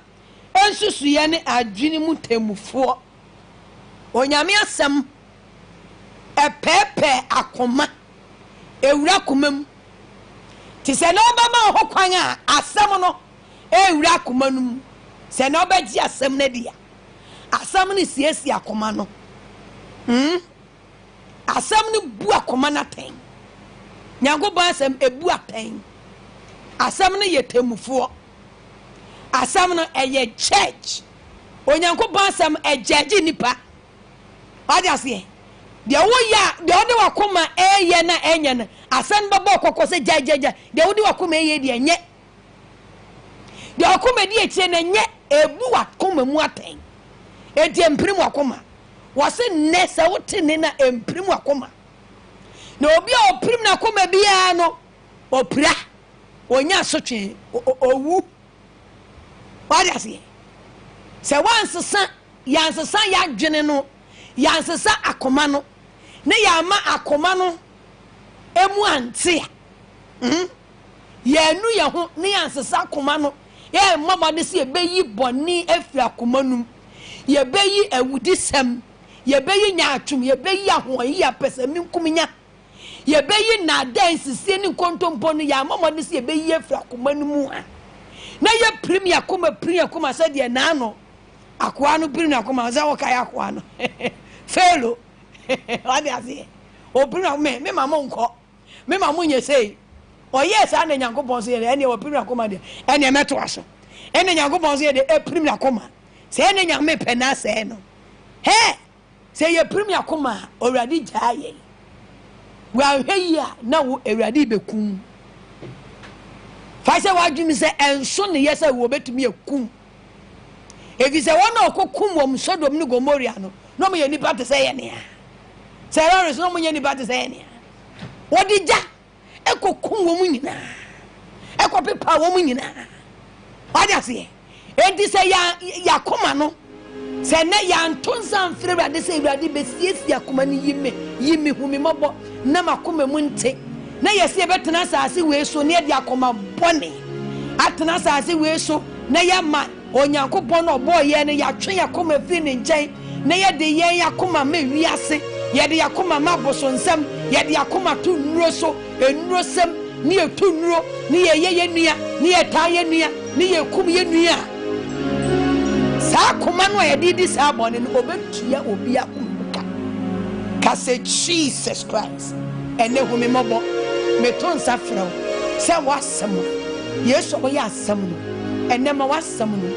ensusuye ne adwene mu temufoɔ onyame asɛm ɛpɛpɛ akoma ewura komam ti sɛ na ɔbɛma ho kwan a asɛm no ewura akoma no mu se na obeji asem na dia asem ni siesi akoma no asem ni bu akoma na ten Nyankopon asem ebu aten asem ni yetemufo asem no eye church Onyankopon asem ejeje nipa odiase de wo ya de ode wakoma eye na enye na asem babo kokko se jajaja de ode wakoma eye de enye de akoma di etie na nye ebu wakoma mu aten enti emprim wakoma was in Nessa, what in a prima coma. No be all prima coma biano or pra or yasochi or woo. What does he? So once the son, Yansa Yak Geneno, Yansa Acomano, Neyama Acomano, M1 see. Ye knew ya ho ne ansesa komano ye mama de se ye beyi boni afia komanum ye beyi awudisem ye beyi nyaatwum ye beyi ahoyi ya pesami nkuminya ye beyi na dance sie ni kontompo no ya mama de se ye beyi afia komanum ha na ye premier koma se de na no akoa no premier koma za wo kai akoa no felo wadi ase o premier me mama nko me mama nye sei. Oh yes, I know Yankopon say any of Prima Command, any metroaso. Any Yankopon say the Prima Coma. Say any young me penase no. Hey, say your Prima Coma already die. Well, here now already be coon. Fasa what you say, and soon yes, I will bet me a coon. If you say one or cocoon wom Sodom no Gomoriano, no me any part to say any. Sarah is no me any part to say any. What did ya? Eko kum wo munyina eko pepa wo munyina wada se enti se ya koma no se ne ya ntonsa mfire brade se brade besiesie akoma ni yimi humi mobo na makoma mu nte na yesi betena saase we so ne de akoma bone atena saase we so na ya ma onyankopon no boye ne ya twe akoma fi ne nchen na ye de ye akoma ma wiase ye de akoma ma bosonsam ye de akoma tu nuro so enurosem ni etu nuro ni ye nua ni eta ye nua ni ye kum ye nua sa akoma no ye di sa bone no obetua obi akumka ka se Jesus Christ ene humi mobo meton safra se wasem yesu wo ya asem no ene ma wasem no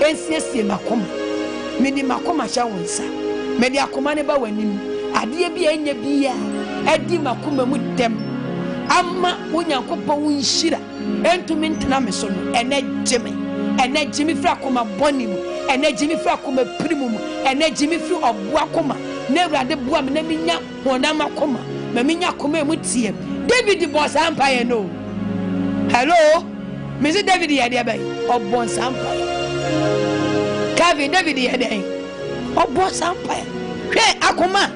ensiesie makoma me di makoma sha wonsa me di akoma ne ba wanim ade bi enya bia edi makoma mu dem ama wonyankopɔ wonhyira entumi ntena me so no ene jimi fra akoma boni mu ene jimi fra akoma primu mu ene jimi fi oboa akoma na awurade boa me na minya honam akoma ma minya akoma mu tie David boss empire no hello Mr. David ye de bay obon empire Kevin David ye de obon empire hwe akoma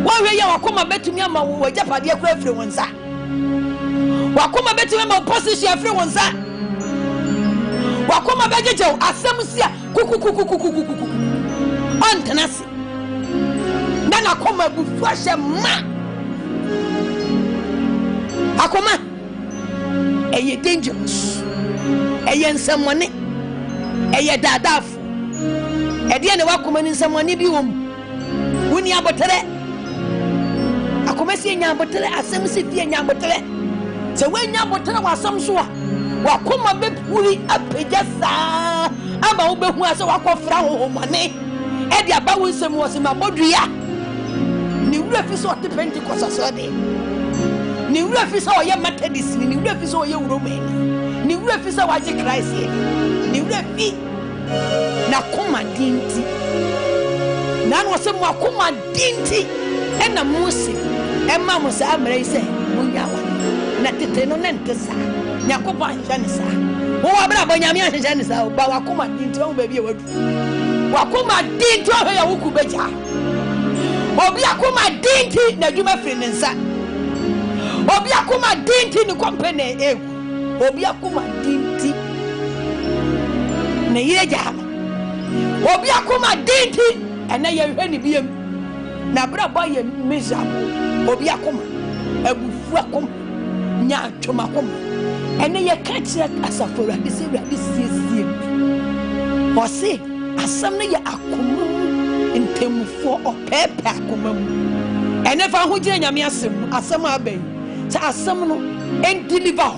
wawe ya wakoma betumi ama wajapade akura fire wonza wakoma betumi ama position afire wonza wakoma bejeje asem sia kukukukukukukuku antanasi nana koma bufu ahye ma akoma eye dangerous eye nsamone eye dadafo ede ne wakoma ni nsamone bi wom woni abotere akomesi nyambotere asem si fie nyambotere se we nyambotere wasam so a wakoma bepuri apejasa ama wo behu ase wakofra hohomane e dia ba wonsem wo se mabodua ni wura fi so te Pentecost asode ni wura fi so ye Methodist ni wura fi so ye Roman ni wura fi so waje Christ ni wura fi na koma dinti na no se mo akoma dinti ena musi emma musa amre se munyawa na tete no nentesa nyakoba hye ne sa wo abra bonyame hye ne sa ba wakoma dinti wo ba bi e wadu wakoma dinti o ya wuku beja obi akoma dinti na dwuma firi ne nsa obi akoma dinti ni company egu obi akoma dinti na yire jama obi akoma dinti ena ye hwe ni biem na bra boy ye miserable obi akoma abufu akoma nya atwoma akoma ena ye kachira asafora de se bia de siesie o se asam ne ye akoma ntemufo opepe akoma mu ene fa ho gire nyame asam aben sa asam no en deliver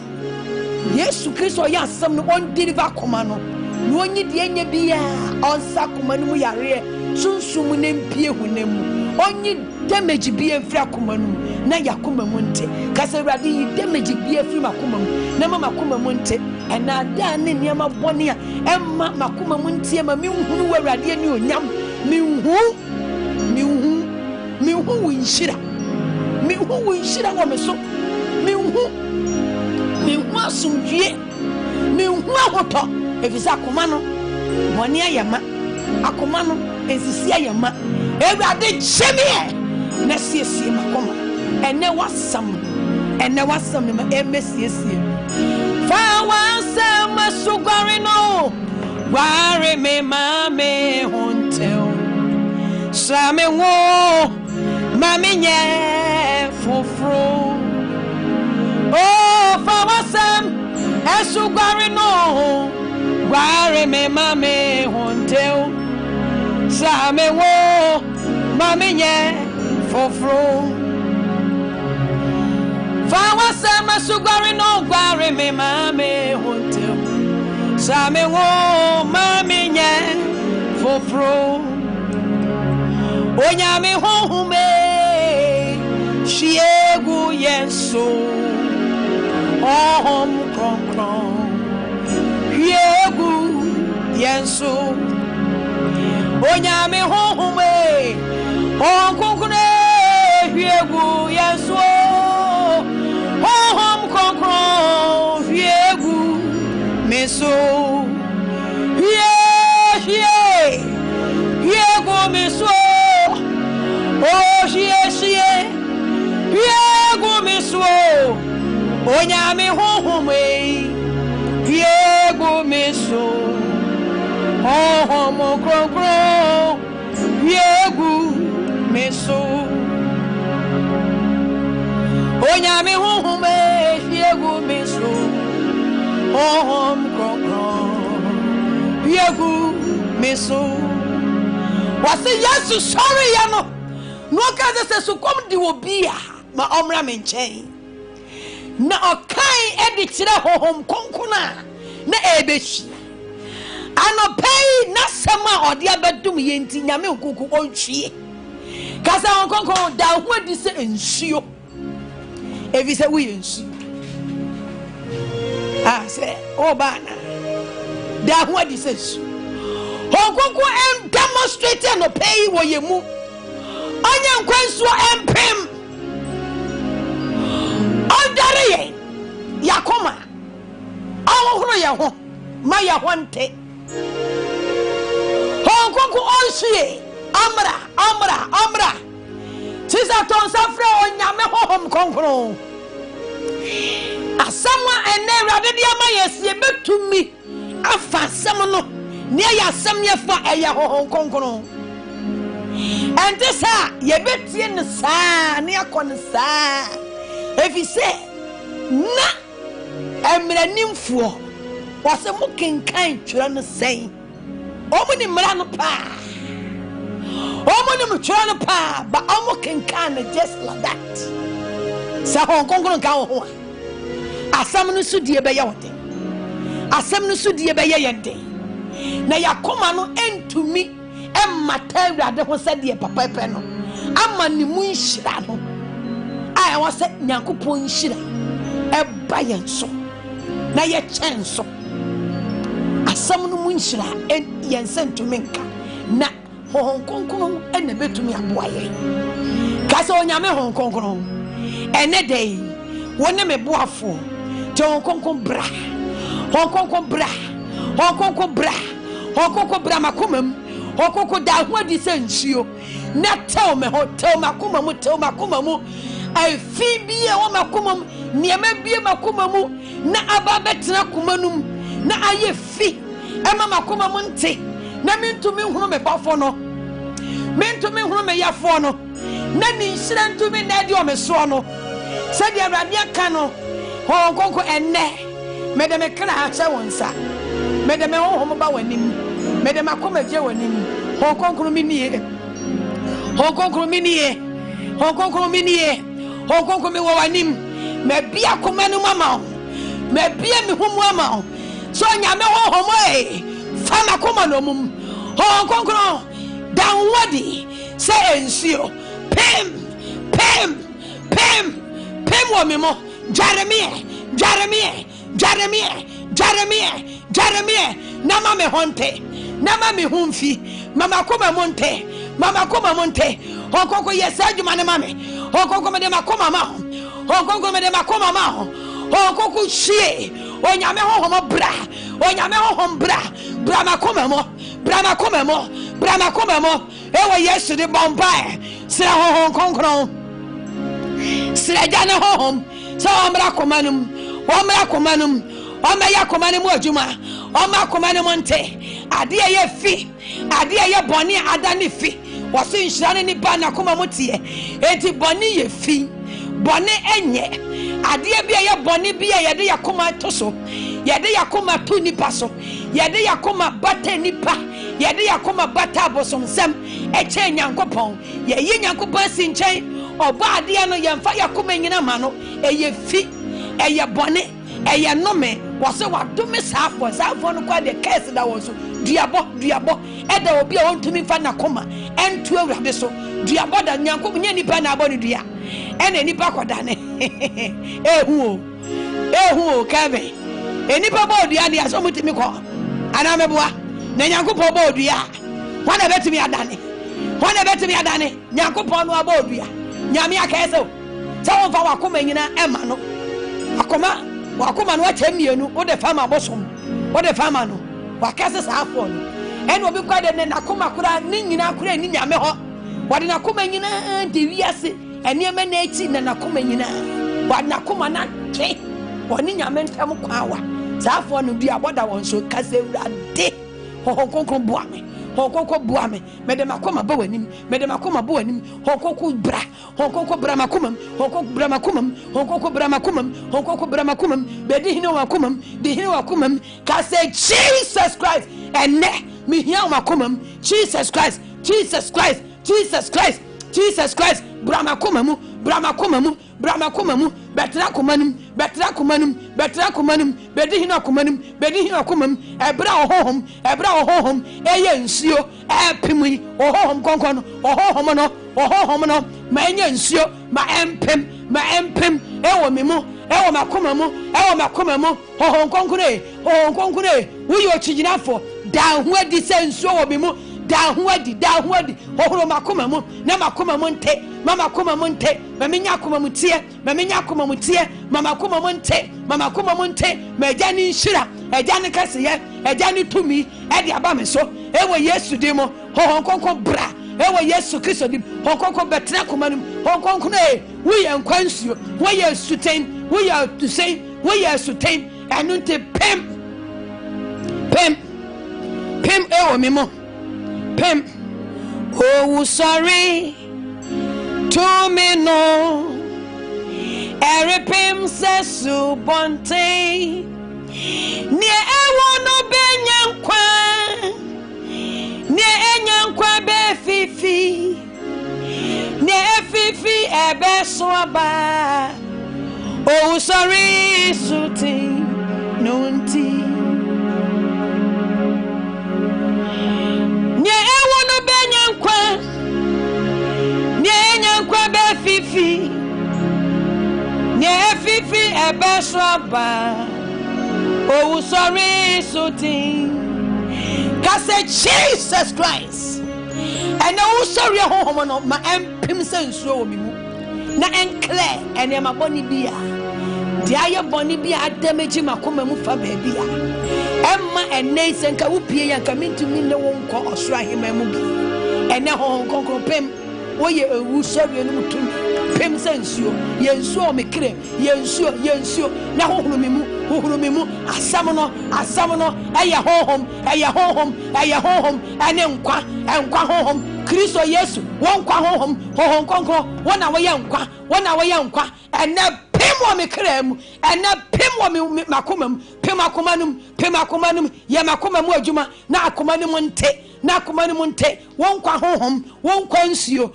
Yesu Kristo ya asam no on deliver akoma no no onyi de enya bia onsa akoma no mu yare sunsum ne mpie hunemu onyi damage bia mfiri akoma no na yakoma mu nte kasa awurade yi damage bia mfiri makoma mu na mama akoma mu nte ena da ne niam bone a emma makoma mu nte ma mi nhunu awurade ani onyam mi hu mihu winshira wo me so mihu asumdue mihu ahoto efisa akoma no boni ayama akoma no esisi ayama ewrade chemie na siesie makoma ene wasam ne ma emesiesie fa wasam sugare no ware me mame hontel same wo mame nye fofro oh fa wasam sugare no ware me mame hontel same wo mame nye fofro fa wasam sugare no ware me mame hontel same wo mame nye fofro onya me hohume shiegu yenso ohom kronkron shiegu yenso onya me hohume onkunkune shiegu yenso ohom kronkron shiegu meso shiegu meso oh shie yego miso onyame hohome yego miso hohomo krokro yego miso onyame hohome yego miso hohom krokro yego miso wase yesu sorry ya no kaze se sukom di obia ma omra menchen na okai edi kire hohom konkona na ebeshi anopai na sema odi abedum yenti nyame okuku ontwie kaza konkon da hu adi se ensuo evi se wi ensuo se obana da hu adi se ensuo konkon em demonstrate no pay wo yemu anya nkwanso empem odare yakoma awohoro ye ho ma ye ho nte honkonko onhie amra tisa ton safre onyame hohom konkoro asama ene rade dia ma yesie betumi afa asem no ne ya asem ye fa eye hohom konkoro and this ye betie ne saa ne akon saa efi se na emranimfo wase mo kenkan twira no sen omo ni mra no pa omo ni mtwira no pa ba omo kenkan just like that sa hon konkon kan ho asam no sudie be ye wote asam no sudie be ye yende na yakoma no entumi emmata awrade ho sede papa pe no ama ni mu nhira no ai wo se nyankopon nhira eba yenso na ye chenso asam no mu nhira yensentumi nka na hon konkon ene betumi aboaye kase onyame hon konkon ene dey woni me boafo te hon konkon bra makomam okoko da hu adi sensuo na tell me hotel makoma mu ai fi bie wo makoma mu niema bie makoma mu na aba betena komanum na aye fi e mama makoma mu nte na mentumi hunu me bafo no mentumi hunu me yafo no na ni nhira ntumi na di o me so no se di awrade aka no ho konko enne me de me kra ha che wonsa me de me ho mo ba wanim me de makoma je wanim ho konko minie ho konko mi wanim me bia koma no mama me bia mi hu mu ama so nyame ho mo fa makoma no mum ho konko dan wadi se ensio pem wo mi mo Jeremiah na ma me honte na mami humfi mama koma monte mama koma monte hokoko yesaju mane mame hokoko me de makoma ma hokoko me de makoma ma hokoko hie onyame hohom bra onyame hohom bra bra makoma mo ewo yesu de bomba sira hohom konkron sira jana hohom so omra komanum Oma ya komane mu adwuma oma komane mo nte ade ye fi ade ye boni adane fi woso nhira ne ba na koma motie enti boni ye fi boni enye ade bia ye boni bia ye de yakoma toso ye de yakoma to nipa so ye de yakoma bata nipa ye de yakoma bata bosomsem eche nyankopon ye yi nyankopon si nchen oba ade no ye mfa yakoma nyina ma no eye fi eye boni eye nome wose wadome saafo no kwa de case da wonso duabo eda obi a wontumi fa na koma entu awurade so duabo da nyanko nya nipa na abɔ ne dua ena nipa koda ne ehu o kave enipa bɔ dua ne aso mutimi kɔ ana meboa na nyanko pɔ bɔ dua wana betimi adane nyanko pɔ no abɔ dua nyame akaese o sɛ won fa wakoma nyina ema no akoma wakoma no achemienu wo de fama bosom wo de fama no wakase saafo no ene obi kwa de ne nakoma kura ni nyina kura ni nyame ho wade nakoma nyina de wiase ene eme na echi na nakoma nyina wade nakoma na twe woni nyame ntam kwawa saafo no bi aboda won so kase urade honkon hokoko buame mede makoma ba wanim hokoko bra makomam bedi hino wakomam ka say Jesus Christ ene me hia makomam Jesus Christ bra makomamu betra komanum bedi hino komam ebra ohom eye nsuo epimi ohom konkon ohom no ma enye nsuo ma empem ewo memu ewo makomamu ohom konkone wuyo chiginafo da hu adi se nsuo wo memu da hu adi ohoro makomamu na makomamu nte mama komamu nte maminya komamu tie mama komamu nte majani nshira ejani kaseye ejani tumi edi abame so ewo yesu demo hohonkonko bra ewo yesu kristo dim hohonkonko betra komanum hohonkonko we yankwansuo we yesutain we ya to say we yesutain anunte pem ewo memo pem oh sorry to me no erepem sesu bonte ni ewo no benyankwa be fifi ni efifi ebe so aba oh sorry suti nunti ni ewo no benyankwa be fifi ni efifi ebe so aba oh sorry suti kase Jesus Christ and oh sorry homo no ma empim sensuo wo mimu na enclear ene ma boni bia dia ye boni bia adameji makoma mu fa ba bia emma ene senka wo pie yanka mintumi ne wo nko osoro ahema mu bi ene ho konkro pem wo ye ewu sorry no mutumi pem sensuo ye nsuo mekre ye nsuo na hohoro mimu asam no eye hohom ene nkwa hohom Kristo Yesu wonkwa hohom konkro wona wo ye nkwa ene pem wo mekre mu ene pem wo makomam pem akomanum ye makomamu adwuma na akomanum nte wonkwa hohom wonkwa nsuo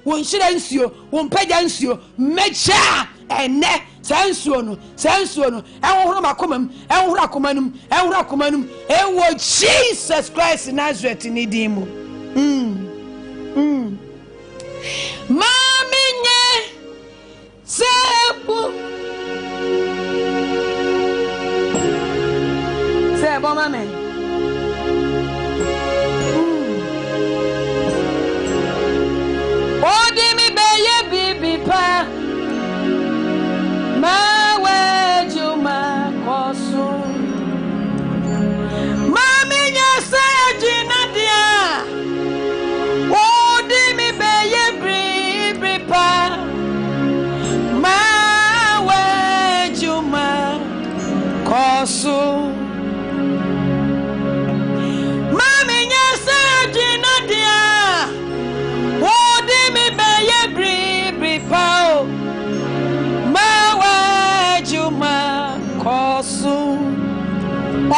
wonhyira nsuo wompaja nsuo mecha ene sansuo no enhoro makomam enhoro akomanum ewo Jesus Christ Nazareth ni dimu maminye sebo mame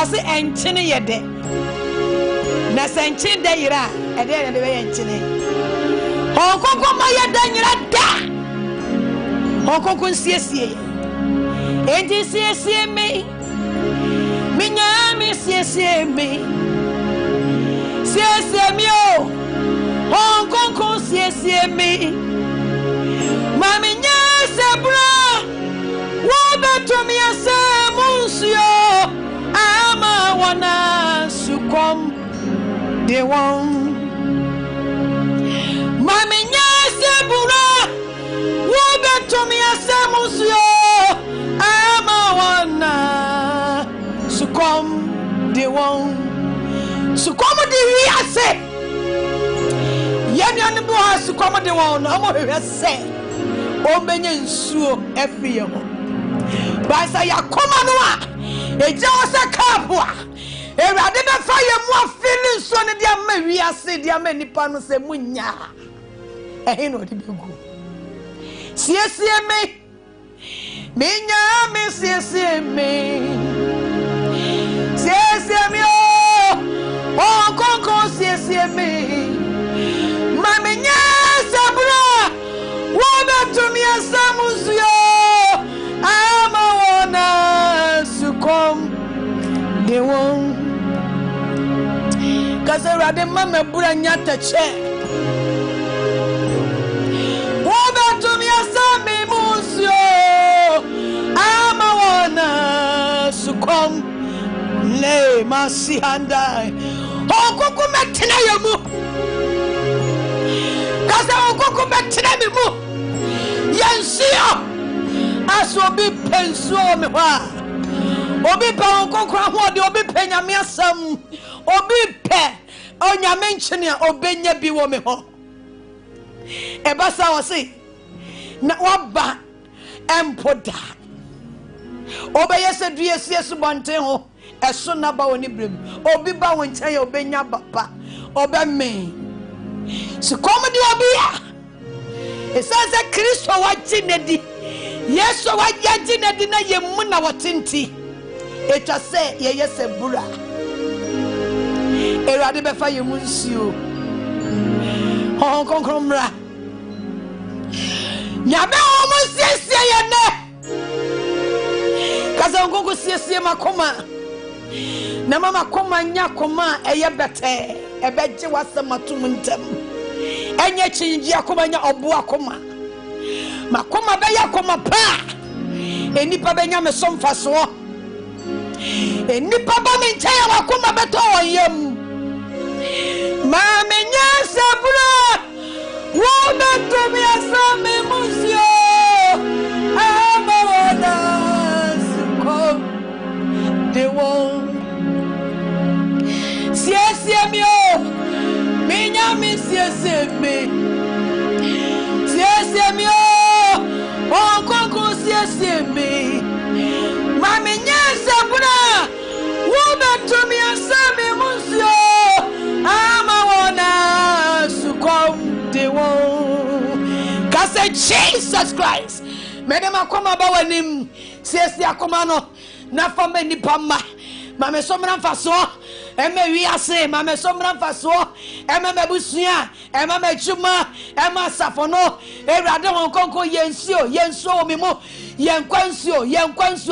was it enchine yede na senchi de yira e de be enchine honkoko ma yeda nyira da honkoko nsiesie enti siesie me minya mi siesie me o honkoko siesie me mami nya sebra wo beto mi ase munsio ama wana sukom de won mami nya sebra wo beto mi ase munsio ama wana sukom de won sukom de wi ase yenya ne bo sukom de won na mo hwe se o benye nsuo afie ho basa yakoma no a eja ose kapo a ewade be fa ye mu afili nsuo ne dia ma wi ase dia ma nipa no se munya ehe no de begu siesie me minya me siesie me o konko siesie me mama nya sabra wo betumi asamusuo ama wona sukom de won kasarade mama bura nya tache wo betumi asamusuo ama wona sukom le masihanda okuku metena yamu kasa okuku metena mi mu yansio asobi pensuo me wa obi pa okuku ho de obi pe nyame asam obi pe onyame nchene a obenya bi wo me ho ebasa wo se na waba empoda obeye se due siesu bonten ho eso na ba woni brem obi ba won chan ya obenya baba obemme sikom di obi ya esanse Kristo waji nedi Yesu waji nedi na yemu na wotinti etwa se ye yese bura erade be fa yemu nsio hon konkromra nyabe o mo siesie ye ne kaza ngongo siesie makoma na mama koma nya koma eye bete ebeje wasamatum ntem enye chinji akoma nya obo akoma makoma be yakoma pa enipa benya me somfa so enipa ba me nchaya wakoma beto oyem ma menya sabura wo beto mi asame musio amawada suko de won siesie mi o minya mi siesie mi o onkonko siesie mi ma minya sabuna wo beto mi asame musio ama wona sukom de won kase Jesus Christ medema koma ba wanim siesie akoma no na fa mani pama mame somra mfaso eme wi ase mame somra mfaso eme mabusua eme machuma eme safono ewrade won konko yensuo mimo yenkwansuo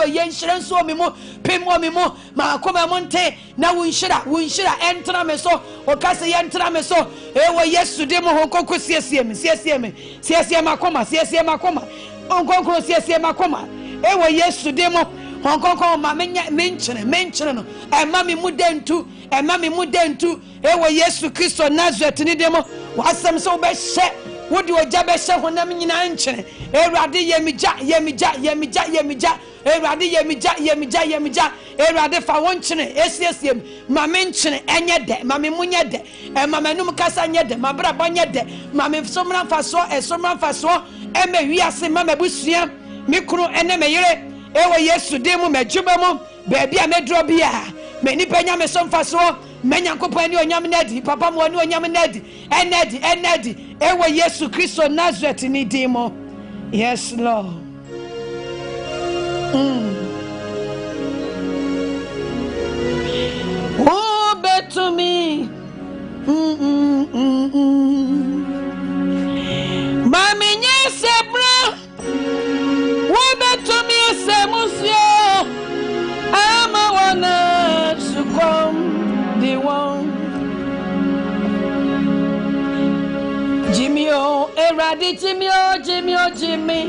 yenhyirensuo mimo pemo mimo ma koma monte na wunhyira entra me so okase yentra me so ewo Yesu de mo konko siesie makoma onkonko siesie makoma ewo Yesu de mo honkonko ma menchene no ema mi mudentu ewo Yesu Kristo Nazareth ni demo wasam so be hye wodi oja be hye honam nyina nchene ewrade yemija ewrade yemija ewrade fa wonchene esiesiem ma menchene enye de ma me munye de ema manum kasa nye de ma braba nye de ma me somra faso eme wiase ma mabusua mikru ene meyere ewo Yesu demu medjuba mu baabi a medro bia me nipa nya me somfa so menyankopɔ ani onyam nadi papa mo ani onyam nadi enedi ewo Yesu Kristo Nazareth ni demo. Yes Lord. Eradi Jimmy, Jimmy.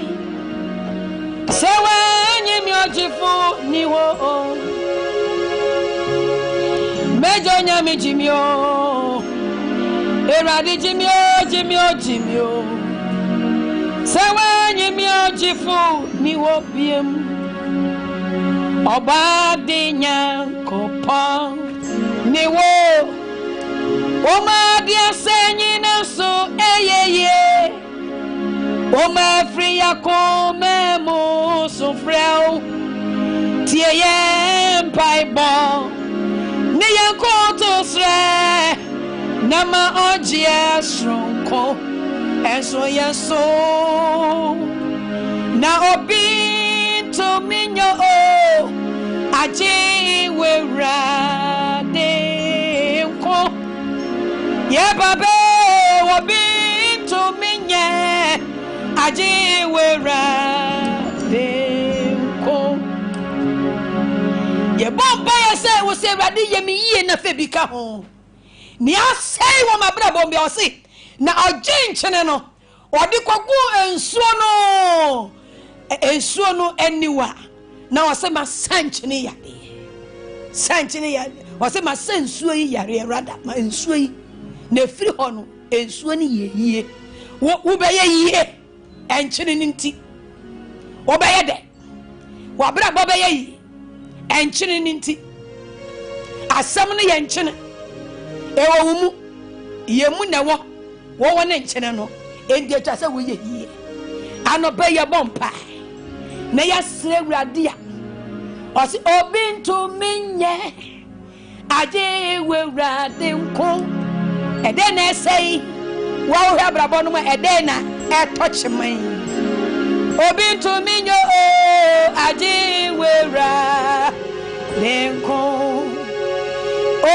Say when you jifu niwo. Mejo nyami Jimmy. Eradi Jimmy. Say when you jifu niwo biem. Oba de nyankopon niwo. Oma dia senyi na so eyeye. Oma free yako memo so freo. Tie ye mpaibo. Ni yanko to sre. Nama ojie sronko. Enso yeso. Na obi to minyo o. Aji wera de nko. Ye babe obi to minye. Aji wera de nko. Ye bomba ya se wo se rade ye mi ye na fe bika ho. Ni asai wo mabra bombe o se na oje nchene no. Odi kogu ensuo no eniwa. Na wase ma sanchene yade. Sanchene yade. Wase ma sensuo yi yare rada ma ensuo yi. Na firi ho no ensuo ni ye. Wo be ye enchene nti. Wo be ye de. Wo bra bo be ye enchene nti. Asam no ye nchene. Ewo wumu. Ye mu na wo na nchene no. Endi atwa se wo ye. Ano be ye bompa. Na ya srewrade a osi obintu minye aje wewrade nko ede na sei wo hwe brabo no ede na etochiman obintu minyo aje wewrade nko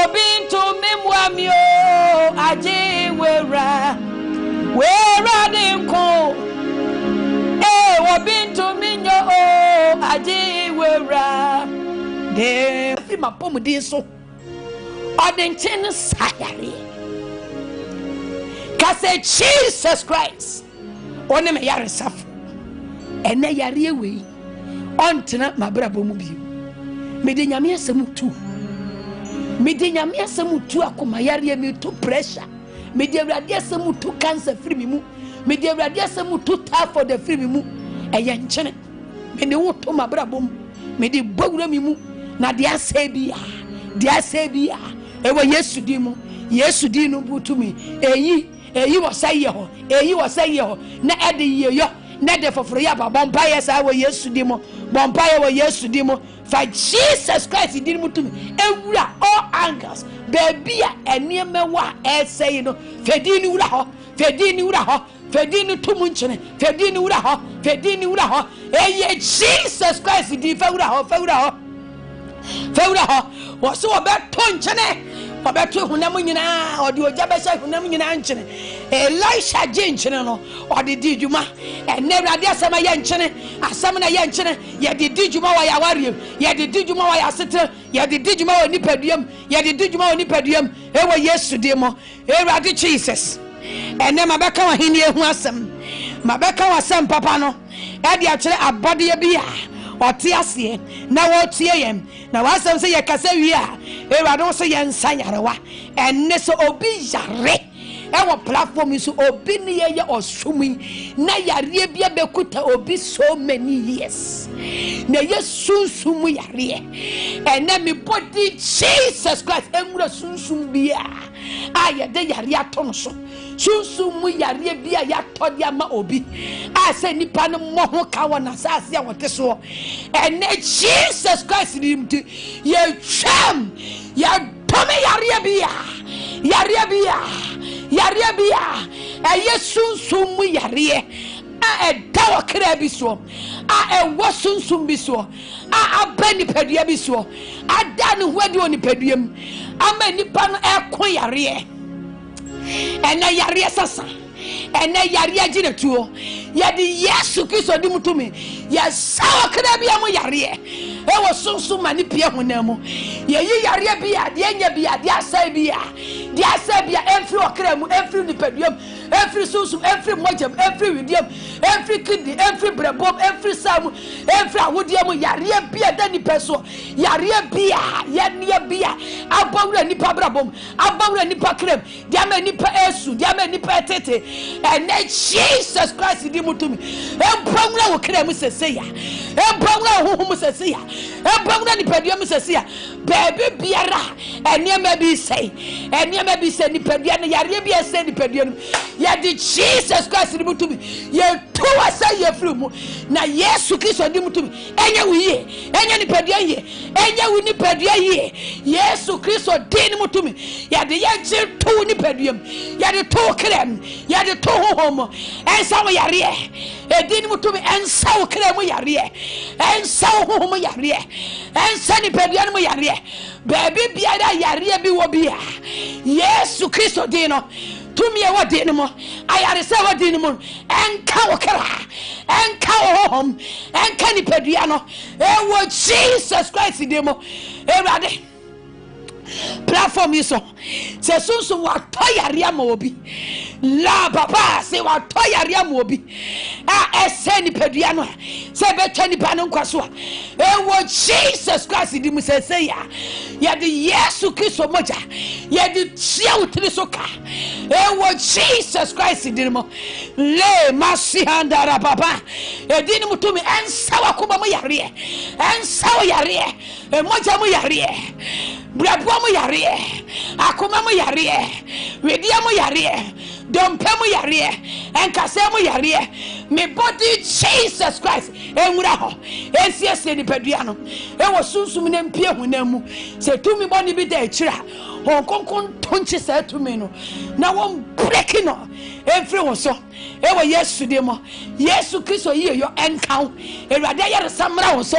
obintu memwamio aje wewrade nko obintu minyo aji wera de fi mapom di so odenchen sayare kase Jesus Christ one me yare safo ene yare ewe ontena mabrabo mu bi me de nyame asem tu akoma yare me tu pressure me de awrade asem tu cancer free me mu me de awrade asem tu for the free me mu eye nchene me de woto mabrabom me de bawura mi mu na de asebia ewo Yesu di mu Yesu di no butumi eyi wo saye ho na ede yeyo na de foforo ya ba bompa ye sa wo Yesu di mu bompa ye wo Yesu di mu fa Jesus Christ di mu tumi ewura all angles baby a enieme wa say no fedini wura ho fedini tumu nchene fedini wura ho eye Jesus Christ di fa wura ho wo so obeto nchene obeto hunam nyina odi oja be sha hunam nyina nchene Elisha je nchene no odi di djuma enewrade asama ye nchene asama na ye nchene ye di djuma wa ya wariem ye di djuma wa ya setre ye di djuma wa nipaduam ewo Yesu di mo ewrade Jesus ene mabeka wa hini ehu asem mabeka wa asem papa no e di akere abode ye bia oti ase na wo tie yem na wasem se ye kasa wi a ewrade wo se ye nsanyarewa enne so obi yare ewo platform so obi ne ye osumi na yare bia bekuta obi so many years na yesunsumu yare enne me body Jesus Christ enwura sunsum bia aye de yare aton so sunsumu yare bia ya todi ama obi ase nipa no mo ho ka wona sase a wote so enne Jesus Christ rimti ye twam ya tome yare bia eye sunsumu yare a edawo kra bi so a ewo sunsum bi so a abani padua bi so ada ne hwade oni paduam ama nipa no ekon yare ena yare sasa ena yare agina tuo ya di Yesu Kristo di mutumi ya sawa kra bi am yare ewo sunsum mani pie honam ye yi yare bi a de anya bi a de asai bi a de asai bi a enfri okra mu enfri ni paduam every susum, every mojam, every idiom, every kidney, every brabom, every sam, every awudium, yaria bia dani peso, yaria bia, yania bia, abawra nipa brabom, abawra nipa krem, diame nipa esu, diame nipa tete, and then Jesus Christ di mutumi, ebawra wo krem seseya, ebawra ho seseya, ebawra nipa diam seseya, baby biara, eniema bi say, eniema bi say nipa diane yaria bia say nipa diane, ya di Jesus Christ di mutumi, ye tuwa say ye frumu, na Yesu Kristo di mutumi, enya wiye, enya nipa diane, enya wi nipa diane, Yesu Kristo di mutumi, ya di yenchi tu nipa diane, ya di tu krem, ya di tu homo, ensa wo yaria, di mutumi ensa wo krem yaria, ensa wo homo yaria, ensa nipa diane mo yaria, baby biara yaria bi wo bia, Yesu Kristo di no, tumi e wadi ni mo, ayare se wadi ni mo, enka wo kra, enka wo hom, enka ni pedua no, e wo Jesus Christ di mo, Ewurade platform iso se sunsun wa toyare ama obi la papa se wa toyare ama obi a ese ni pedua no se be tani ba no nkwaso a e wo Jesus Christ di mu se ya de Yesu Kristo moja ya de tia utri so ka e wo Jesus Christ di mo le masi handara papa e di ni mutumi ensa wa kuba mo yare ensa wa yare e moja mo yare brabo mo yare akoma mo yare wedia mo yare dompe mo yare enkase mo yare me body Jesus Christ enwura ho esiese ni padua no e wo sunsum na mpie hunamu se tumi boni bi da akira honkonkon tonche se tumi no na won break no every one so e wo Yesu de mo Yesu Kristo ye yo enkan Ewurade yare samra wo so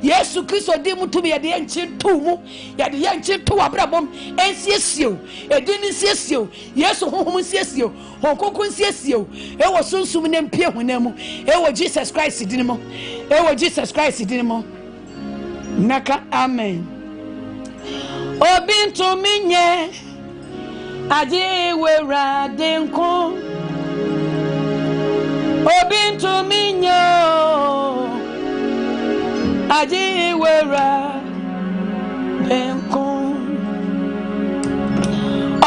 Yesu Kristo de mutumi ye de enchi tumu ye de enchi tu abrabom ensiesio edini siesio Yesu honhom siesio honkonkon siesio e wo sunsum na mpie hunamu e wo Jesus Christ din mo e wo Jesus Christ din mo naka amen obintu minye aje wera denko obintu minyo aje wera denko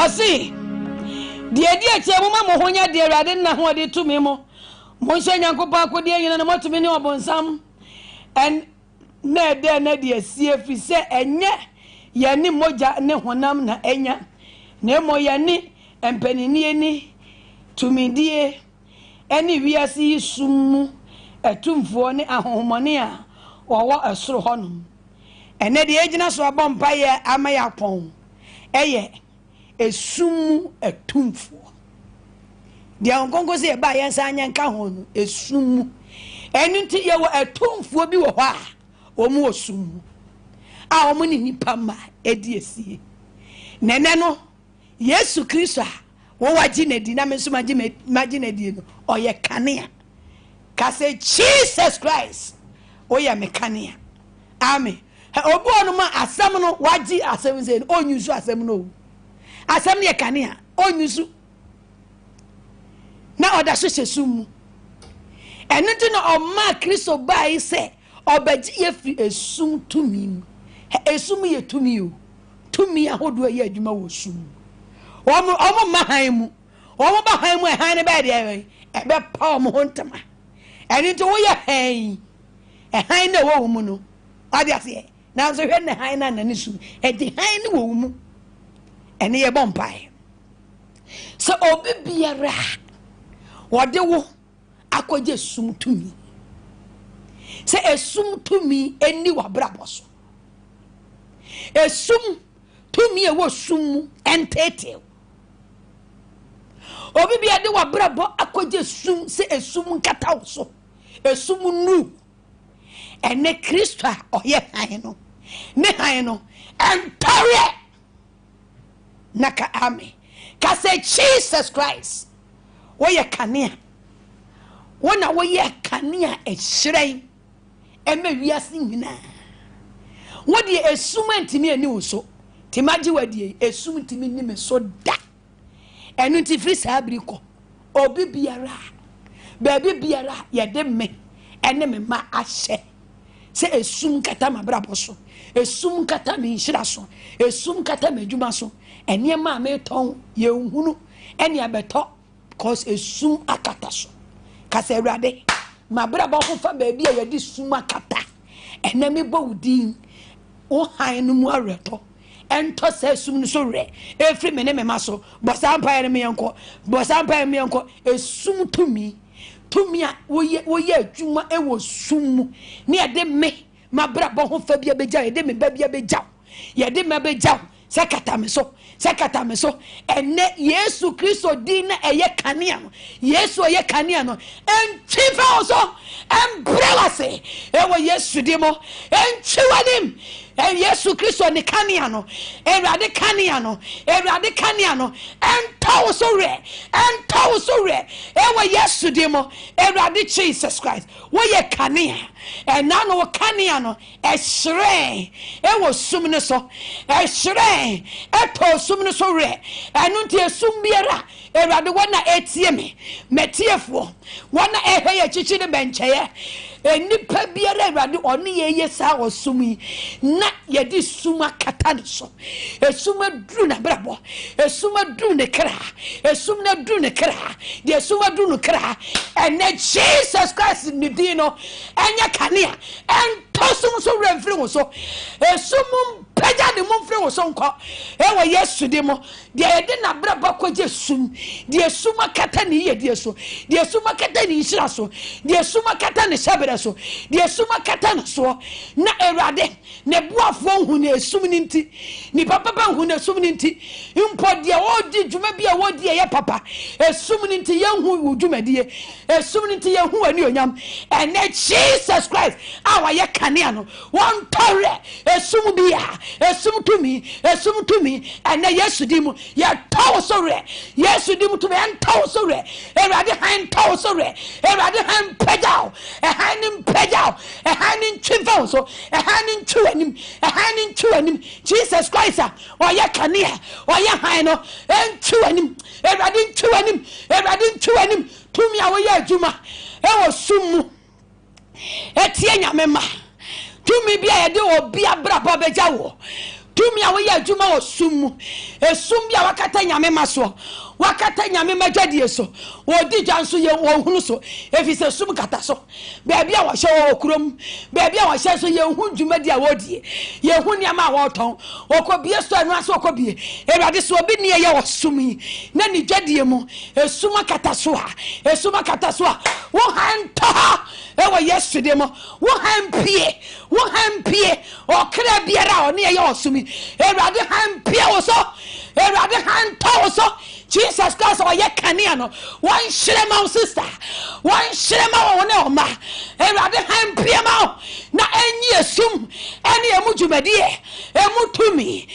osi die tie mo ma mo honya de Awurade na ho de tumi mo mo hye Nyankopɔn akodi nyina na motumi ne obonsam en na de na de asie fi se enye yani moja ne honam na enya na mo yani empanini ni tumidie eni wiase sumu etumfo ne ahomone a wo asoro honum ene de egina so abompa ye amaya pon eye esumu etumfo dia onkongo se ba yensa anya nka ho no esumu enu nti ye wo etumfo bi wo ho a omu osumu a omu ni nipa ma edi esie nene no Yesu Kristo a wo waji na di na me so maji na di no oye kanea ka se Jesus Christ oye me kanea amen obu onu ma asem no waji asem ze onyusu asem no asem ne kanea onyusu na oda so sesumu enu ti no o ma Kristo bai se obaji ye fi esum tumi esum ye tumi o tumi ahodo ye adwuma wo sum omo mahan mu omo bahan mu han ne ba de e be pa omo hontama eni to wo ye han na wo mu no ade ase na so hwe ne han na na ne sum e di han ne wo mu eni ye bompai so obi biara wode wo akoje sum tumi se esum tumi eni wabrabo so esum tumi e wo sum entete obi bia de wabrabo akoje sum se esum nkata so esum nu ene Kristo a oye han no ne han no entare naka ame ka se Jesus Christ wo ye kanea wona wo ye kanea e hyiren ema wiase nyina wo de esum antimi ani wo so timaji wadie esum timi ni me so da enu ti free sabri ko obi biara baby biara yɛde me ene me ma ahye se esum kata mabrabo so esum kata me nhira so esum kata me dwuma so ene ma me ton ye nhunu ene abeto cause esum akata so kase awurade mabrabo ho fa baby a yɛde sum akata ene me bowudin o han no mu areto ento se sum no so re efri me ne me ma so bosa empire me yanko esum tumi a woye adwuma e wo sum mu ne ade me mabrabo ho fa bia beja ede me ba bia beja ye de me beja sekata me so ene Yesu Kristo din na eye kanea no Yesu eye kanea no entwifa so embrewase e wo Yesu dimo entwiwanim en Yesu Kristo ne kanea no Ewurade kanea no entawo so re e wo Yesu dimo Ewurade Jesus Christ wo ye kanea en na no kanea no e hyerɛn e wo sum ne so e hyerɛn eto sum ne so re enu ntie sum biara Ewurade wona etie me metiefo wona ehwe ye chichi ne bencheye enipa biara Ewurade one ye sa osum yi na ye di suma kata ne so esuma duru na brabo esuma duru ne kra esum na duru ne kra de esuma duru ne kra ene Jesus Christ ni di no enya kanea entosum so remfiri wo so esum peja de mumfiri wo so nko e wo Yesu de mo de ye de na brabo kwaje sum de esuma kata ne ye de so de esuma kata ne yira so de esuma kata ne sabere so de esuma kata ne so na Ewurade ne buafo hu ne esum ni nti ni papa ba hu ne esum ni nti impo de odi dwuma bia wodi ye papa esum ni nti ye hu dwumadie esum ni nti ye hu ani onyam ene Jesus Christ awa ye kanea no won tore esum bia esum tumi ene Yesu dimu ye tawo so re Yesu dimu tumi en tawo so re Ewurade han tawo so re Ewurade han pejao han ntwifa so han ntwianim Jesus Christ o ye kanea o ye han no ntwianim Ewurade ntwianim tumi a wo ye adwuma e wo sum etie nyame ma tumi bia ye de obi abraba beja wo tumi a wo ye adwuma wo sum esum bia wakata nyame ma so wakata nyame madwadie so wodi janso ye wo hunu so efise sum kata so baabi a wo hye wo kurom baabi a wo hye so ye hu dwumadi a wodie ye hu niam a wo ton okobie so anu aso okobie Ewurade so obi ne ye wo sum yi na ni dwadie mu esum kata so wo hanta e wo Yesu de mo wo hampie okra biara o ne ye wo sum yi Ewurade hampie wo so Ewurade hanta wo so Jesus Christ o ye kanea no one shirema sister one shirema wo ne o ma Ewurade hampie ma na enyi esum ene emu dwumadie emu tumi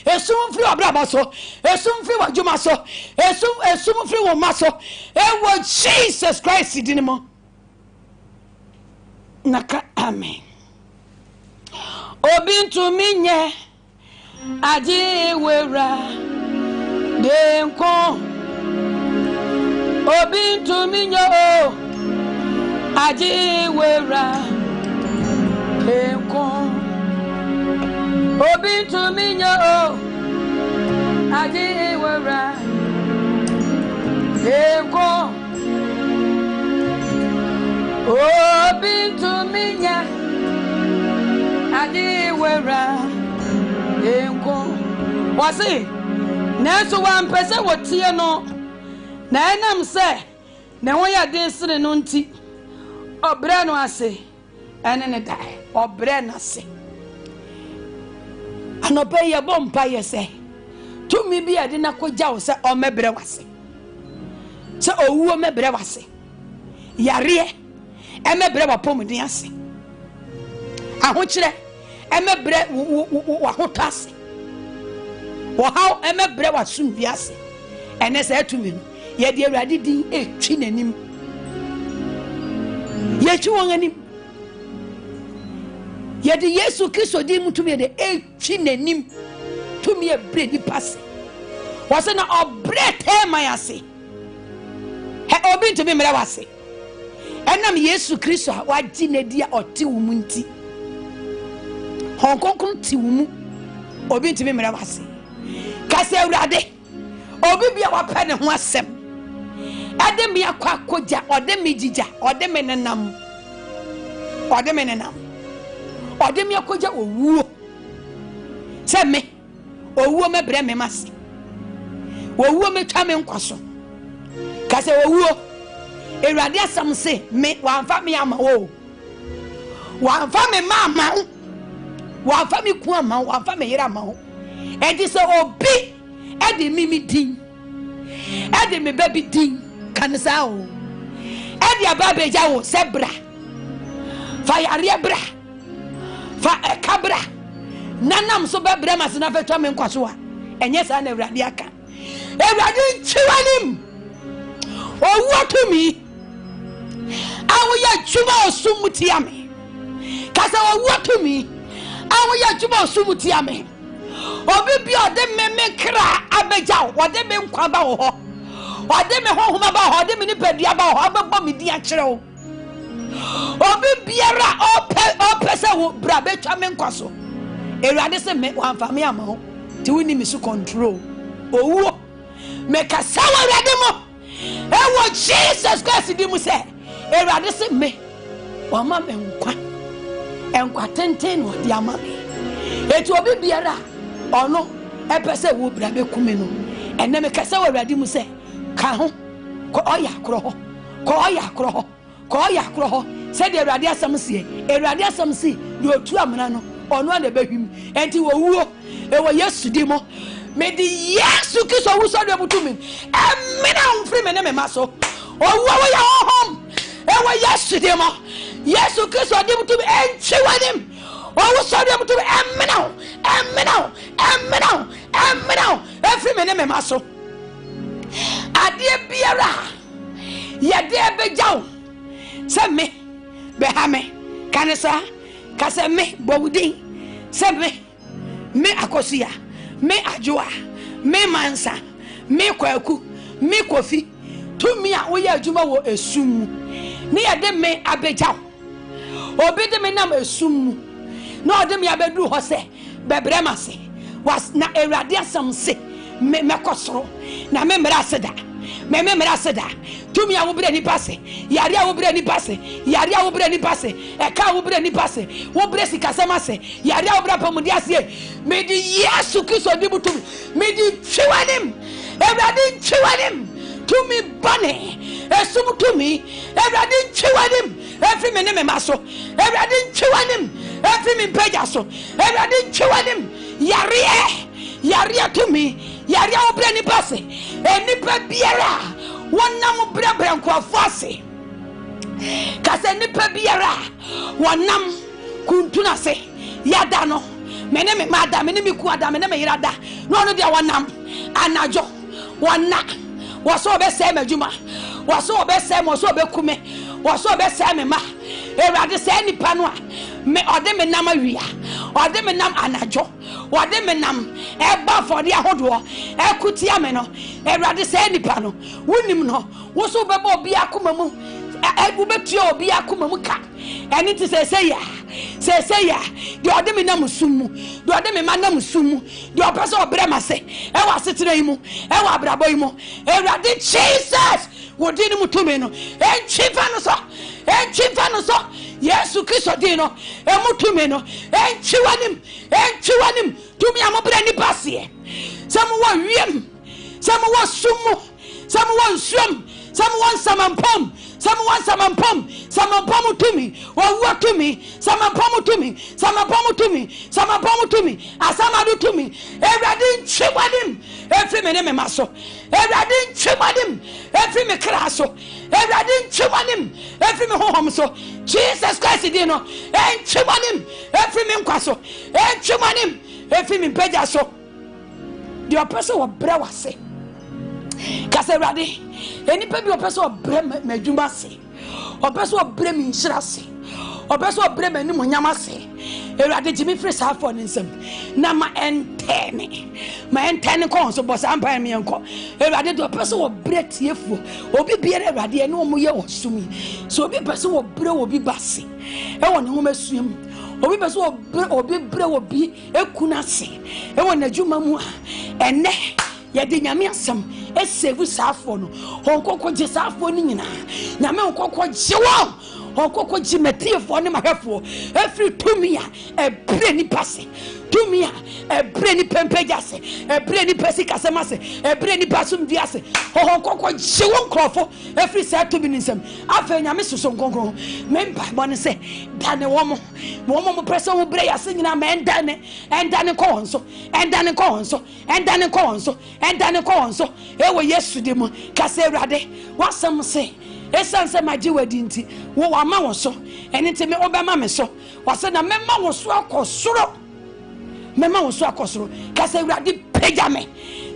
esum firi obraba so esum firi wadwuma so esum firi wo ma so ewo Jesus Christ dinimo naka amen obintumi nye aji wera denko obintumi nyo aji wera denko obintumi nyo aji wera denko obintumi nya aji wera denko wasi Neso wan pese wotie no na enam se ne ho ya den sere no nti obre no ase ene ne dai obre na se anope ye bompa ye se tumi bi ade na kogya wo se o mebre wase se owuo mebre wase yare e mebre wapomuden ase ahokyere e mebre wo hotase how emebre wa sum biase ene se atumi no ye de Ewurade din etwi nanim ye twi won anim ye de Yesu Kristo din mutumi de etwi nanim tumi ebre di passe wase na obre tema yase obi ntumi mmerɛ wase ɛnam Yesu Kristo a wagye ne dia ɔte wo mu nti honkonkon ti wo mu obi ntumi mmerɛ wase kase Awurade obi bia wapɛ ne ho asɛm ɛde me akɔ akɔgya ɔde me gyigya ɔde me nenam ɔde me akɔgya owuo sɛ me owuo mebrɛ me mase owuo metwa me nkwaso kase owuo Awurade asɛm se me wamfa me ama wo wamfa me ma ama wo wamfa me ku ama wo wamfa me yera ama wo enti sɛ obi ɛde me din ɛde me baby din kansa wo ɛde ababɛgya wo sɛ bra fa yare bra fa ekabra nanam so bɛbrɛ mase na fɛtwa me nkwaso a ɛnyɛ saa na Awurade aka Awurade nchiwanim owuo tumi awoyɛ dwuma osum tia me kasa owuo tumi awoyɛ dwuma osum tia me obi bi ode me kra abegya ode me nkwa ba wo ho ode me hohoma ba ho ode me nipadua ba ho abegbo me di akyere wo obi biara ope se wo bra betwa me nkwaso Awurade se me wamfa me ama ho ti woni me su control owuo me kasa wo Awurade mo ewo Jesus Christ di mu se Awurade se me wama me nkwa tenten no di ama me eti obi biara ono epese wo bra be kume no enne me kasa wo Awurade mu se ka ho ko oya kro ho ko oya kro ho ko oya kro ho se de Awurade asam sie Awurade asam si de otu amana no ono na behwim enti wo wuo ewo Yesu di mo me di Yesu Kristo wo so de mutumi emina umfri me ne me maso owo wo ya hom ewo Yesu di mo Yesu Kristo di mutumi enchi wanim owo so de mutumi emina efri me ne me maso ade biara ye de bejaw se me behame kanesa kase me bowudin se me akosia me ajoa me mansa me kwaku me kofi tumi a wo ya adwuma wo esum ne ye de me abejaw obi de me nam esum na ode me abedu ho se bebre mase was na Awurade asam se me kosoro na me mra seda me mra seda tumi a wo bre ni passe yare a wo bre ni passe yare a wo bre ni passe e ka wo bre ni passe wo bre sikasama se yare a wo bre pamudi ase me di Yesu Kristo di butumi me di chiwanim Awurade chiwanim tumi bane esum tumi Awurade chiwanim every me ne me maso Awurade chiwanim every me peja so Awurade chiwanim yare tumi yare a wo bre ni passe enipa biara wonam brabra nkwafo ase kase nipa biara wonam kuntuna se yada no mene me mada mene me ku ada mene me yirada no no dia wonam anajo wona waso be se majuma waso be se mo so be kume waso be se me ma Awurade se nipa no a me ode me nam awia ode me nam anajo ode me nam eba for dia hodo ekutia me no Awurade se nipa no wonim no wo so be ba obi akoma mu egu betua obi akoma mu ka eni ti se ya de ode me nam sumu de ode me manam sumu de opese obre mase e wa setena yi mu e wa abrabo yi mu Awurade Jesus wodi ni mutumi no enchifa no so Yesu Kristo dino emutumi no enchiwanim tumi amobre ni pasie samu wa wiem samu wa sumu samu wa nsuam samu wa samampom tumi wa tumi samampom tumi asamadu tumi Awurade nchiwanim efri me ne me maso Awurade nchiwanim efri me kraso Awurade nchiwanim efri me hohom so Jesus Christ dino enchiwanim efri me nkwaso enchiwanim efri me peja so the person wa bre wase kase Awurade enipa bi opese obre madwuma se opese obre mi nhyira se obeso obre mani mo nyama se ewurade gimi free sa for nsem na ma entene ko so bosa ampa me enko ewurade do obeso obre tiefo obi biere ewurade ene omo ye osumi so obi beso obre obi base e won ho masuam obi beso obi bre obi ekunase e won adwuma mu ene ye de nyame asem esevu safo no honkoko je safo ni nyina nyame honkoko je wo honkoko je metiefo ne mahefo every tumia e bre ni passe tumia e bre ni pempejase e bre ni pesi kasemase e bre ni basum diase honkoko je wo nkrofo every say to bi nsem afa nyame soso nkonkon memba bone se dane wo mo prese wo bre yase nyina ma endane konso endane konso ewo yesu de mo kase ewrade wasam se esanse maji wadi nti wo ama wo so eni nti me obema me so wase na mema wo so akosoro kase ewrade peja me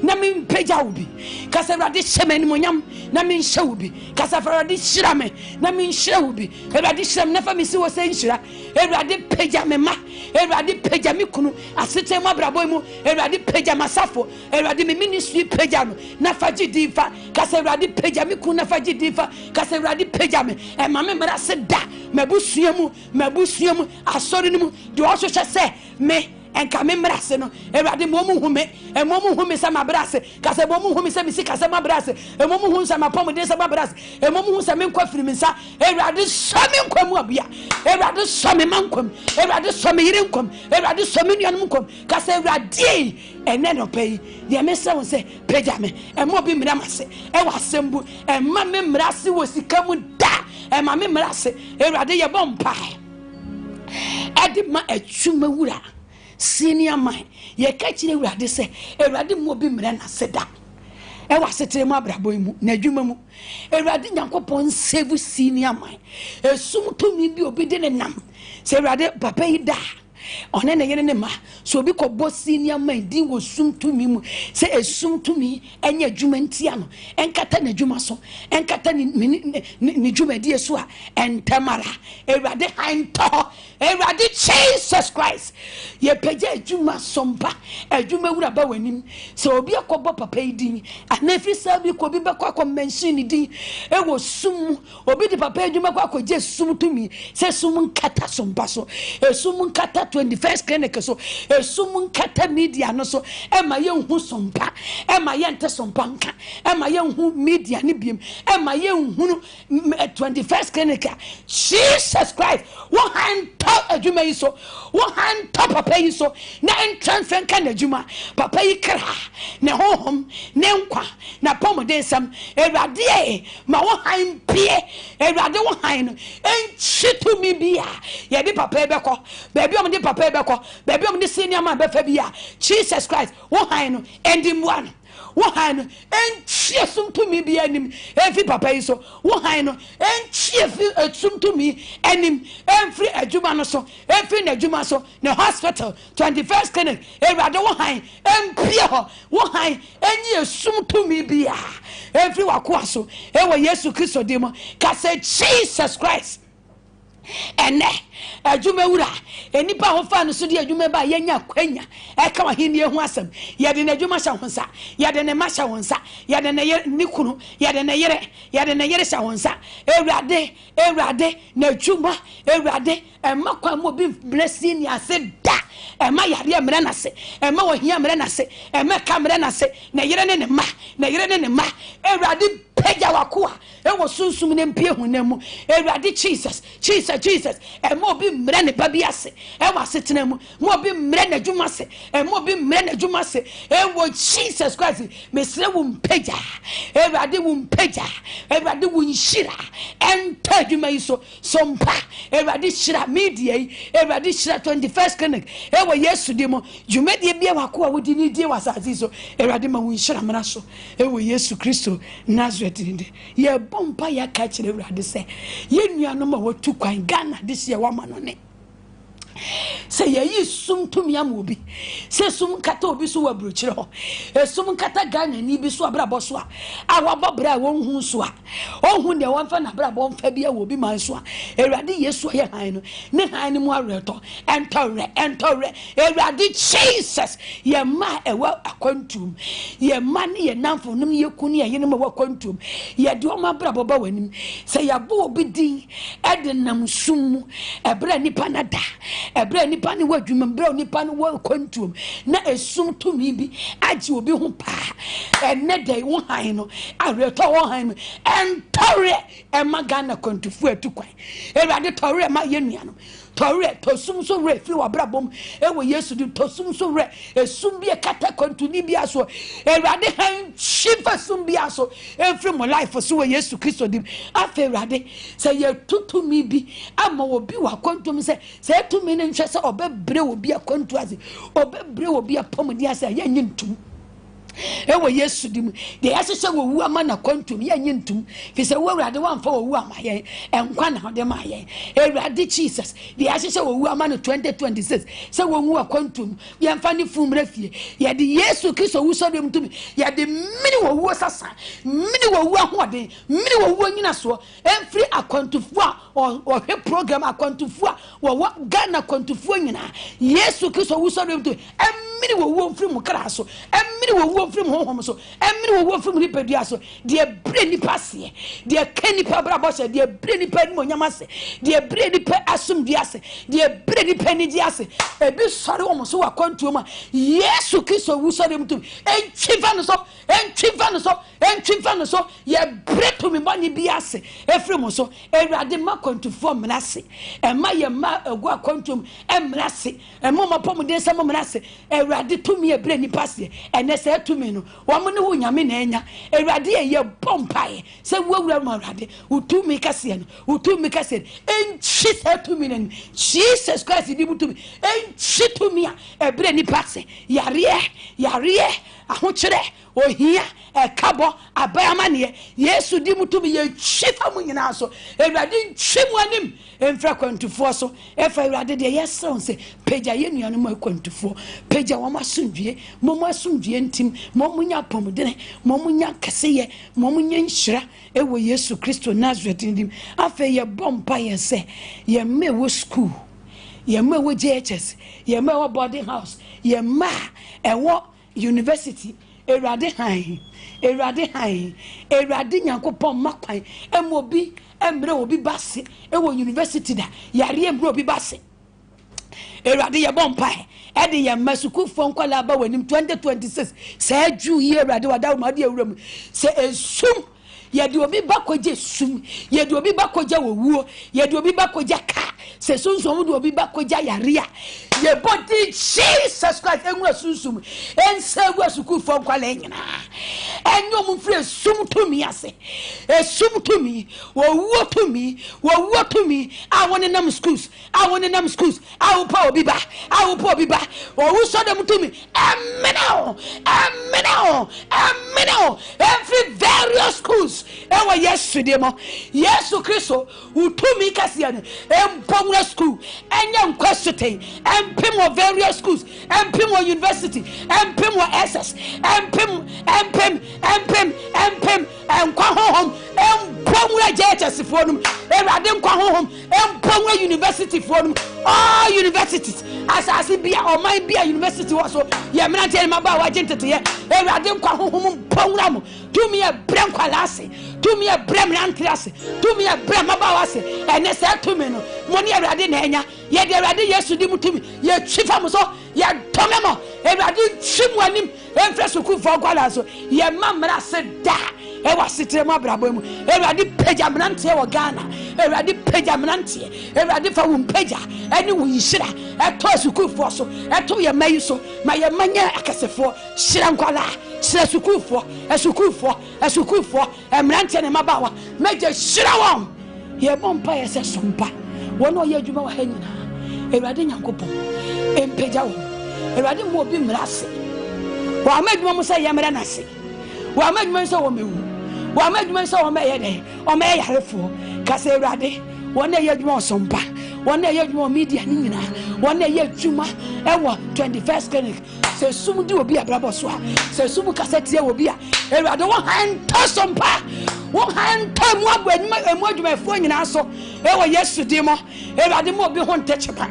na me peja ubi kase ewrade sheme ni monyam na me nhye ubi kase ewrade shira me na me nhye ubi ewrade shira me na fa me si wo se nhira ewrade peja me ma ewrade peja me kunu asete mu abrabo mu ewrade peja masafo ewrade me ministry peja no na faji difa kase ewrade peja me kunu na faji difa kase ewrade peja me e ma me mra se da mabusuamu asori ni mu de o so se me enka me mrase no ewrade momu hume sa mabrase kase momu hume sa misi kase mabrase momu hu sa mapom de sa mabrase momu hu sa me nkwa firi minsa ewrade so me nkwam abia ewrade so me mankwam ewrade so me yire nkwam ewrade so me nuanum nkwam kase ewrade ene no pay de me se won se peja me mo bi mra mase e wasembu ma me mrase wo sika mu da ma me mrase ewrade ye bompa edi ma atwuma wura senior man ye ka kire ewrade se ewrade mo bi mre na seda e wasetere mu abrabo mu na adwuma mu ewrade nyankopon save senior man esum to mi bi obi de ne nam se ewrade papa yi da one na yene ne ma so obi ko bo senior man din wo sum to mi mu se esum to mi enya adwuma ntia no enkata na adwuma so enkata ni dwuma die so a entamara ewrade hanto ewrade Jesus Christ ye peja adwuma sompa adwuma wura ba wanim se obi akobo papa idin anafi sabi ko bi be kwa mention din e wo sum obi di papa adwuma kwa je sum to mi se sum nkata sompa so esum nkata 21st clinic so esum nkata media no so e ma ye hu sompa e ma ye nte sompa nka e ma ye hu media ni biem e ma ye hu 21st clinic Jesus Christ wo hand adwuma yi so wo hand papa yi so na entransfer kan adwuma papa yi kra na hohom na nkwa na pomode sam ewrade ma wo hand pie ewrade wo hand no enchitu mi bia ye di papa ebeko baby om di papa ebeko baby om di senior man befa bia Jesus Christ wo hand no endim one wo han no enchie sum to mi bi anim efi papa yi so wo han no enchie fi sum to mi anim every adwuma no so efi na adwuma so na hospital 21st clinic ewrade wo han empie ho wo han enyi sum to mi bi a every wakoa so ewo Yesu Kristo dimo ka say Jesus Christ ene adwuma wura enipa ho fa no so de adwuma ba yenya kwanya e ka wa hini ehu asem ye de na adwuma sha honsa ye de ne ma sha honsa ye de ne ni kunu ye de ne yere sha honsa ewrade na adwuma ewrade emakwa mo bi blessing ni ase da ema yare mre na se ema wo hia mre na se ema ka mre na se na yere ne ma ewrade peja wakoa ewo sunsum ne mpie hunam ewrade Jesus ema obi mre ne babi ase ewa setena mu mo obi mre na dwuma se ema obi mre na dwuma se ewo Jesus Christ mesre wo mpeja ewrade wo mpeja ewrade wo nshira enta dwuma iso sompa ewrade shira media ewrade shira 21st clinic ewo Yesu dimo dwumade bia wakoa wodi ni die wasase so ewrade ma wo nshira mra so ewo Yesu Kristo Nazareth ye bompa ya ka kire ewrade se ye nuanom a watu kwan Ghana this year wa manone Say ye sum to me amobi. Say sum kato bi so abrochire. E sum kata Ghana ni bi so abrabo so a. Awabobra won hu so a. Ohun de won fa na brabo mfa bia wo bi man so a. Ewrade Yesu ye han no. Ne han ni mu areto. Entore. Ewrade Jesus ye ma ewa akwantum. Ye ma ne ye namfo num ye kunu ye ne ma wakwantum. Ye de o ma brabo ba wanim. Say ya bo obi din e nam sum ebra nipa na da ebra nipa ni wadwuma ebra nipa ni wo kwantum na esum to mi bi agi obi ho pa enne dey wo han no areto wo han no entore e magana kwantufu atukwan ewade tore ma ye nua no tore tosum so re fi wabrabom ewo Yesu di tosum so re esum bi kata kwantuni bi aso ewade han shifa sum bi aso every my life so we Yesu Kristo di afa ewade say ye tutu mi bi ama obi wa kwantum say tumi ne nhwe say obebre obi akwantu ase obebre obi apomdi ase ye nyintum ewo Yesu dim de asese wo wu ama na kwantum ye nyintum fi se wo awrade wamfa wo wu ama ye enkwa na hode ma ye awrade Jesus de asese wo wu ama no 2026 se wo wu akwantum ye mfa ni fumra fie ye de Yesu Kristo wu so dem tum ye de mini wo wu sasa mini wo wu ahode mini wo wu nyina so emfri akwantufu a o he program akwantufu a wo Ghana akwantufu nyina Yesu Kristo wu so dem tum mini wo wu mfri mu kra so mini wo from home so emini wo from nipadua so de bre ni passe de kani pa brabo se de bre ni pa ni monyamase de bre ni pa asum diase de bre ni pa ni diase e bi sori wo so wakwantu ma Yesu Kristo wu so dem tum entwifa no so ye bre to me bani biase efre mo so ewrade ma kwantufu mnase e ma ye ma egu akwantum emnase e mo ma pom de se mo mnase ewrade to me e bre ni passe ene se no wamne wo nyame na enya ewrade ye bompae se wowura ma ewrade utumi kase no utumi kase enchi se tumi no Jesus Christ di mutumi enchi tumi a ebre ni passe yare ahokere ohia ekabo abayamane Yesu di mutumi ye chifa mu nyina so ewrade nchimu anim emfra kwantufo so efa ewrade de yeson se peja ye nuanu ma kwantufo peja wo masundwie mo asundwie ntim mo munya pomdene mo munya kaseye mo munya nhyira ewo Yesu Kristo Nazareth ndim afa ye bompa ye se ye mewo school ye mewo JHS ye mewo boarding house ye ma ewo university ewrade han ewrade nyankopon makwan emobi embre obi base ewo university da yare embre obi base ewrade ye bompa e de ye masuku fon kwala ba wanim 2026 sa ju ye ewrade wada ma de ewram se esum ye de obi bakoje sum ye de obi bakoje wowuo ye de obi bakoje ka se sunsun de obi bakoje yarea ye body Jesus Christ enwa sunsum ensa gwa suku fon kwala nyina enyo mu fre sum to mi ase esum to mi wowuo to mi awone nam schools awu pa obi ba owu so dem to mi ameno every various schools ewa yesterday mo Yesu Kristo utumi kasiane empomra school enya nkwasuten empem various schools empem university empem SS empem enkwa honhom empomra JHS fonum ewrade nkwa honhom empomra university fonum all universities asasi bia oman bia university wo so ye menante maba wa jentete ye ewrade nkwa honhom empomra mo tumi e bre nkwa lase tumi e bre menante ase tumi e bre maba wa se ene se tumi no mo ne ewrade na enya ye de ewrade Yesu di mutumi ye twifa mo so ye tomemo ewrade twimu anim enfre suku fo kwala so ye mamra se da e wa sitre mo abrabo mu ewrade peja menante wo Ghana ewrade peja menante ewrade fa wo peja eni wo yishira eto suku fo so eto ye mayi so ma ye manya akasefo shira nkwala shira suku fo menante ne mabawa meje shira won ye bompa ye se sompa wono ye adwuma wa hanyina ewrade nyankopon empeja wo ewrade mo obi mrase wa madwuma mo se ye mra nase wa madwuma so wo mewu wa madwuma so wo meye de o meye yarefo kase ewrade wono ye adwuma sompa wɔn a ɛyɛ adwuma media ne nyinaa wɔn a ɛyɛ adwuma ɛwɔ 21st clinic sɛ sum di obi abrabɔ so a sɛ sum kasa tie obi a Awurade wɔn han tɔ so mpa wɔn han tɔ mu abɔ emu adwumafoɔ nyinaa so ɛwɔ Yesu din mu Awurade mu obi ho ntɛkyɛpa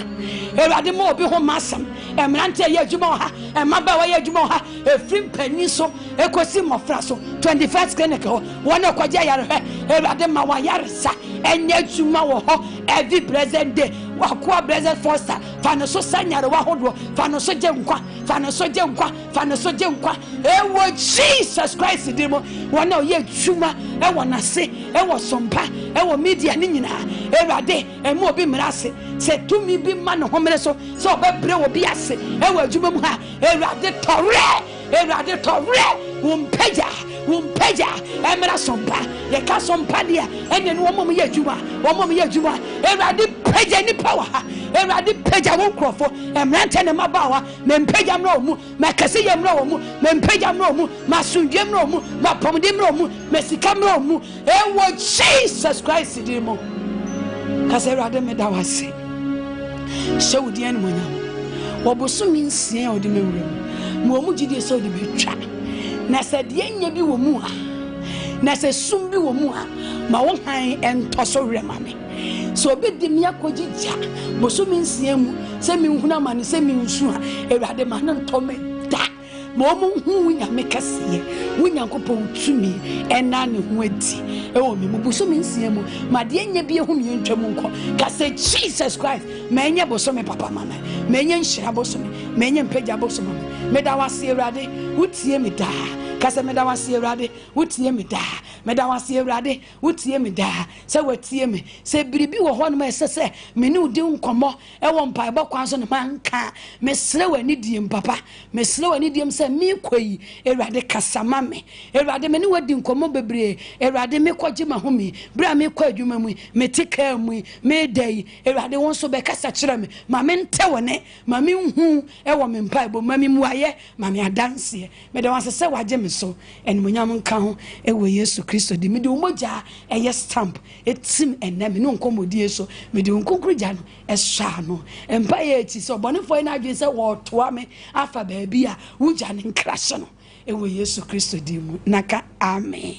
Awurade mu obi ho masam mmerante ɛyɛ adwuma wɔ ha mmabaawa ɛyɛ adwuma wɔ ha efiri mpanyin so ekosi mmɔfra so 21st clinic hɔ wɔn a kɔgye ayarehwɛ Awurade ma wɔn ayaresa ɛnyɛ adwuma wɔ hɔ every present day wakoa present force fa no so sanyare wa hodo fa no so gye nkwa fa no so gye nkwa fa no so gye nkwa ɛwɔ Jesus Christ din mu wɔn a ɔyɛ adwuma ɛwɔ nase ɛwɔ sompa ɛwɔ media ne nyinaa Awurade ɛmo obi mmerase sɛ tumi bi ma no homere so sɛ ɔbɛbrɛ obi ase ɛwɔ adwuma mu ha Awurade tɔrɛ wumpagya emra sompa ye ka sompa dia ene no mom ye adwuma Awurade pagya ni power ha Awurade pagya wo krofo emrante ne mabawa me mpagya mra omu me kase ye mra omu me mpagya mra omu masundwe mra omu mapomde mra omu me sika mra omu ewo Jesus Christ di mo kase Awurade me da wase shewudi ene monya wobosumi nsia odi mewrem mo omu gidi so odi betwa na sɛ deɛ nya bi wɔ mu a na sɛ sum bi wɔ mu a ma wo han ɛntɔ so rema me so obi di me akɔgyigya bosomi nsia mu sɛ menhuna ma ne sɛ mensu a Awurade ma ne ntɔ me da ma ɔmo hu wunya me kɛseɛ wunya nkopɔ tumi ɛna ne ho adi ɛwɔ me mu bosomi nsia mu ma deɛ nya bi ehu me ntwa mu nkɔ ka sɛ Jesus Christ ma nya bosomi papa mama ma nya nhyira bosomi ma nya mpagya bosomi me da wase Awurade wotie me da kasa me da wase Awurade wotie me da me da wase Awurade wotie me da sɛ watie me sɛ biribi wɔ hɔ no ma ɛsɛ sɛ me ne udi nkɔmmɔ ɛwɔ mpaebɔ kwan so no manka me srɛ w'ani diem papa me srɛ w'ani diem sɛ me kɔyi Awurade kasa ma me Awurade me ne wadi nkɔmmɔ bebree Awurade me kɔgye ma ho me bra me kɔ adwuma mu me tika mu me dai Awurade won so be kasa kyerɛ me ma me nte wone ma me hu ɛwɔ me mpaebɔ ma me muaye ma me adanse me da wase sɛ wagye me so enmunyam nka ho ɛwɔ Yesu Kristo di me de umogya ɛyɛ stamp etim enna me no nkomodie so me de nkonkrogya no ɛhwa no empa ye echi so bɔnefo ina adwen sɛ wɔtoa me afa baabi a wugya ne nkrahye no ɛwɔ Yesu Kristo di mu naka amen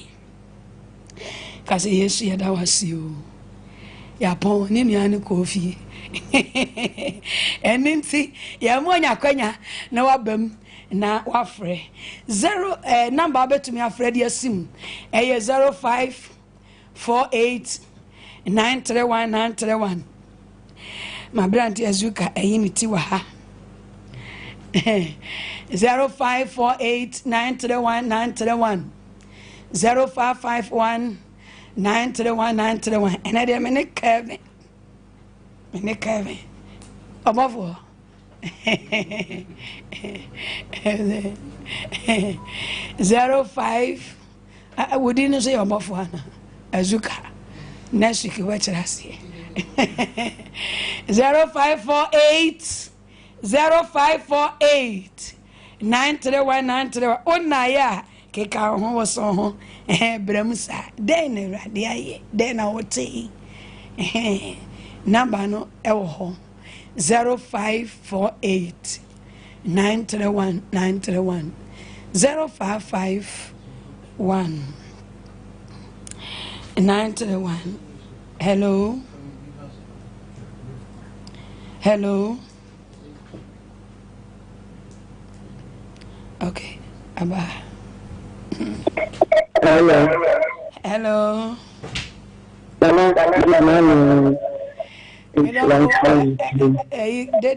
kasi Yesu ya da wase o ya pon ne nua ne kofi eninti ya mo nya kwanya na wabam na wafre 0 number betumi afre dia sim 0548 931 my brand Azuka eyiniti wa ha 0548 931 0551 931 and I dem ne Kevin above 05 I wouldn't say above one Azuka next week what I say 0548 931 onaya keka ho wo so ho bramsa den Awurade aye den na wote number no ewo ho 0548 931 0551 931 hello okay aba hello Good morning.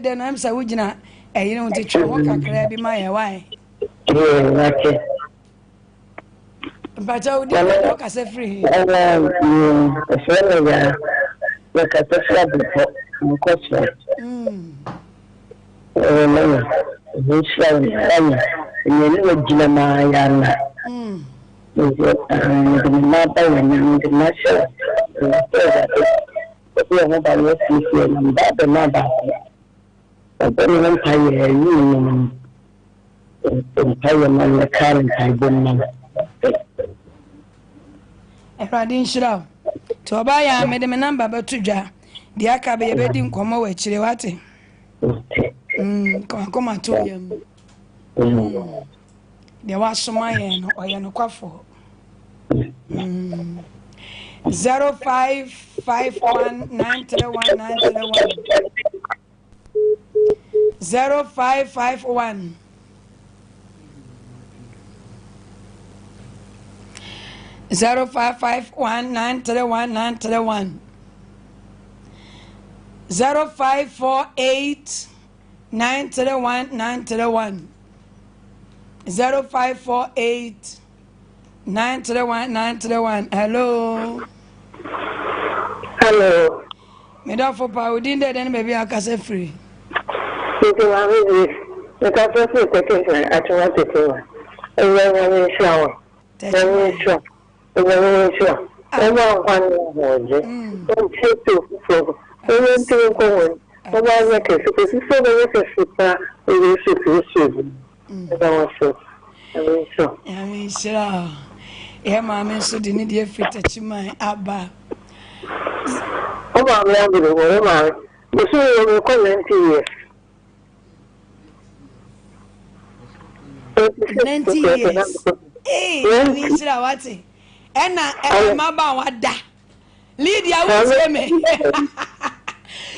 Then I'm so would you not? You don't teach you what I can be my why. But I would look as a free. If I didn't show to buy a made a number but to jar dia ka be be di nkomo wa chire wate koma to yam dia wa soma ye no oye no kwafo 0551931931 0551 0551931931 0548 931 0548 931 hello me da for pa udin de den baby akase free Tito wa we the cafe for take at what to do we shower we shower one was so yeah, mamma, so didn't you fit at you my abba? Oh, I'm young, you will call 90 years. 90 years. Eh, Mr. Watty. And my bawada. Lydia will me.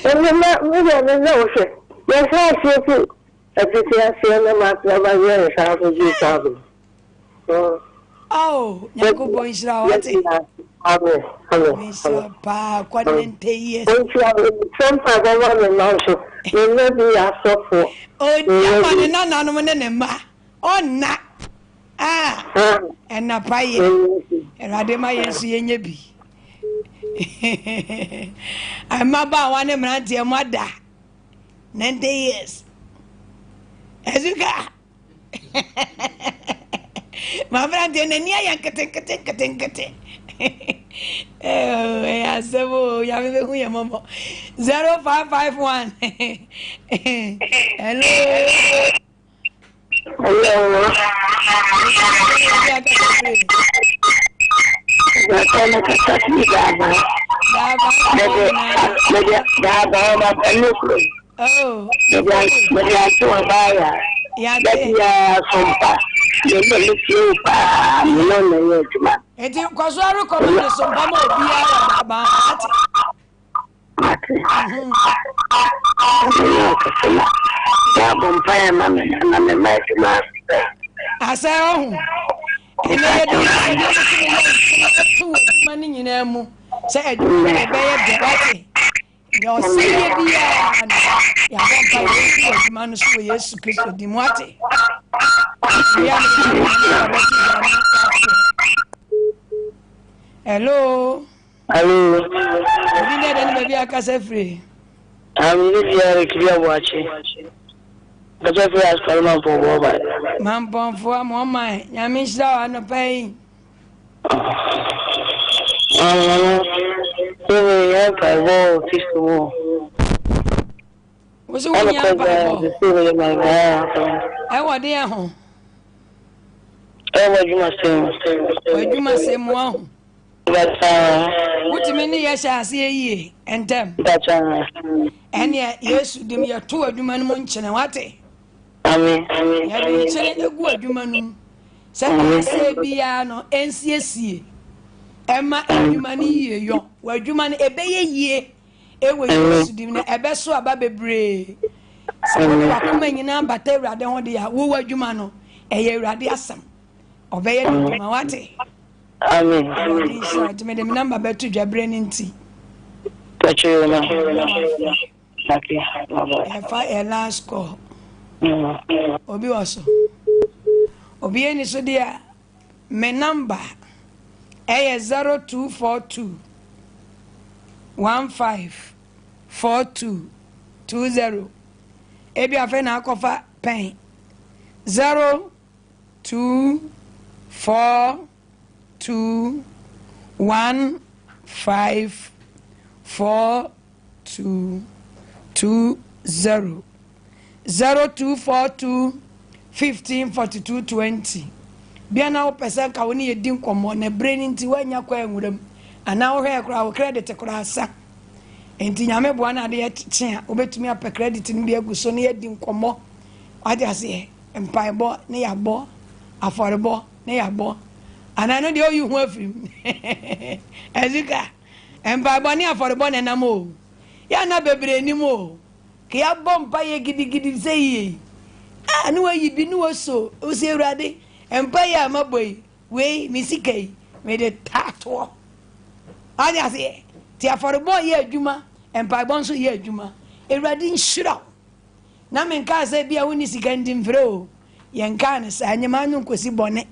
And no, yes, I feel as if you are seeing them at the years out of you. Oh, Yanko boy, Shrawati. Hello, Mr. Pa, quadrant years. Some other one and also, you may be asked for. Oh, yeah, no, oh, not. Ah, and na pie, and Radema, yes, Yenyebi. I'm about one of my dear mother. 90 years. As you got. My friend, and near Yankate. Oh, yes, so you have a 0551. Hello. Oh, eti kwaswaru komune sombamo obia baba ati ya bompaya mama na mama asa ohun ene ye de tu mani nyina mu se adwuma e be ye de wati yo se ye bia ya bompa ye adwuma no so Yesu Kristo di mwati ya hello. Hello. Did any baby akase free? I'm here to watch it. But if you ask for man for over. Man pon for my Yamisha no pay. We have a wall festival. Was one young I was there home. What you must say. What you must say more. What many years I see ye and them. And yet, yes, you do me a 2 human munchen and what? Amen. You been telling a good human. Say, Biano, NCSC. Emma, human ye, where human a bay ye. It was a best so about a bray. So, coming in number, they rather on the who were humano, a year radiasum. Obey what? Amen. To me the number better to brain tea. But you know, if I a last call. Obi also. Obi any so dear. My number A0242 154220. Ebi afe na akofa pen 0242154220 0242154220 bia na wo pesa ka woni yedi nkomo na brain nti wanya kwa enwuram ana wo hwe kra wo credit kra asa enti nyame boa na de yɛtete a obetumi apɛ credit no bi agu so na yɛdi nkɔmmɔ wade ase mpaebɔ ne yɛabɔ afɔrebɔ ne yɛabɔ ana no de oyi ho afim ezika mpaebɔ ne afɔrebɔ ne nam o ya na bebre nim o ke yɛabɔ mpaeɛ gidigidi sɛ yie ne wayi bi ne waso osi awurade mpaeɛ a mabɔ yi wei misika yi me de tato wade ase ti afɔrebɔ yɛ adwuma mpaebɔ nso yɛ adwuma awurade nhyira na menka sɛ bia woni sika ndi mfrɛ o yɛnka ne saa nyama no nkosi bɔne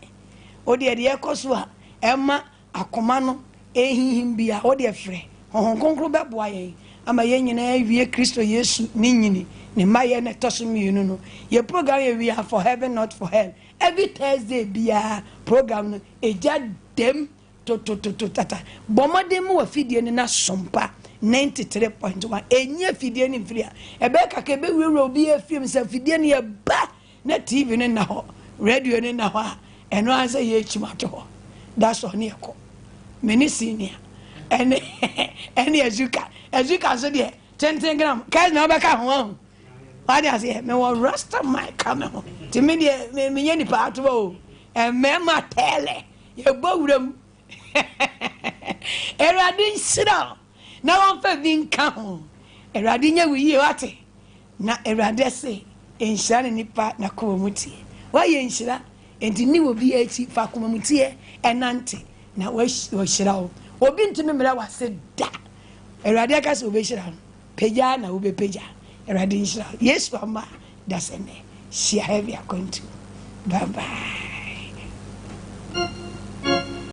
ode de yɛkɔ so a ɛma akoma no ehihim bia ode frɛ honhom konkro bɛboa yɛn ama yɛn nyinaa wie Kristo Yesu ne nyini ne mayɛ ne toso mienu no ye program ye we are for heaven not for hell every Thursday bia program no eja dem to tata bomode mu afidie ne na sompa 93.1 enye fidie ne mfiri a ebeka ka be wura obi afiem se fidie ne ba na TV ne na ho radio ne na ho a eno anse ye chimato ho that's on ne ko meni senior ene azuka so de 10 gram kai na obeka ho wade ase me wo rasta my camel ti me de me nye nipa ato o me ma tele ye bowuram erade nsira na won fa vinka ho erade nya wiye wate na erade se enhyira ne nipa na ko mutie wa ye enhyira enti ni obi achi fa ko mutie enante na wa hyira o obi ntimi mra wa se da erade aka se obi hyira peja na obi peja erade nhyira Yesu ama dasene share heavy account bye bye.